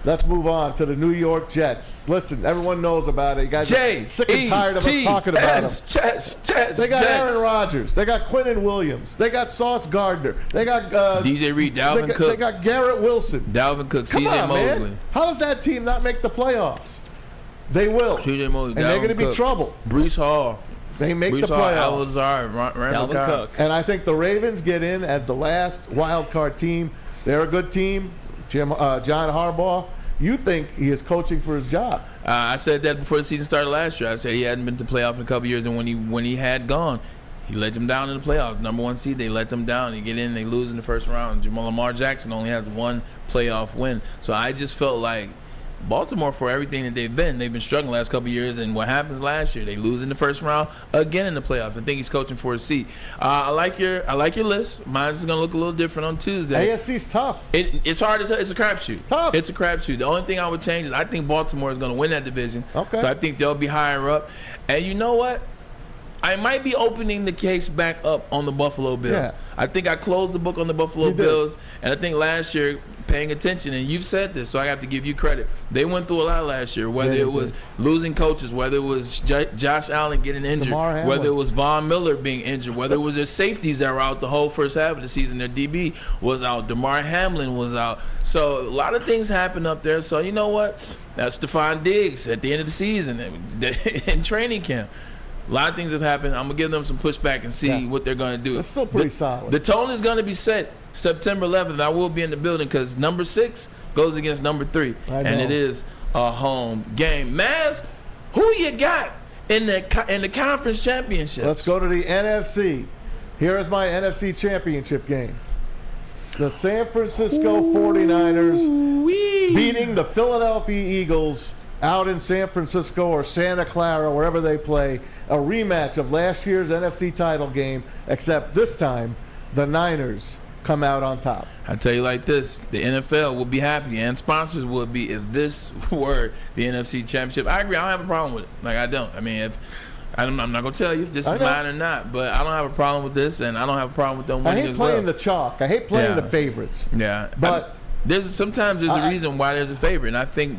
Let's move on to the New York Jets. Listen, everyone knows about it. You guys are sick and tired of us talking about them. Jets. They got Aaron Rodgers. They got Quinnen Williams. They got Sauce Gardner. They got DJ Reed, Dalvin Cook. They got Garrett Wilson. Dalvin Cook, Come CJ on, Mosley. Man. How does that team not make the playoffs? They will. CJ Mosley, and they're going to be trouble. Breece Hall. They make the playoffs. Dalvin Cook. And I think the Ravens get in as the last wild card team. They're a good team. John Harbaugh, you think he is coaching for his job. I said that before the season started last year. I said he hadn't been to playoff in a couple years, and when he had gone, he let them down in the playoffs. #1 seed, they let them down. They get in, they lose in the first round. Lamar Jackson only has 1 playoff win. So I just felt like Baltimore, for everything that they've been struggling the last couple of years. And what happens last year? They lose in the first round again in the playoffs. I think he's coaching for a seat. I like your list. Mine's going to look a little different on Tuesday. AFC's tough. It's hard as it's a crapshoot. Tough. It's a crapshoot. The only thing I would change is I think Baltimore is going to win that division. Okay. So I think they'll be higher up. And you know what? I might be opening the case back up on the Buffalo Bills. Yeah. I think I closed the book on the Buffalo Bills, and I think last year, paying attention, and you've said this, so I have to give you credit. They went through a lot last year, whether it was losing coaches, whether it was Josh Allen getting injured, whether it was Von Miller being injured, whether it was their safeties that were out the whole first half of the season. Their DB was out. Damar Hamlin was out. So a lot of things happened up there. So you know what? That's Stephon Diggs at the end of the season in training camp. A lot of things have happened. I'm going to give them some pushback and see what they're going to do. It's still pretty solid. The tone is going to be set September 11th. I will be in the building because number 6 goes against number 3. And it is a home game. Maz, who you got in the conference championship? Let's go to the NFC. Here is my NFC championship game. The San Francisco 49ers beating the Philadelphia Eagles out in San Francisco or Santa Clara, wherever they play, a rematch of last year's NFC title game, except this time the Niners come out on top. I tell you like this, the NFL will be happy and sponsors would be if this were the NFC championship. I agree, I don't have a problem with it. Like, I don't. I mean, I'm not going to tell you if this is mine or not, but I don't have a problem with this, and I don't have a problem with them winning as well. I hate playing the chalk. I hate playing the favorites. Yeah. But sometimes there's a reason why there's a favorite, and I think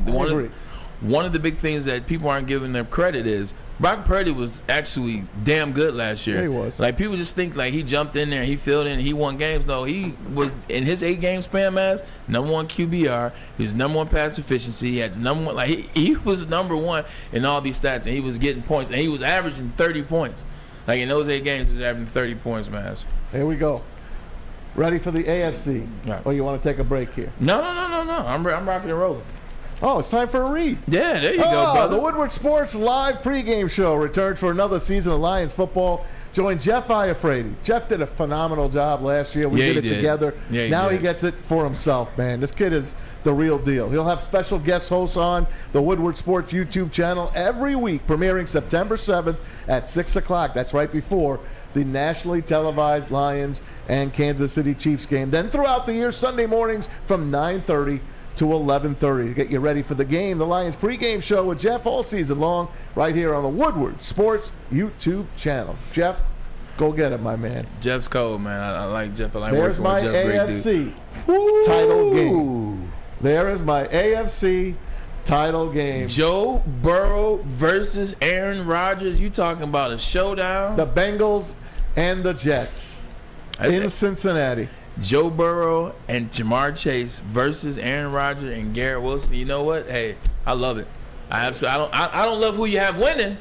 one of the big things that people aren't giving them credit is Brock Purdy was actually damn good last year. Yeah, he was. Like, people just think like he jumped in there, he filled in, he won games. No, he was in his 8-game span, man, number 1 QBR. He was number 1 pass efficiency. He had number 1. Like he was number 1 in all these stats, and he was getting points, and he was averaging 30 points. Like, in those 8 games, he was averaging 30 points, man. Here we go. Ready for the AFC? Right. Or you want to take a break here? No. I'm rocking and rolling. Oh, it's time for a read. Yeah, there you go, brother. The Woodward Sports live pregame show returns for another season of Lions football. Join Jeff Iafrate. Jeff did a phenomenal job last year. We did it together. Yeah, now he gets it for himself, man. This kid is the real deal. He'll have special guest hosts on the Woodward Sports YouTube channel every week, premiering September 7th at 6 o'clock. That's right before the nationally televised Lions and Kansas City Chiefs game. Then throughout the year, Sunday mornings from 9:30 to 11:30 to get you ready for the game. The Lions pregame show with Jeff all season long right here on the Woodward Sports YouTube channel. Jeff, go get it, my man. Jeff's cold, man. I like Jeff. I like There's working my with Jeff. AFC title game. There is my AFC title game. Joe Burrow versus Aaron Rodgers. You talking about a showdown? The Bengals and the Jets in Cincinnati. Joe Burrow and Jamar Chase versus Aaron Rodgers and Garrett Wilson. You know what? Hey, I love it. I don't love who you have winning.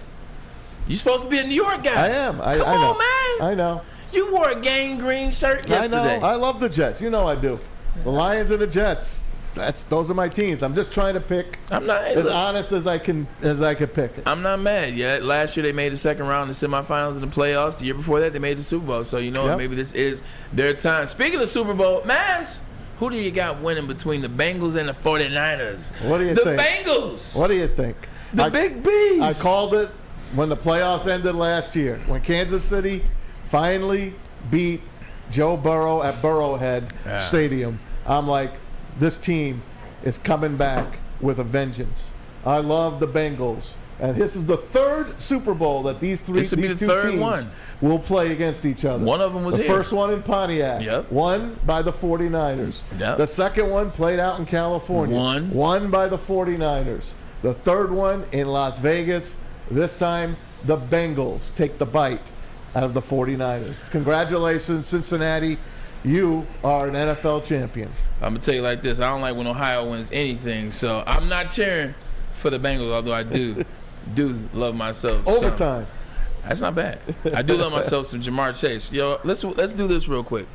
You're supposed to be a New York guy. I am. Come on, man. I know. You wore a gang green shirt yesterday. I know. I love the Jets. You know I do. The Lions and the Jets. Those are my teams. I'm just trying to pick. I'm not as honest as I can pick it. I'm not mad. Yeah, last year they made the second round in the semifinals in the playoffs. The year before that they made the Super Bowl. So you know what? Maybe this is their time. Speaking of Super Bowl, Maz, who do you got winning between the Bengals and the 49ers? What do you think? The Bengals. What do you think? The Big B's. I called it when the playoffs ended last year. When Kansas City finally beat Joe Burrow at Burrowhead Stadium. I'm like, this team is coming back with a vengeance. I love the Bengals. And this is the third Super Bowl that these two teams will play against each other. One of them was the first one in Pontiac. Yep. Won by the 49ers. Yep. The second one played out in California. Won by the 49ers. The third one in Las Vegas. This time, the Bengals take the bite out of the 49ers. Congratulations, Cincinnati. You are an NFL champion. I'm going to tell you like this. I don't like when Ohio wins anything, so I'm not cheering for the Bengals, although I do love myself. Overtime. That's not bad. I do love myself some Jamar Chase. Yo, let's do this real quick.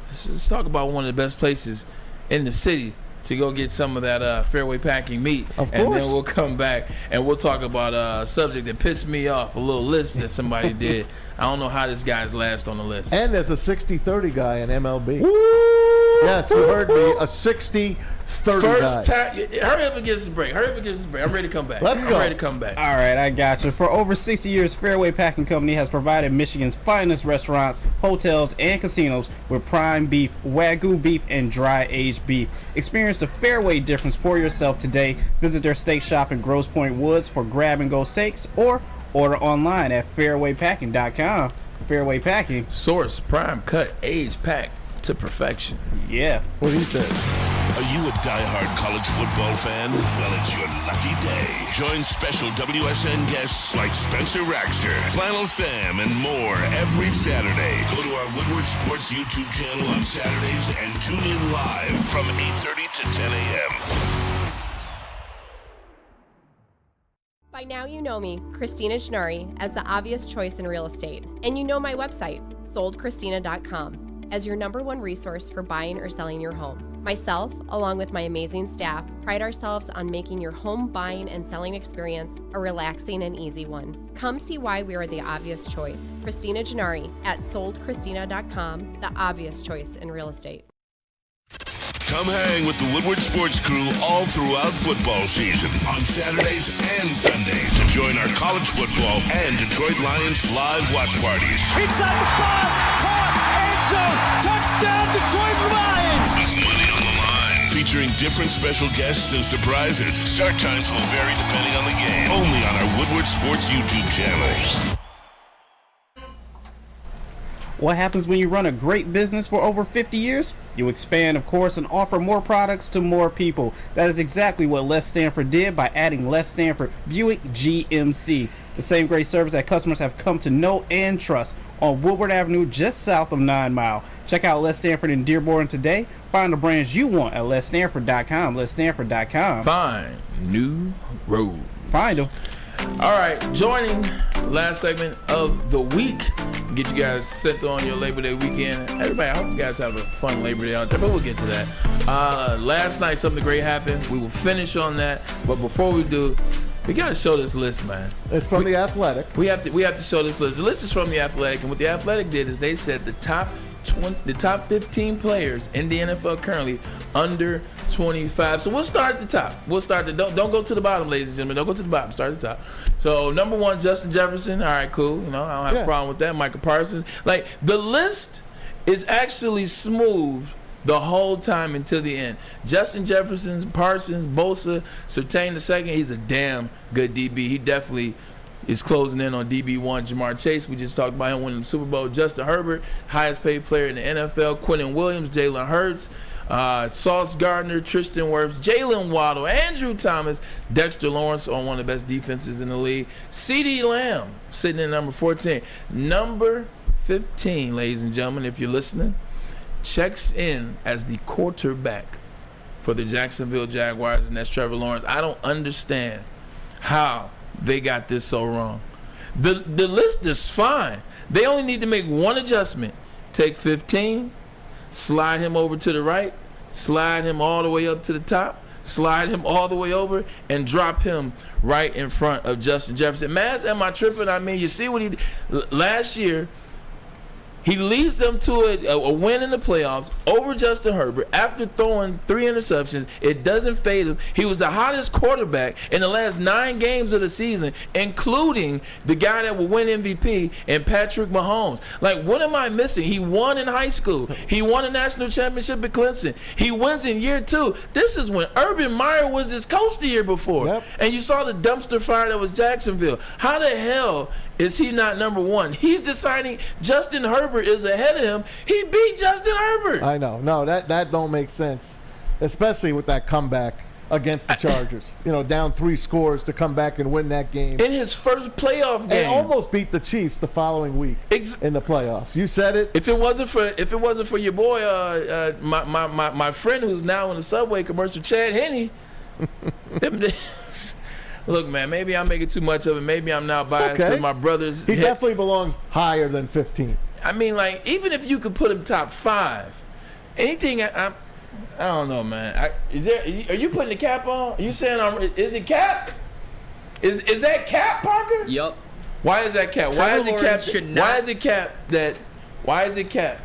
Let's talk about one of the best places in the city to go get some of that fairway packing meat. Of course. And then we'll come back and we'll talk about a subject that pissed me off, a little list that somebody did. I don't know how this guy's last on the list. And there's a 60-30 guy in MLB. Woo! Yes, you heard me. A 60-30 First tie. time. Hurry up and get us a break. I'm ready to come back. Let's go. I'm ready to come back. All right, I got you. For over 60 years, Fairway Packing Company has provided Michigan's finest restaurants, hotels, and casinos with prime beef, Wagyu beef, and dry-aged beef. Experience the Fairway difference for yourself today. Visit their steak shop in Grosse Pointe Woods for grab-and-go steaks or order online at fairwaypacking.com. Fairway Packing. Source, prime cut, aged, packed to perfection. Yeah. What he said. Are you a diehard college football fan? Well, it's your lucky day. Join special WSN guests like Spencer Raxter, Flannel Sam, and more every Saturday. Go to our Woodward Sports YouTube channel on Saturdays and tune in live from 8:30 to 10 a.m. By now you know me, Christina Gennari, as the obvious choice in real estate. And you know my website, soldchristina.com, as your #1 resource for buying or selling your home. Myself, along with my amazing staff, pride ourselves on making your home buying and selling experience a relaxing and easy one. Come see why we are the obvious choice. Christina Gennari at soldchristina.com, the obvious choice in real estate. Come hang with the Woodward Sports Crew all throughout football season on Saturdays and Sundays. Join our college football and Detroit Lions live watch parties. Inside the 5, caught, end zone, touchdown Detroit Lions! With money on the line. Featuring different special guests and surprises. Start times will vary depending on the game. Only on our Woodward Sports YouTube channel. What happens when you run a great business for over 50 years? You expand, of course, and offer more products to more people. That is exactly what Les Stanford did by adding Les Stanford Buick GMC. The same great service that customers have come to know and trust on Woodward Avenue just south of 9 Mile. Check out Les Stanford in Dearborn today. Find the brands you want at lesstanford.com. lesstanford.com. Find new road. Find them. All right, joining last segment of the week. Get you guys set on your Labor Day weekend. Everybody, I hope you guys have a fun Labor Day out there, but we'll get to that. Last night, something great happened. We will finish on that, but before we do, we got to show this list, man. It's from The Athletic. We have to show this list. The list is from The Athletic, and what The Athletic did is they said the top 15 players in the NFL currently under 25. So we'll start at the top. Don't go to the bottom, ladies and gentlemen. Don't go to the bottom. Start at the top. So number 1, Justin Jefferson. All right, cool. I don't have a problem with that. Michael Parsons. Like, the list is actually smooth the whole time until the end. Justin Jefferson, Parsons, Bosa, Surtain II. He's a damn good DB. He definitely is closing in on DB1. Jamar Chase, we just talked about him winning the Super Bowl. Justin Herbert, highest paid player in the NFL. Quentin Williams, Jalen Hurts, Sauce Gardner, Tristan Wirfs, Jalen Waddle, Andrew Thomas, Dexter Lawrence on one of the best defenses in the league. CeeDee Lamb sitting at number 14. Number 15, ladies and gentlemen, if you're listening, checks in as the quarterback for the Jacksonville Jaguars, and that's Trevor Lawrence. I don't understand how they got this so wrong. The list is fine. They only need to make one adjustment. Take 15, slide him over to the right, slide him all the way up to the top, slide him all the way over, and drop him right in front of Justin Jefferson. Maz, am I tripping? I mean, you see what he did last year. He leads them to a win in the playoffs over Justin Herbert after throwing 3 interceptions. It doesn't fade him. He was the hottest quarterback in the last 9 games of the season, including the guy that will win MVP and Patrick Mahomes. Like, what am I missing? He won in high school. He won a national championship at Clemson. He wins in year 2. This is when Urban Meyer was his coach the year before. Yep. And you saw the dumpster fire that was Jacksonville. How the hell is he not number 1? He's deciding Justin Herbert is ahead of him. He beat Justin Herbert. I know. No, that don't make sense, especially with that comeback against the Chargers. Down 3 scores to come back and win that game. In his first playoff game. And almost beat the Chiefs the following week in the playoffs. You said it. If it wasn't for your boy, my friend who's now in the Subway commercial, Chad Henne. Look, man, maybe I'm making too much of it. Maybe I'm now biased because my brother's. He definitely belongs higher than 15. I mean, like, even if you could put him top 5, anything, I don't know, man. Are you putting the cap on? Are you saying is it cap? Is that cap, Parker? Yup. Why is that cap? Why is it cap? Why is it cap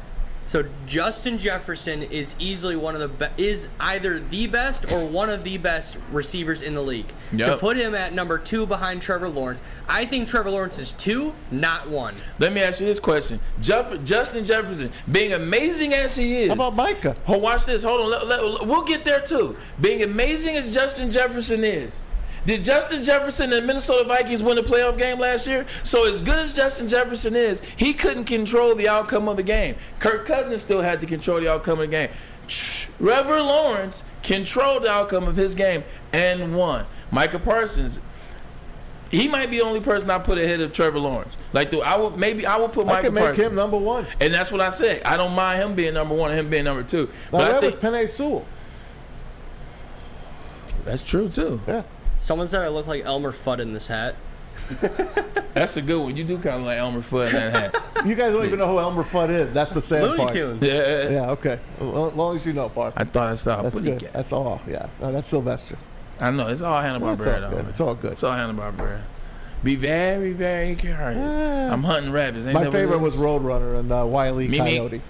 So Justin Jefferson is easily one of the is either the best or one of the best receivers in the league. Yep. To put him at number 2 behind Trevor Lawrence, I think Trevor Lawrence is 2, not 1. Let me ask you this question: Justin Jefferson, being amazing as he is, how about Micah? Oh, watch this. Hold on. We'll get there too. Being amazing as Justin Jefferson is. Did Justin Jefferson and the Minnesota Vikings win a playoff game last year? So as good as Justin Jefferson is, he couldn't control the outcome of the game. Kirk Cousins still had to control the outcome of the game. Trevor Lawrence controlled the outcome of his game and won. Micah Parsons, he might be the only person I put ahead of Trevor Lawrence. Like, I would put Micah Parsons. I could make him number 1. And that's what I said. I don't mind him being number 1 and him being number 2. Now, But that was Penei Sewell. That's true, too. Yeah. Someone said I look like Elmer Fudd in this hat. That's a good one. You do kind of like Elmer Fudd in that hat. You guys don't even know who Elmer Fudd is. That's the sad Looney part. Tunes. Yeah. Yeah, okay. As long as you know, Bart. I thought I saw. That's good. That's all. Yeah. No, that's Sylvester. I know. It's all Hanna-Barbera. It's all good. It's all good. It's all Hanna-Barbera. Be very, very careful. I'm hunting rabbits. Ain't My that favorite what it was Roadrunner and Wile E. Me? Coyote.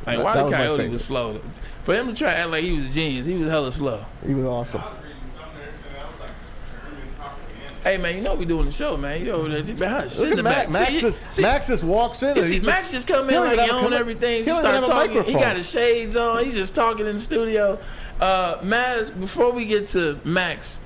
Like, That Wile E. was my Coyote favorite. was slow. For him to try to act like he was a genius, he was hella slow. He was awesome. Hey, man, you know we doing the show, man. You over there. Hush. Sit Look in the at back. Max just walks in. You see, Max just come in like he own everything. He start talking. He got his shades on. He's just talking in the studio. Max, before we get to Max,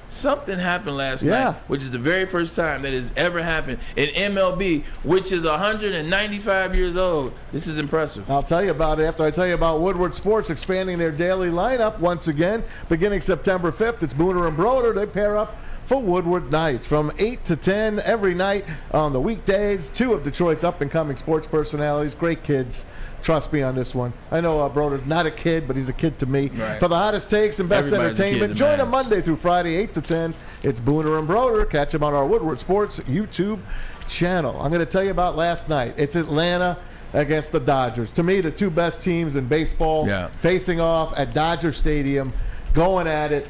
something happened last night, which is the very first time that has ever happened in MLB, which is 195 years old. This is impressive. I'll tell you about it after I tell you about Woodward Sports expanding their daily lineup once again. Beginning September 5th, it's Booner and Broder. They pair up for Woodward Nights from 8 to 10 every night on the weekdays. 2 of Detroit's up-and-coming sports personalities. Great kids. Trust me on this one. I know Broder's not a kid, but he's a kid to me. Right. For the hottest takes and best Everybody's a kid entertainment, to join Max. them Monday through Friday, 8 to 10. It's Booner and Broder. Catch them on our Woodward Sports YouTube channel. I'm going to tell you about last night. It's Atlanta against the Dodgers. To me, the 2 best teams in baseball facing off at Dodger Stadium, going at it.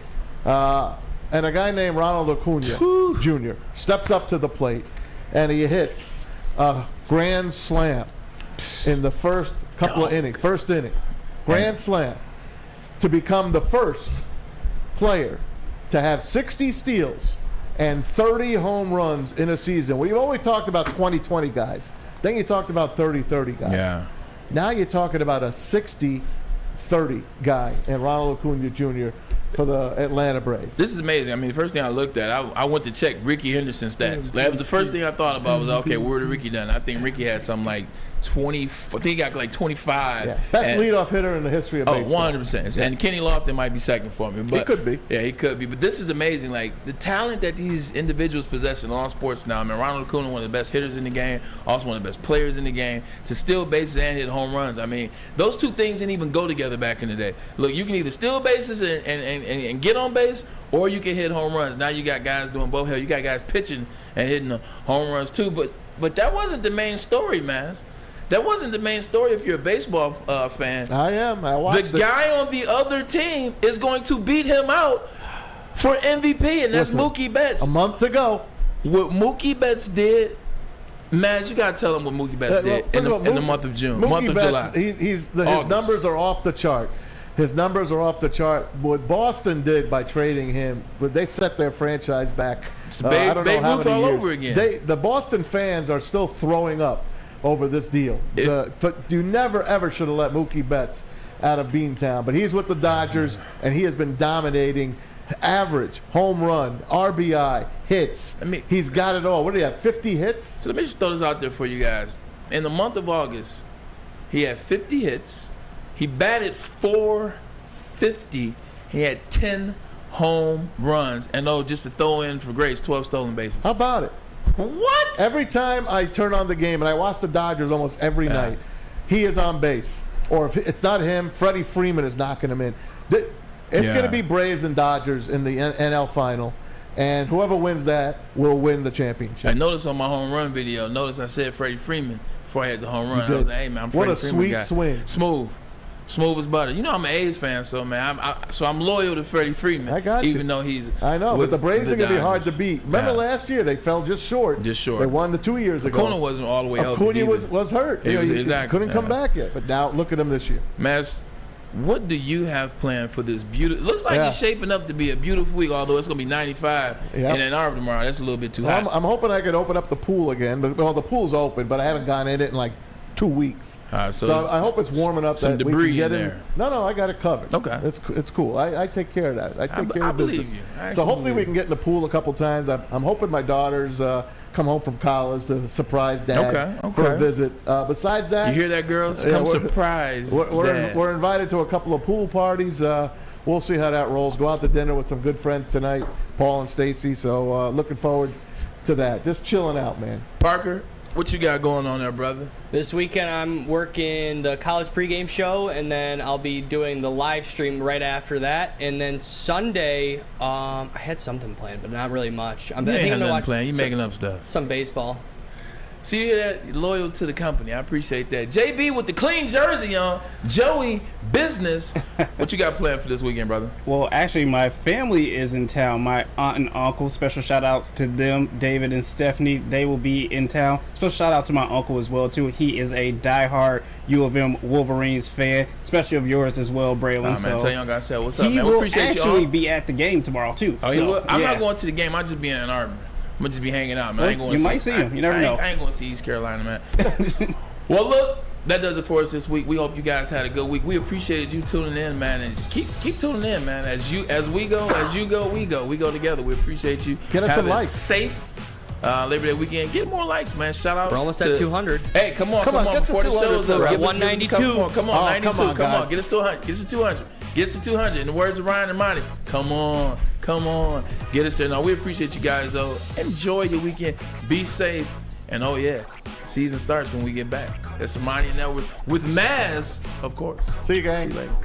And a guy named Ronald Acuna Jr. steps up to the plate, and he hits a grand slam in the first couple of innings. First inning. Grand slam. To become the first player to have 60 steals and 30 home runs in a season. We've always talked about 20-20 guys. Then you talked about 30-30 guys. Yeah. Now you're talking about a 60-30 guy and Ronald Acuna Jr. for the Atlanta Braves. This is amazing. I mean, the first thing I looked at, I went to check Ricky Henderson's stats. That was the first thing I thought about was, okay, where did Ricky done? I think Ricky had something like 20, I think he got like 25. Yeah. Best leadoff hitter in the history of baseball. 100%. And Kenny Lofton might be second for me. But he could be. Yeah, he could be. But this is amazing. Like, the talent that these individuals possess in all sports now. I mean, Ronald Acuna, one of the best hitters in the game, also one of the best players in the game, to steal bases and hit home runs. I mean, those 2 things didn't even go together back in the day. Look, you can either steal bases and get on base, or you can hit home runs. Now you got guys doing both. Hell, you got guys pitching and hitting the home runs too. But that wasn't the main story, man. That wasn't the main story if you're a baseball fan. I am. I watched the guy on the other team is going to beat him out for MVP, and that's Mookie Betts. A month ago. What Mookie Betts did, man, you got to tell him what Mookie Betts did in the month of June, month of July. His numbers are off the chart. His numbers are off the chart. What Boston did by trading him, but they set their franchise back. I don't know how many years. Over again. The Boston fans are still throwing up over this deal. You never, ever should have let Mookie Betts out of Beantown. But he's with the Dodgers, and he has been dominating. Average, home run, RBI, hits. He's got it all. What do you have, 50 hits? So let me just throw this out there for you guys. In the month of August, he had 50 hits. He batted .450. He had 10 home runs. And just to throw in for grace, 12 stolen bases. How about it? What? Every time I turn on the game, and I watch the Dodgers almost every night, he is on base. Or if it's not him, Freddie Freeman is knocking him in. It's going to be Braves and Dodgers in the NL final. And whoever wins that will win the championship. I noticed on my home run video, I said Freddie Freeman before I had the home run. I was like, hey, man, I'm what Freddie a Freeman sweet guy. swing. Smooth. Smooth as butter. You know I'm an A's fan, so man, I'm loyal to Freddie Freeman. I got you. Even though he's. I know, but the Braves are going to be hard to Dodgers. beat. Remember last year they fell just short. Just short. They won the 2 years ago. Acuna wasn't all the way healthy. Acuna was hurt. He was, he exactly. couldn't come back yet. But now look at him this year. Maz, what do you have planned for this beautiful? Looks like it's shaping up to be a beautiful week. Although it's going to be 95 in Ann Arbor tomorrow. That's a little bit too hot. I'm hoping I can open up the pool again. But the pool's open, but I haven't gone in it in like 2 weeks. So I hope it's warming up. Some that debris we can get in there. No, I got it covered. Okay, it's cool. I take care of that. I take care of business. Believe you. So hopefully we can get in the pool a couple times. I'm hoping my daughters come home from college to surprise Dad for a visit. Besides that, you hear that, girls? Come surprise Dad. We're invited to a couple of pool parties. We'll see how that rolls. Go out to dinner with some good friends tonight, Paul and Stacy. So looking forward to that. Just chilling out, man. Parker, what you got going on there, brother? This weekend I'm working the college pregame show, and then I'll be doing the live stream right after that. And then Sunday, I had something planned, but not really much. You ain't have nothing planned. You making up stuff. Some baseball. See, you hear that? You're loyal to the company. I appreciate that. JB with the clean jersey on. Joey, business. What you got planned for this weekend, brother? Well, actually, my family is in town. My aunt and uncle. Special shout outs to them, David and Stephanie. They will be in town. Special shout out to my uncle as well too. He is a diehard U of M Wolverines fan, especially of yours as well, Braylon. Man, tell young guy, say what's up, he man. We will appreciate you all. actually be at the game tomorrow too. Oh, he will? I'm not going to the game. I'll just be in Ann Arbor. I'm gonna just be hanging out, man. Well, I ain't going you to might see him. You never know. I ain't going to see East Carolina, man. Well, look, that does it for us this week. We hope you guys had a good week. We appreciated you tuning in, man, and just keep tuning in, man. As you go, we go. We go together. We appreciate you. Get us some likes. Safe Labor Day weekend. Get more likes, man. Shout out. We're almost at 200. Hey, come on. Before the show's up, we're at give us 192. Come on, 92. Come on, Get us to 100. Get us to 200. Get us to 200. In the words of Ryan and Monty, come on. Get us there. Now, we appreciate you guys, though. Enjoy your weekend. Be safe. And, oh, yeah, season starts when we get back. That's Ermanni and Edwards with Maz, of course. See you, gang. See you later.